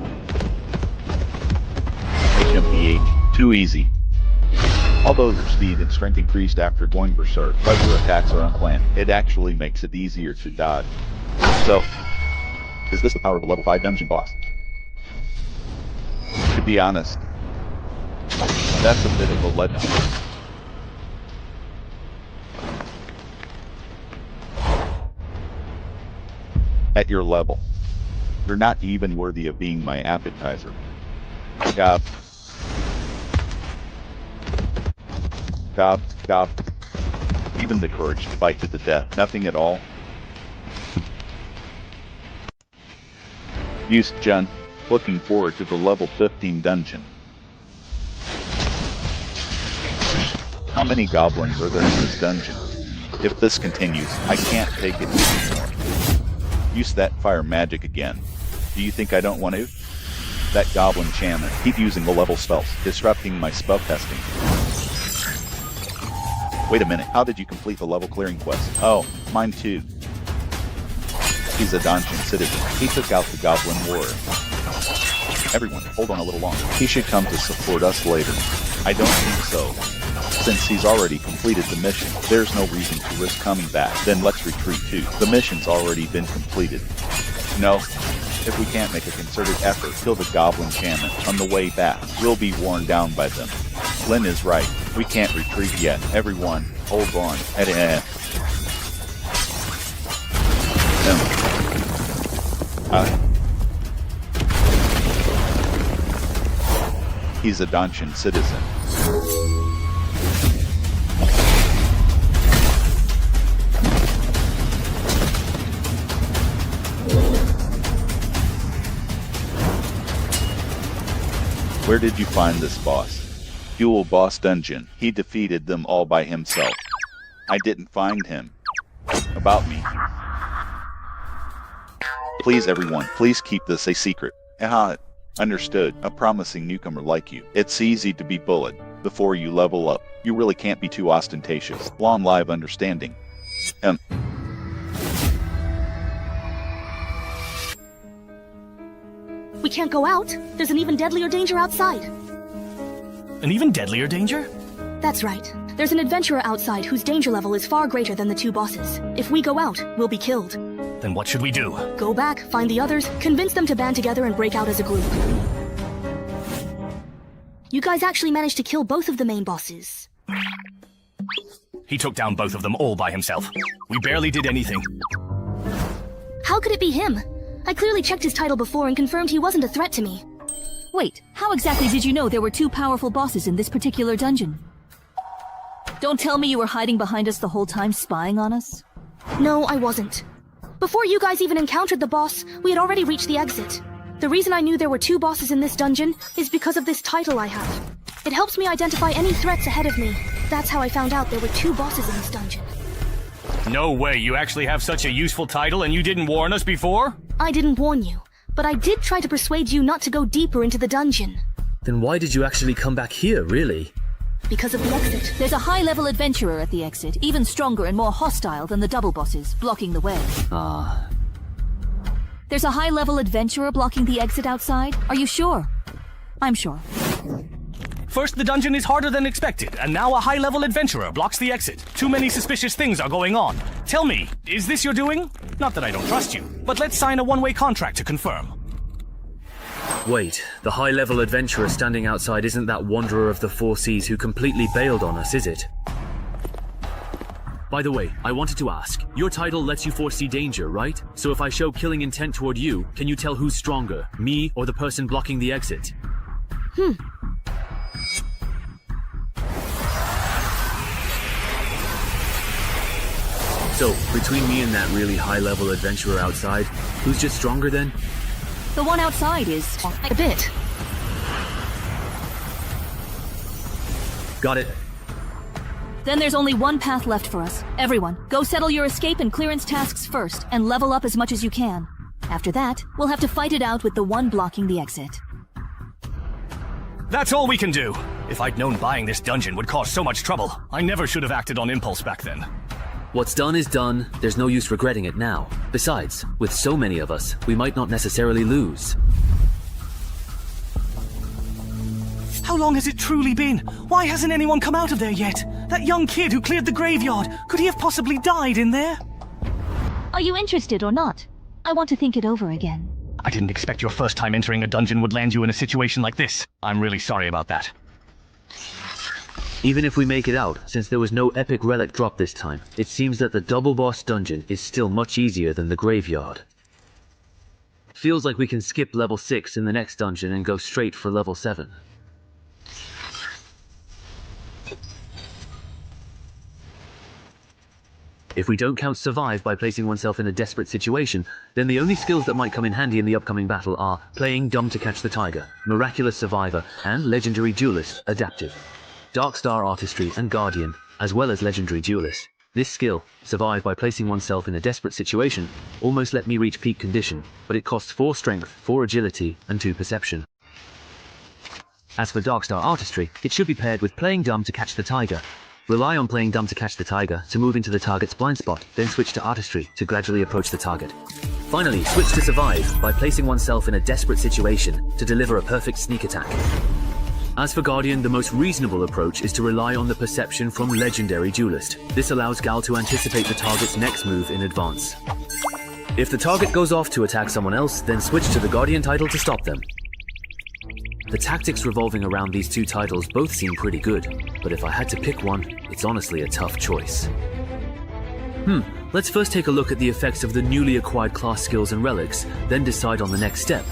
HMPH, too easy. Although your speed and strength increased after going berserk, but your attacks are unplanned, it actually makes it easier to dodge. So, is this the power of a level 5 dungeon boss? To be honest, that's a bit of a letdown. At your level, you're not even worthy of being my appetizer. Gob. Gob, gob. Even the courage to fight to the death. Nothing at all. Use Jun. Looking forward to the level 15 dungeon. How many goblins are there in this dungeon? If this continues, I can't take it anymore. Use that fire magic again. Do you think I don't want to? That goblin shaman. Keep using the level spells, disrupting my spell testing. Wait a minute, how did you complete the level clearing quest? Oh, mine too. He's a dungeon citizen. He took out the goblin warrior. Everyone, hold on a little longer. He should come to support us later. I don't think so. Since he's already completed the mission, there's no reason to risk coming back. Then let's retreat too. The mission's already been completed. No, if we can't make a concerted effort, kill the goblin shaman on the way back. We'll be worn down by them. Lynn is right. We can't retreat yet. Everyone, hold on. He's a dungeon citizen. Where did you find this boss? Dual boss dungeon. He defeated them all by himself. I didn't find him. About me. Please everyone, please keep this a secret. Understood. A promising newcomer like you. It's easy to be bullied before you level up. You really can't be too ostentatious. Long live understanding. We can't go out. There's an even deadlier danger outside. An even deadlier danger? That's right. There's an adventurer outside whose danger level is far greater than the two bosses. If we go out, we'll be killed. Then what should we do? Go back, find the others, convince them to band together and break out as a group. You guys actually managed to kill both of the main bosses. He took down both of them all by himself. We barely did anything. How could it be him? I clearly checked his title before and confirmed he wasn't a threat to me. Wait, how exactly did you know there were two powerful bosses in this particular dungeon? Don't tell me you were hiding behind us the whole time, spying on us? No, I wasn't. Before you guys even encountered the boss, we had already reached the exit. The reason I knew there were two bosses in this dungeon is because of this title I have. It helps me identify any threats ahead of me. That's how I found out there were two bosses in this dungeon. No way, you actually have such a useful title and you didn't warn us before? I didn't warn you, but I did try to persuade you not to go deeper into the dungeon. Then why did you actually come back here, really? Because of the exit. There's a high-level adventurer at the exit, even stronger and more hostile than the double bosses, blocking the way. Ah. There's a high-level adventurer blocking the exit outside? Are you sure? I'm sure. First, the dungeon is harder than expected, and now a high-level adventurer blocks the exit. Too many suspicious things are going on. Tell me, is this your doing? Not that I don't trust you, but let's sign a one-way contract to confirm. Wait, the high-level adventurer standing outside isn't that wanderer of the four seas who completely bailed on us, is it? By the way, I wanted to ask, your title lets you foresee danger, right? So if I show killing intent toward you, can you tell who's stronger, me or the person blocking the exit? So, between me and that really high-level adventurer outside, who's just stronger then? The one outside is a bit. Got it. Then there's only one path left for us. Everyone, go settle your escape and clearance tasks first, and level up as much as you can. After that, we'll have to fight it out with the one blocking the exit. That's all we can do. If I'd known buying this dungeon would cause so much trouble, I never should have acted on impulse back then. What's done is done. There's no use regretting it now. Besides, with so many of us, we might not necessarily lose. How long has it truly been? Why hasn't anyone come out of there yet? That young kid who cleared the graveyard, could he have possibly died in there? Are you interested or not? I want to think it over again. I didn't expect your first time entering a dungeon would land you in a situation like this. I'm really sorry about that. Even if we make it out, since there was no epic relic drop this time, it seems that the double boss dungeon is still much easier than the graveyard. Feels like we can skip level 6 in the next dungeon and go straight for level 7. If we don't count survive by placing oneself in a desperate situation, then the only skills that might come in handy in the upcoming battle are playing dumb to catch the tiger, miraculous survivor, and legendary duelist, adaptive, dark star artistry, and guardian, as well as legendary duelist. This skill, survive by placing oneself in a desperate situation, almost let me reach peak condition, but it costs 4 strength, 4 agility, and 2 perception. As for dark star artistry, it should be paired with playing dumb to catch the tiger. Rely on playing dumb to catch the tiger to move into the target's blind spot, then switch to artistry to gradually approach the target. Finally, switch to survive by placing oneself in a desperate situation to deliver a perfect sneak attack. As for Guardian, the most reasonable approach is to rely on the perception from Legendary Duelist. This allows Gal to anticipate the target's next move in advance. If the target goes off to attack someone else, then switch to the Guardian title to stop them. The tactics revolving around these two titles both seem pretty good, but if I had to pick one, it's honestly a tough choice. Let's first take a look at the effects of the newly acquired class skills and relics, then decide on the next step.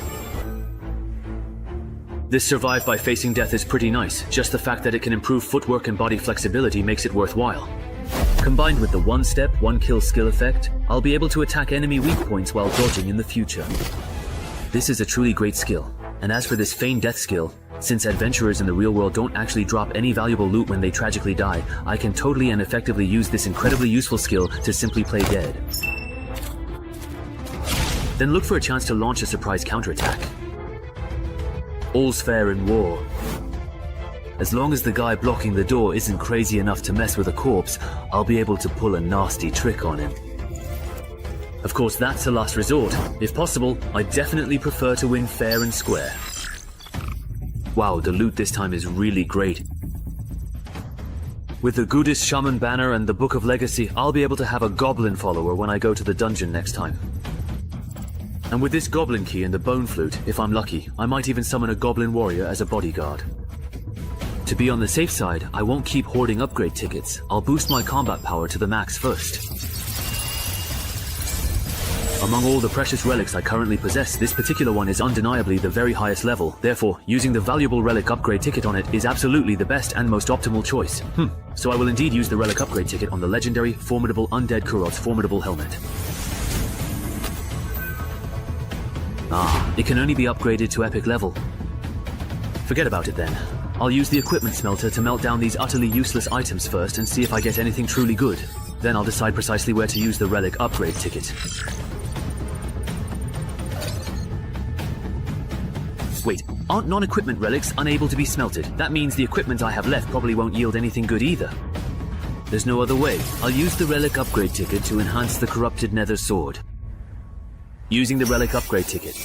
This survive by facing death is pretty nice, just the fact that it can improve footwork and body flexibility makes it worthwhile. Combined with the one step, one kill skill effect, I'll be able to attack enemy weak points while dodging in the future. This is a truly great skill. And as for this feigned death skill, since adventurers in the real world don't actually drop any valuable loot when they tragically die, I can totally and effectively use this incredibly useful skill to simply play dead. Then look for a chance to launch a surprise counterattack. All's fair in war. As long as the guy blocking the door isn't crazy enough to mess with a corpse, I'll be able to pull a nasty trick on him. Of course, that's a last resort. If possible, I definitely prefer to win fair and square. Wow, the loot this time is really great. With the Goodist Shaman banner and the Book of Legacy, I'll be able to have a Goblin follower when I go to the dungeon next time. And with this Goblin key and the Bone Flute, if I'm lucky, I might even summon a Goblin warrior as a bodyguard. To be on the safe side, I won't keep hoarding upgrade tickets. I'll boost my combat power to the max first. Among all the precious relics I currently possess, this particular one is undeniably the very highest level. Therefore, using the valuable relic upgrade ticket on it is absolutely the best and most optimal choice. So I will indeed use the relic upgrade ticket on the legendary, formidable undead Kurat's formidable helmet. It can only be upgraded to epic level. Forget about it then. I'll use the equipment smelter to melt down these utterly useless items first and see if I get anything truly good. Then I'll decide precisely where to use the relic upgrade ticket. Wait, aren't non-equipment relics unable to be smelted? That means the equipment I have left probably won't yield anything good either. There's no other way. I'll use the relic upgrade ticket to enhance the corrupted nether sword. Using the relic upgrade ticket.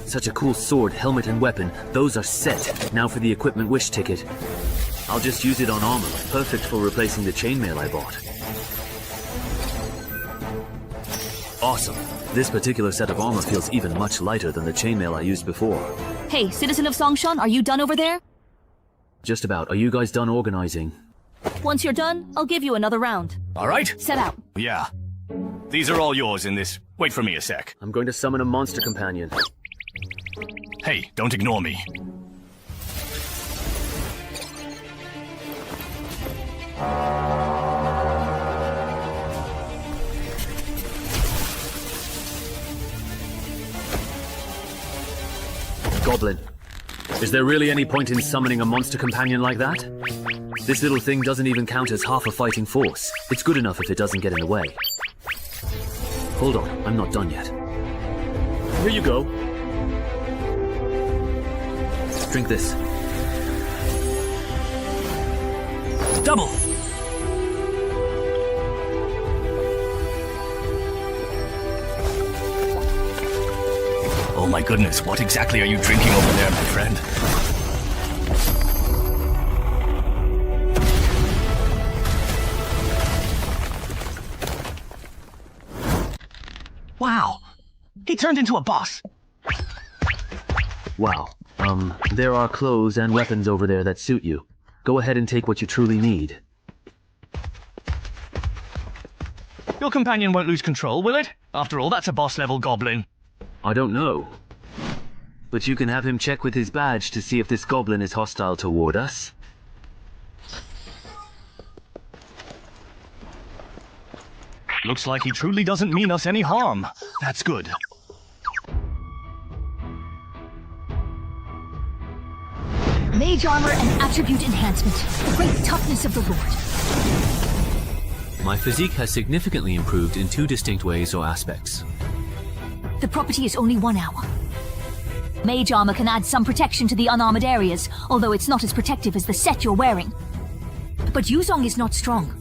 Such a cool sword, helmet, and weapon. Those are set. Now for the equipment wish ticket. I'll just use it on armor. Perfect for replacing the chainmail I bought. Awesome. This particular set of armor feels even much lighter than the chainmail I used before. Hey, citizen of Songshan, are you done over there? Just about. Are you guys done organizing? Once you're done, I'll give you another round. All right. Set out. Yeah. These are all yours in this. Wait for me a sec. I'm going to summon a monster companion. Hey, don't ignore me. Goblin. Is there really any point in summoning a monster companion like that? This little thing doesn't even count as half a fighting force. It's good enough if it doesn't get in the way. Hold on, I'm not done yet. Here you go. Drink this. Double! Oh my goodness, what exactly are you drinking over there, my friend? Wow! He turned into a boss! Wow. There are clothes and weapons over there that suit you. Go ahead and take what you truly need. Your companion won't lose control, will it? After all, that's a boss-level goblin. I don't know. But you can have him check with his badge to see if this goblin is hostile toward us. Looks like he truly doesn't mean us any harm. That's good. Mage armor and attribute enhancement. The great toughness of the Lord. My physique has significantly improved in 2 distinct ways or aspects. The property is only 1 hour. Mage armor can add some protection to the unarmored areas, although it's not as protective as the set you're wearing. But Yuzong is not strong.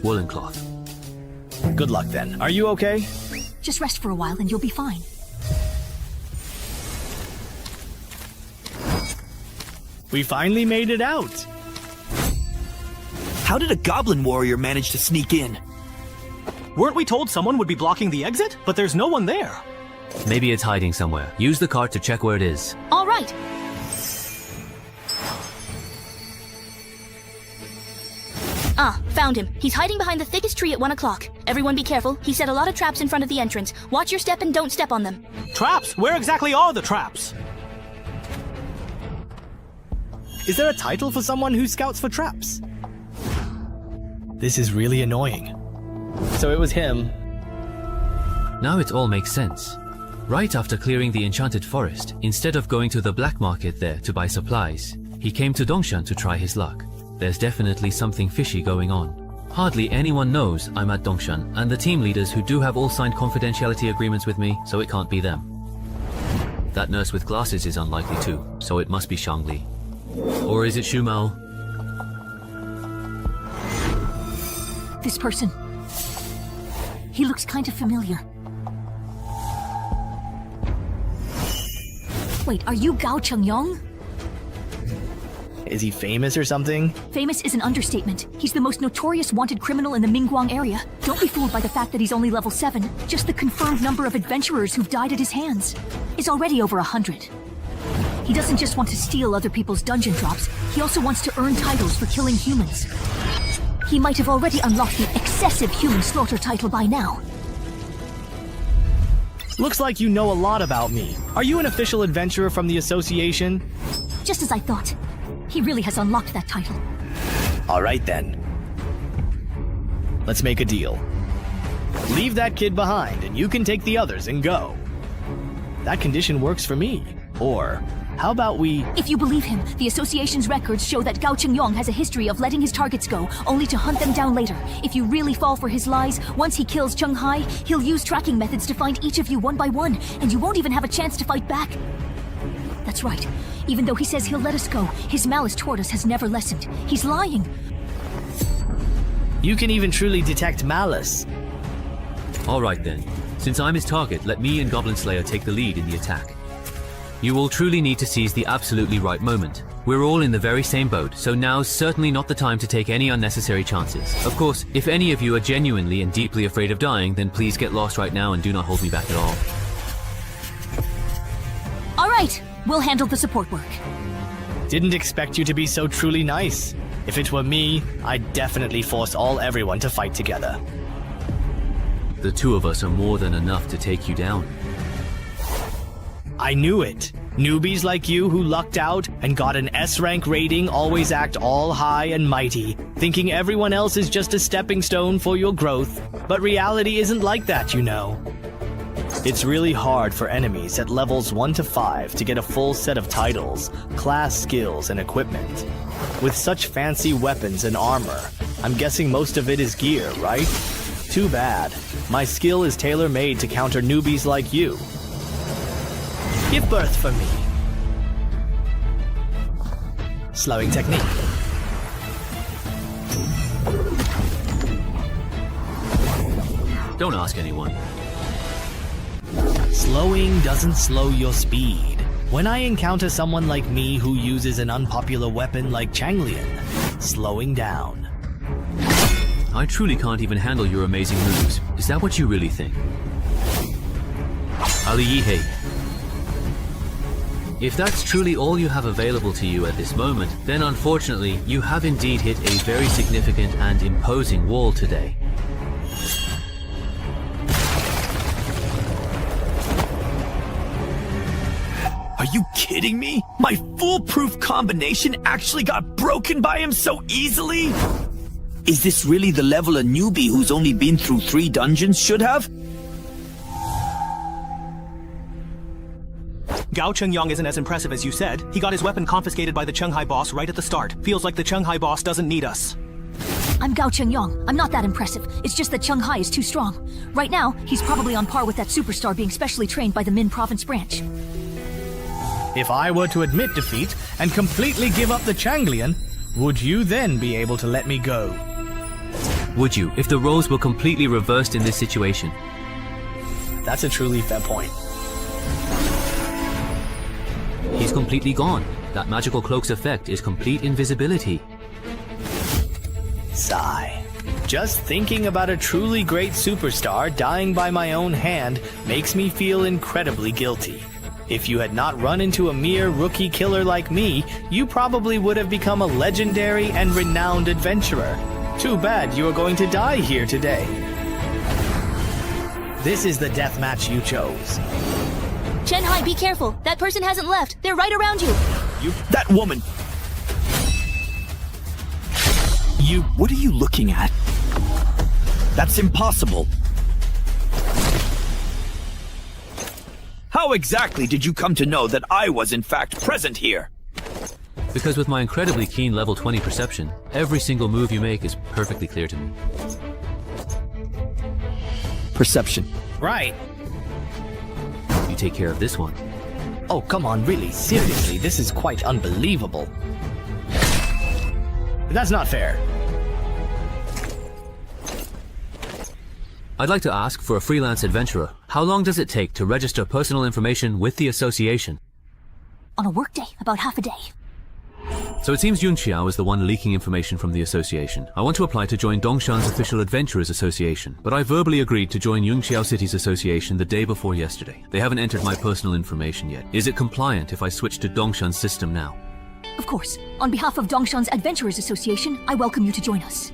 Woolen cloth. Good luck then. Are you okay? Just rest for a while and you'll be fine. We finally made it out. How did a goblin warrior manage to sneak in? Weren't we told someone would be blocking the exit? But there's no one there. Maybe it's hiding somewhere. Use the cart to check where it is. All right. Ah, found him. He's hiding behind the thickest tree at 1 o'clock. Everyone be careful. He set a lot of traps in front of the entrance. Watch your step and don't step on them. Traps? Where exactly are the traps? Is there a title for someone who scouts for traps? This is really annoying. So it was him. Now it all makes sense. Right after clearing the enchanted forest, instead of going to the black market there to buy supplies, he came to Dongshan to try his luck. There's definitely something fishy going on. Hardly anyone knows I'm at Dongshan, and the team leaders who do have all signed confidentiality agreements with me, so it can't be them. That nurse with glasses is unlikely too, so it must be Shangli. Or is it Shumao? This person. He looks kind of familiar. Wait, are you Gao Chengyong? Is he famous or something? Famous is an understatement. He's the most notorious wanted criminal in the Mingguang area. Don't be fooled by the fact that he's only level 7. Just the confirmed number of adventurers who've died at his hands is already over 100. He doesn't just want to steal other people's dungeon drops, he also wants to earn titles for killing humans. He might have already unlocked the excessive human slaughter title by now. Looks like you know a lot about me. Are you an official adventurer from the association? Just as I thought. He really has unlocked that title. Alright then. Let's make a deal. Leave that kid behind and you can take the others and go. That condition works for me. Or, how about we... If you believe him, the association's records show that Gao Chengyong has a history of letting his targets go, only to hunt them down later. If you really fall for his lies, once he kills Chenghai, he'll use tracking methods to find each of you one by one, and you won't even have a chance to fight back. That's right. Even though he says he'll let us go, his malice toward us has never lessened. He's lying. You can even truly detect malice. Alright then. Since I'm his target, let me and Goblin Slayer take the lead in the attack. You will truly need to seize the absolutely right moment. We're all in the very same boat, so now's certainly not the time to take any unnecessary chances. Of course, if any of you are genuinely and deeply afraid of dying, then please get lost right now and do not hold me back at all. Alright, we'll handle the support work. Didn't expect you to be so truly nice. If it were me, I'd definitely force everyone to fight together. The two of us are more than enough to take you down. I knew it. Newbies like you who lucked out and got an S-rank rating always act all high and mighty, thinking everyone else is just a stepping stone for your growth. But reality isn't like that, you know. It's really hard for enemies at levels 1 to 5 to get a full set of titles, class skills, and equipment. With such fancy weapons and armor, I'm guessing most of it is gear, right? Too bad. My skill is tailor-made to counter newbies like you. Give birth for me. Slowing technique. Don't ask anyone. Slowing doesn't slow your speed. When I encounter someone like me who uses an unpopular weapon like Changlian, slowing down. I truly can't even handle your amazing moves. Is that what you really think? Ali Yihei. If that's truly all you have available to you at this moment, then unfortunately, you have indeed hit a very significant and imposing wall today. Are you kidding me? My foolproof combination actually got broken by him so easily? Is this really the level a newbie who's only been through 3 dungeons should have? Gao Chengyang isn't as impressive as you said. He got his weapon confiscated by the Chenghai boss right at the start. Feels like the Chenghai boss doesn't need us. I'm Gao Chengyang. I'm not that impressive. It's just that Chenghai is too strong. Right now, he's probably on par with that superstar being specially trained by the Min province branch. If I were to admit defeat and completely give up the Changlian, would you then be able to let me go? Would you, if the roles were completely reversed in this situation? That's a truly fair point. He's completely gone. That magical cloak's effect is complete invisibility. Sigh. Just thinking about a truly great superstar dying by my own hand makes me feel incredibly guilty. If you had not run into a mere rookie killer like me, you probably would have become a legendary and renowned adventurer. Too bad you are going to die here today. This is the death match you chose. Chenghai, be careful. That person hasn't left. They're right around you. That woman! What are you looking at? That's impossible. How exactly did you come to know that I was in fact present here? Because with my incredibly keen level 20 perception, every single move you make is perfectly clear to me. Perception. Right. You take care of this one. Oh, come on, really, seriously, this is quite unbelievable. That's not fair. I'd like to ask for a freelance adventurer. How long does it take to register personal information with the association? On a workday, about half a day. So it seems Yunqiao is the one leaking information from the association. I want to apply to join Dongshan's official Adventurers Association, but I verbally agreed to join Yunqiao City's association the day before yesterday. They haven't entered my personal information yet. Is it compliant if I switch to Dongshan's system now? Of course. On behalf of Dongshan's Adventurers Association, I welcome you to join us.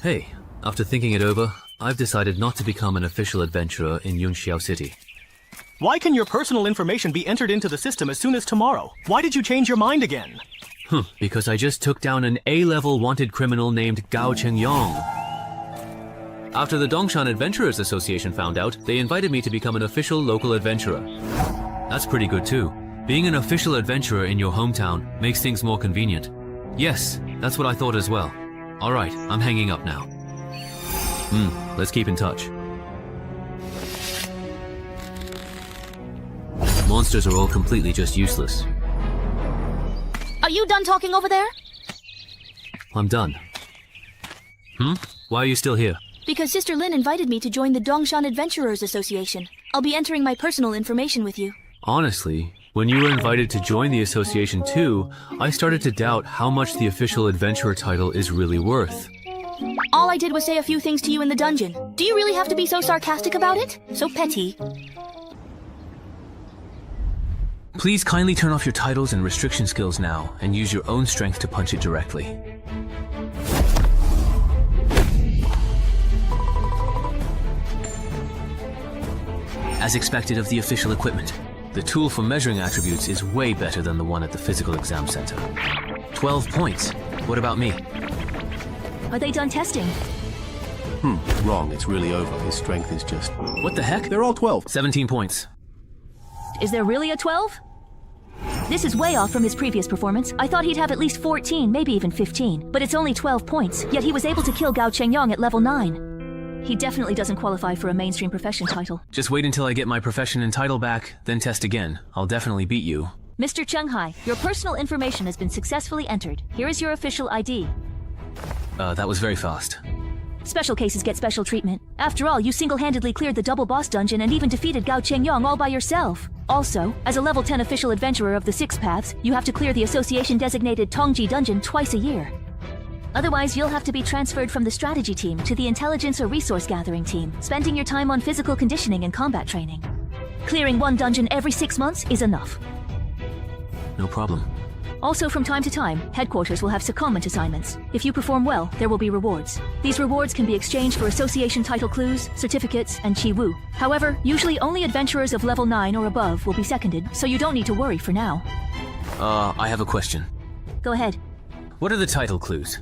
Hey, after thinking it over, I've decided not to become an official adventurer in Yunqiao City. Why can your personal information be entered into the system as soon as tomorrow? Why did you change your mind again? Because I just took down an A-level wanted criminal named Gao Chengyang. After the Dongshan Adventurers Association found out, they invited me to become an official local adventurer. That's pretty good too. Being an official adventurer in your hometown makes things more convenient. Yes, that's what I thought as well. Alright, I'm hanging up now. Let's keep in touch. Monsters are all completely just useless. Are you done talking over there? I'm done. Why are you still here? Because Sister Lin invited me to join the Dongshan Adventurers Association. I'll be entering my personal information with you. Honestly, when you were invited to join the association too, I started to doubt how much the official adventurer title is really worth. All I did was say a few things to you in the dungeon. Do you really have to be so sarcastic about it? So petty. Please kindly turn off your titles and restriction skills now, and use your own strength to punch it directly. As expected of the official equipment, the tool for measuring attributes is way better than the one at the physical exam center. 12 points. What about me? Are they done testing? Wrong. It's really over. His strength is just... What the heck? They're all 12. 17 points. Is there really a 12? This is way off from his previous performance. I thought he'd have at least 14, maybe even 15. But it's only 12 points, yet he was able to kill Gao Chengyang at level 9. He definitely doesn't qualify for a mainstream profession title. Just wait until I get my profession and title back, then test again. I'll definitely beat you. Mr. Chenghai, your personal information has been successfully entered. Here is your official ID. That was very fast. Special cases get special treatment. After all, you single-handedly cleared the double boss dungeon and even defeated Gao Chengyang all by yourself. Also, as a level 10 official adventurer of the Six Paths, you have to clear the association-designated Tongji dungeon twice a year. Otherwise, you'll have to be transferred from the strategy team to the intelligence or resource gathering team, spending your time on physical conditioning and combat training. Clearing one dungeon every 6 months is enough. No problem. Also, from time to time, headquarters will have secondment assignments. If you perform well, there will be rewards. These rewards can be exchanged for association title clues, certificates, and chi wu. However, usually only adventurers of level 9 or above will be seconded, so you don't need to worry for now. I have a question. Go ahead. What are the title clues?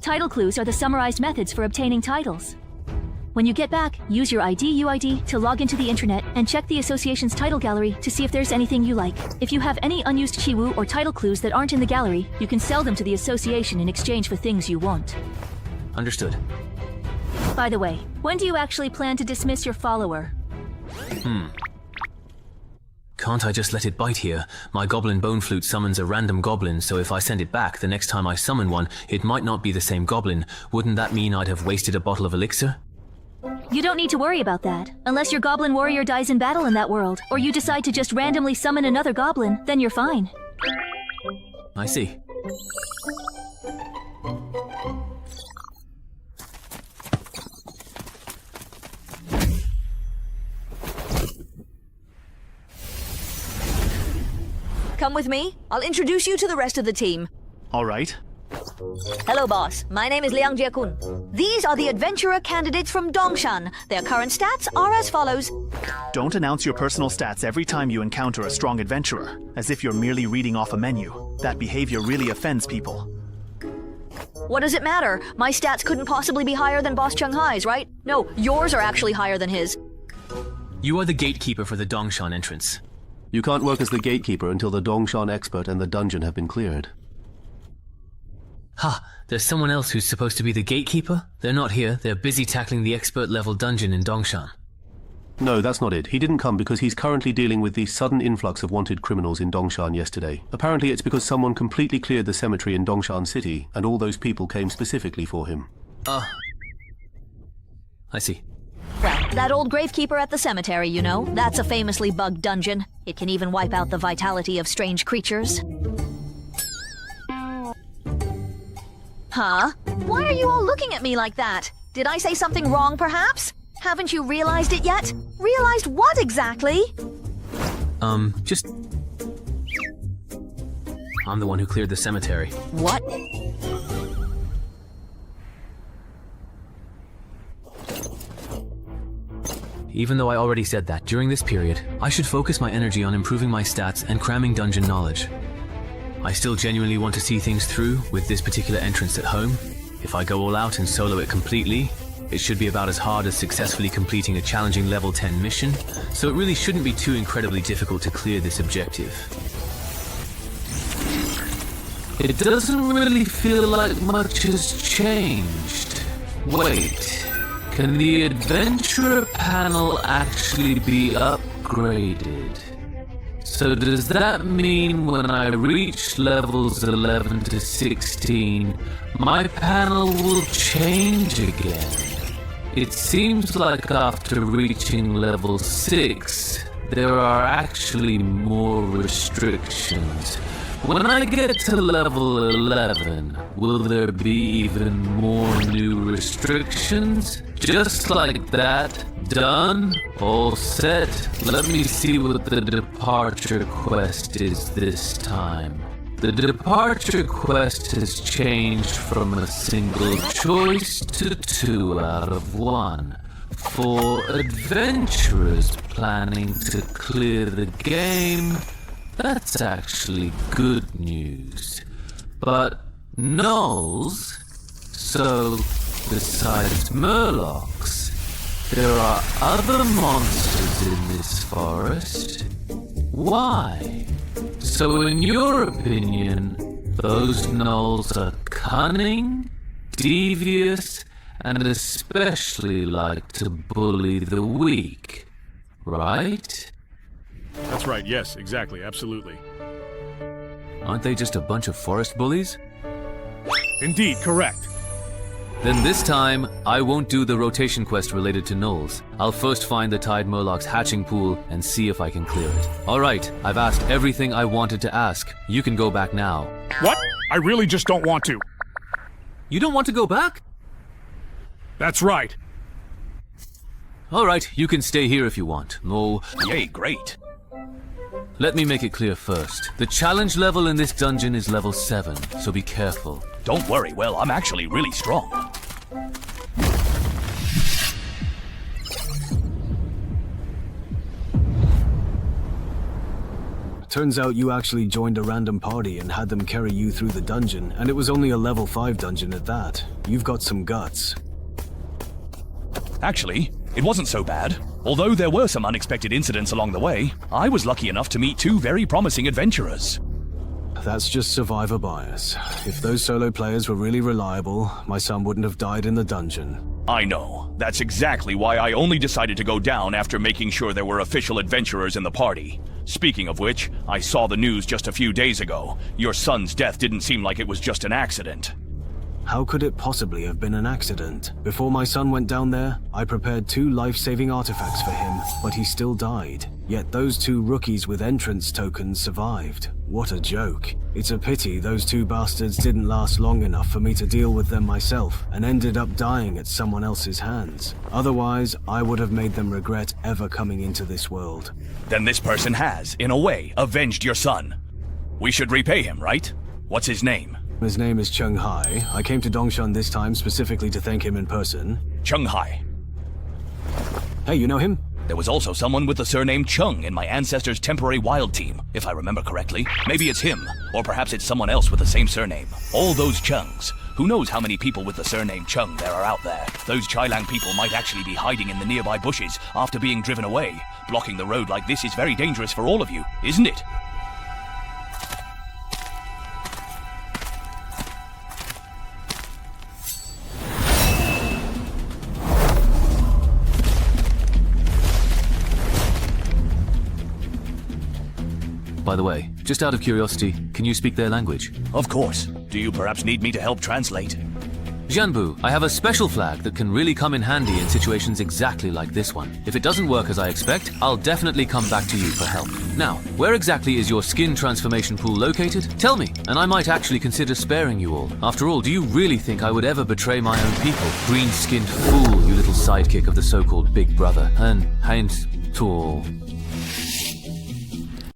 Title clues are the summarized methods for obtaining titles. When you get back, use your UID to log into the internet and check the association's title gallery to see if there's anything you like. If you have any unused chiwu or title clues that aren't in the gallery, you can sell them to the association in exchange for things you want. Understood. By the way, when do you actually plan to dismiss your follower? Can't I just let it bite here? My goblin bone flute summons a random goblin, so if I send it back, the next time I summon one, it might not be the same goblin. Wouldn't that mean I'd have wasted a bottle of elixir? You don't need to worry about that. Unless your goblin warrior dies in battle in that world, or you decide to just randomly summon another goblin, then you're fine. I see. Come with me. I'll introduce you to the rest of the team. All right. Hello, boss. My name is Liang Jiekun. These are the adventurer candidates from Dongshan. Their current stats are as follows. Don't announce your personal stats every time you encounter a strong adventurer, as if you're merely reading off a menu. That behavior really offends people. What does it matter? My stats couldn't possibly be higher than Boss Chunghai's, right? No, yours are actually higher than his. You are the gatekeeper for the Dongshan entrance. You can't work as the gatekeeper until the Dongshan expert and the dungeon have been cleared. Ha! There's someone else who's supposed to be the gatekeeper? They're not here. They're busy tackling the expert level dungeon in Dongshan. No, that's not it. He didn't come because he's currently dealing with the sudden influx of wanted criminals in Dongshan yesterday. Apparently it's because someone completely cleared the cemetery in Dongshan City, and all those people came specifically for him. I see. Well, that old gravekeeper at the cemetery, you know, that's a famously bugged dungeon. It can even wipe out the vitality of strange creatures. Huh? Why are you all looking at me like that? Did I say something wrong, perhaps? Haven't you realized it yet? Realized what exactly? Just... I'm the one who cleared the cemetery. What? Even though I already said that, during this period, I should focus my energy on improving my stats and cramming dungeon knowledge. I still genuinely want to see things through with this particular entrance at home. If I go all out and solo it completely, it should be about as hard as successfully completing a challenging level 10 mission, so it really shouldn't be too incredibly difficult to clear this objective. It doesn't really feel like much has changed. Wait, can the adventurer panel actually be upgraded? So does that mean when I reach levels 11 to 16, my panel will change again? It seems like after reaching level 6, there are actually more restrictions. When I get to level 11, will there be even more new restrictions? Just like that? Done? All set? Let me see what the departure quest is this time. The departure quest has changed from a single choice to 2 out of 1. For adventurers planning to clear the game, that's actually good news. But gnolls? So, besides Murlocs, there are other monsters in this forest? Why? So in your opinion, those gnolls are cunning, devious, and especially like to bully the weak, right? That's right, yes, exactly, absolutely. Aren't they just a bunch of forest bullies? Indeed, correct. Then this time, I won't do the rotation quest related to gnolls. I'll first find the Tide Murloc's hatching pool and see if I can clear it. Alright, I've asked everything I wanted to ask. You can go back now. What? I really just don't want to. You don't want to go back? That's right. Alright, you can stay here if you want. No. Yay, great. Let me make it clear first. The challenge level in this dungeon is level 7, so be careful. Don't worry, well, I'm actually really strong. Turns out you actually joined a random party and had them carry you through the dungeon, and it was only a level 5 dungeon at that. You've got some guts. Actually, it wasn't so bad. Although there were some unexpected incidents along the way, I was lucky enough to meet 2 very promising adventurers. That's just survivor bias. If those solo players were really reliable, my son wouldn't have died in the dungeon. I know. That's exactly why I only decided to go down after making sure there were official adventurers in the party. Speaking of which, I saw the news just a few days ago. Your son's death didn't seem like it was just an accident. How could it possibly have been an accident? Before my son went down there, I prepared 2 life-saving artifacts for him, but he still died. Yet those 2 rookies with entrance tokens survived. What a joke. It's a pity those 2 bastards didn't last long enough for me to deal with them myself, and ended up dying at someone else's hands. Otherwise, I would have made them regret ever coming into this world. Then this person has, in a way, avenged your son. We should repay him, right? What's his name? His name is Chung Hai. I came to Dongshan this time specifically to thank him in person. Chung Hai. Hey, you know him? There was also someone with the surname Chung in my ancestors' temporary wild team, if I remember correctly. Maybe it's him, or perhaps it's someone else with the same surname. All those Chungs. Who knows how many people with the surname Chung there are out there? Those Chailang people might actually be hiding in the nearby bushes after being driven away. Blocking the road like this is very dangerous for all of you, isn't it? By the way, just out of curiosity, can you speak their language? Of course. Do you perhaps need me to help translate? Jianbu, I have a special flag that can really come in handy in situations exactly like this one. If it doesn't work as I expect, I'll definitely come back to you for help. Now, where exactly is your skin transformation pool located? Tell me, and I might actually consider sparing you all. After all, do you really think I would ever betray my own people? Green-skinned fool, you little sidekick of the so-called Big Brother. And ain't tall.